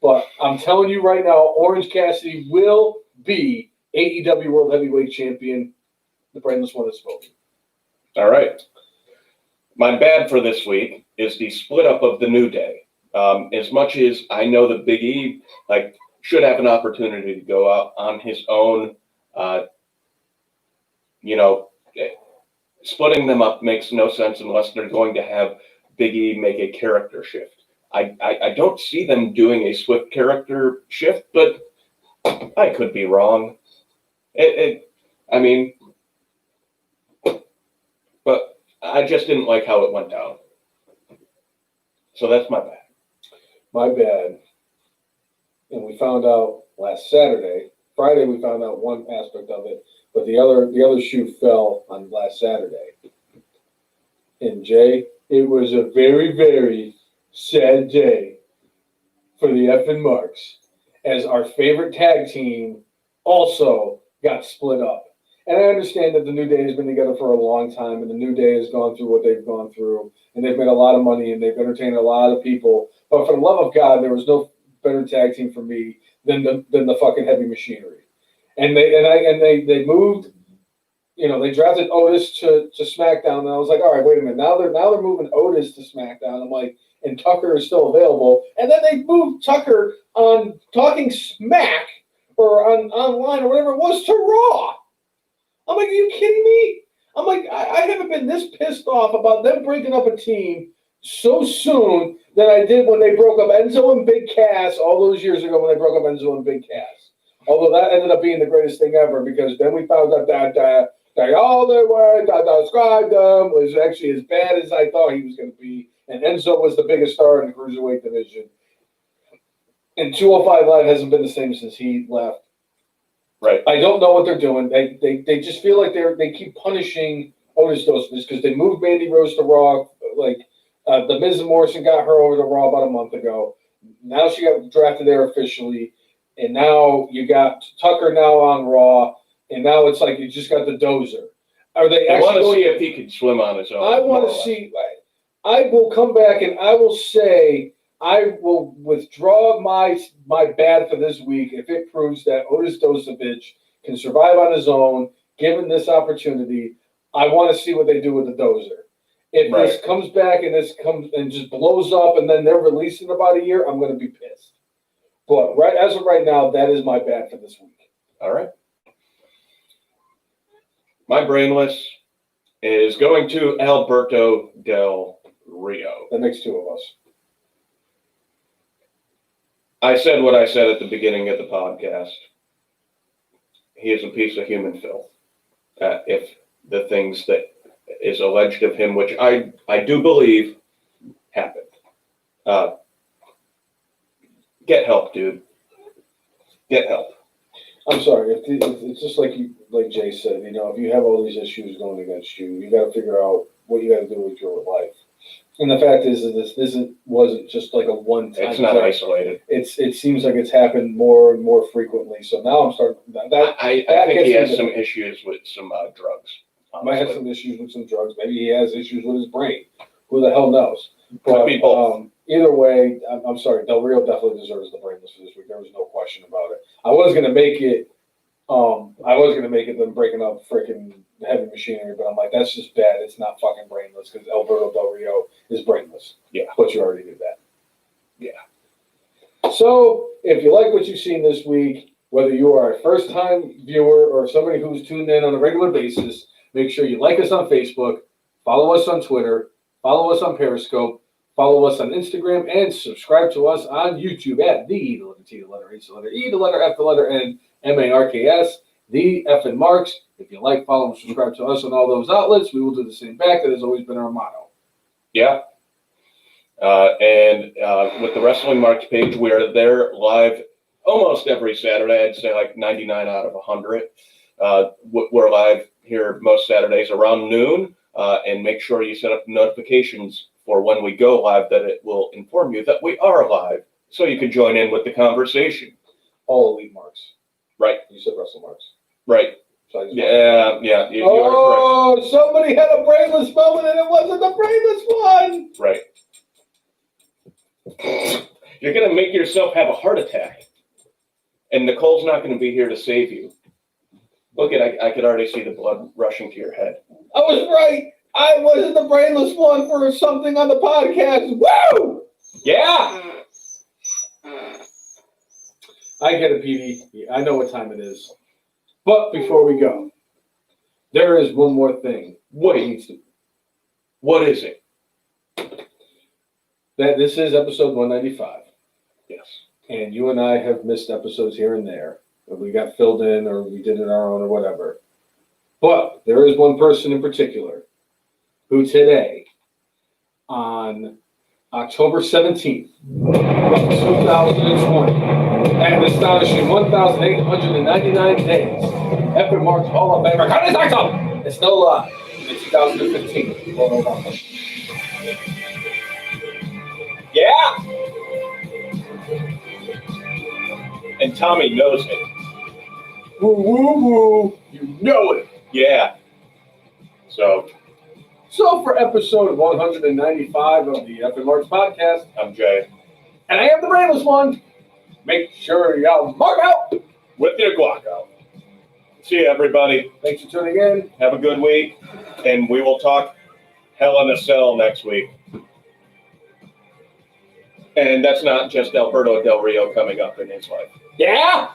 But I'm telling you right now, Orange Cassidy will be AEW World Heavyweight Champion. The brainless one has spoken. All right. My bad for this week is the split up of the New Day. As much as I know that Big E should have an opportunity to go out on his own, splitting them up makes no sense unless they're going to have Big E make a character shift. I don't see them doing a swift character shift, but I could be wrong. But I just didn't like how it went down. So that's my bad. My bad. And we found out last Saturday. Friday we found out one aspect of it, but the other shoe fell on last Saturday. And Jay, it was a very, very sad day for the effing Marks, as our favorite tag team also got split up. And I understand that the New Day has been together for a long time, and the New Day has gone through what they've gone through, and they've made a lot of money, and they've entertained a lot of people. But for the love of God, there was no better tag team for me than the fucking Heavy Machinery. And they moved. They drafted Otis to SmackDown, and I was like, all right, wait a minute. Now they're moving Otis to SmackDown. I'm like, and Tucker is still available. And then they moved Tucker on Talking Smack or on online or whatever it was to Raw. I'm like, are you kidding me? I'm like, I haven't been this pissed off about them breaking up a team so soon than I did when they broke up Enzo and Big Cass all those years ago when they broke up Enzo and Big Cass. Although that ended up being the greatest thing ever because then we found out that all they were that described them was actually as bad as I thought he was going to be. And Enzo was the biggest star in the Cruiserweight division. And 205 Live hasn't been the same since he left. Right. I don't know what they're doing. They just feel like they keep punishing Otis Dosovich because they moved Mandy Rose to Raw. The Miz and Morrison got her over to Raw about a month ago. Now she got drafted there officially. And now you got Tucker now on Raw. And now it's like you just got the Dozer. Are they I want actually to see if he can swim on his own. I want to see. I will come back and I will say I will withdraw my bad for this week if it proves that Otis Dosovich can survive on his own, given this opportunity. I want to see what they do with the Dozer. If this comes back and this comes and just blows up and then they're released in about a year, I'm going to be pissed. But as of right now, that is my bad for this week. All right. My brainless is going to Alberto Del Rio. That makes two of us. I said what I said at the beginning of the podcast. he is a piece of human filth. If the things that is alleged of him, which I do believe happened. Get help, dude. Get help. I'm sorry. It's just like Jay said. If you have all these issues going against you, you got to figure out what you got to do with your life. And the fact is that this wasn't just like a one-time. It's not thing. isolated. It seems like it's happened more and more frequently. So now I'm starting. I think he has some issues with some drugs. Might have some issues with some drugs. Maybe he has issues with his brain. Who the hell knows? Could be both. Either way, I'm sorry. Del Rio definitely deserves the brainless for this week. There was no question about it. I was gonna make it them breaking up freaking heavy machinery, but I'm like, that's just bad. It's not fucking brainless because Alberto Del Rio is brainless. Yeah. But you already knew that. Yeah. So if you like what you've seen this week, whether you are a first-time viewer or somebody who's tuned in on a regular basis, make sure you like us on Facebook, follow us on Twitter, follow us on Periscope, follow us on Instagram, and subscribe to us on YouTube at the E, the letter T, the letter H, the letter E, the letter F, the letter N, M-A-R-K-S, the F and Marks. If you like, follow, and subscribe to us on all those outlets. We will do the same back. That has always been our motto. Yeah. And with the Wrestling Marks page, we are there live almost every Saturday. I'd say like 99 out of 100. We're live here most Saturdays around noon. And make sure you set up notifications for when we go live, that it will inform you that we are live, so you can join in with the conversation. All elite marks. Right. You said Wrestle Marks. Right. So I just Yeah. You are correct. Somebody had a brainless moment and it wasn't the brainless one. Right. You're going to make yourself have a heart attack. And Nicole's not going to be here to save you. Look, I could already see the blood rushing to your head. I was right. I wasn't the brainless one for something on the podcast. Woo! Yeah. I get it, PD. I know what time it is. But before we go, there is one more thing. What is it? That this is episode 195. Yes. And you and I have missed episodes here and there. We got filled in or we did it our own or whatever. But there is one person in particular who today, on October 17th, 2020, at an astonishing 1,899 days, Epic Marks Hall of Famer, cut his eyes up! It's no lie. In 2015. Yeah. And Tommy knows it. Woo, woo, woo. You know it. Yeah. So for episode 195 of the F and Marks podcast, I'm Jay. and I am the brainless one. Make sure y'all mark out With your guac out. See you, everybody. Thanks for tuning in. Have a good week. And we will talk Hell in a Cell next week. And that's not just Alberto Del Rio coming up in his life. Yeah.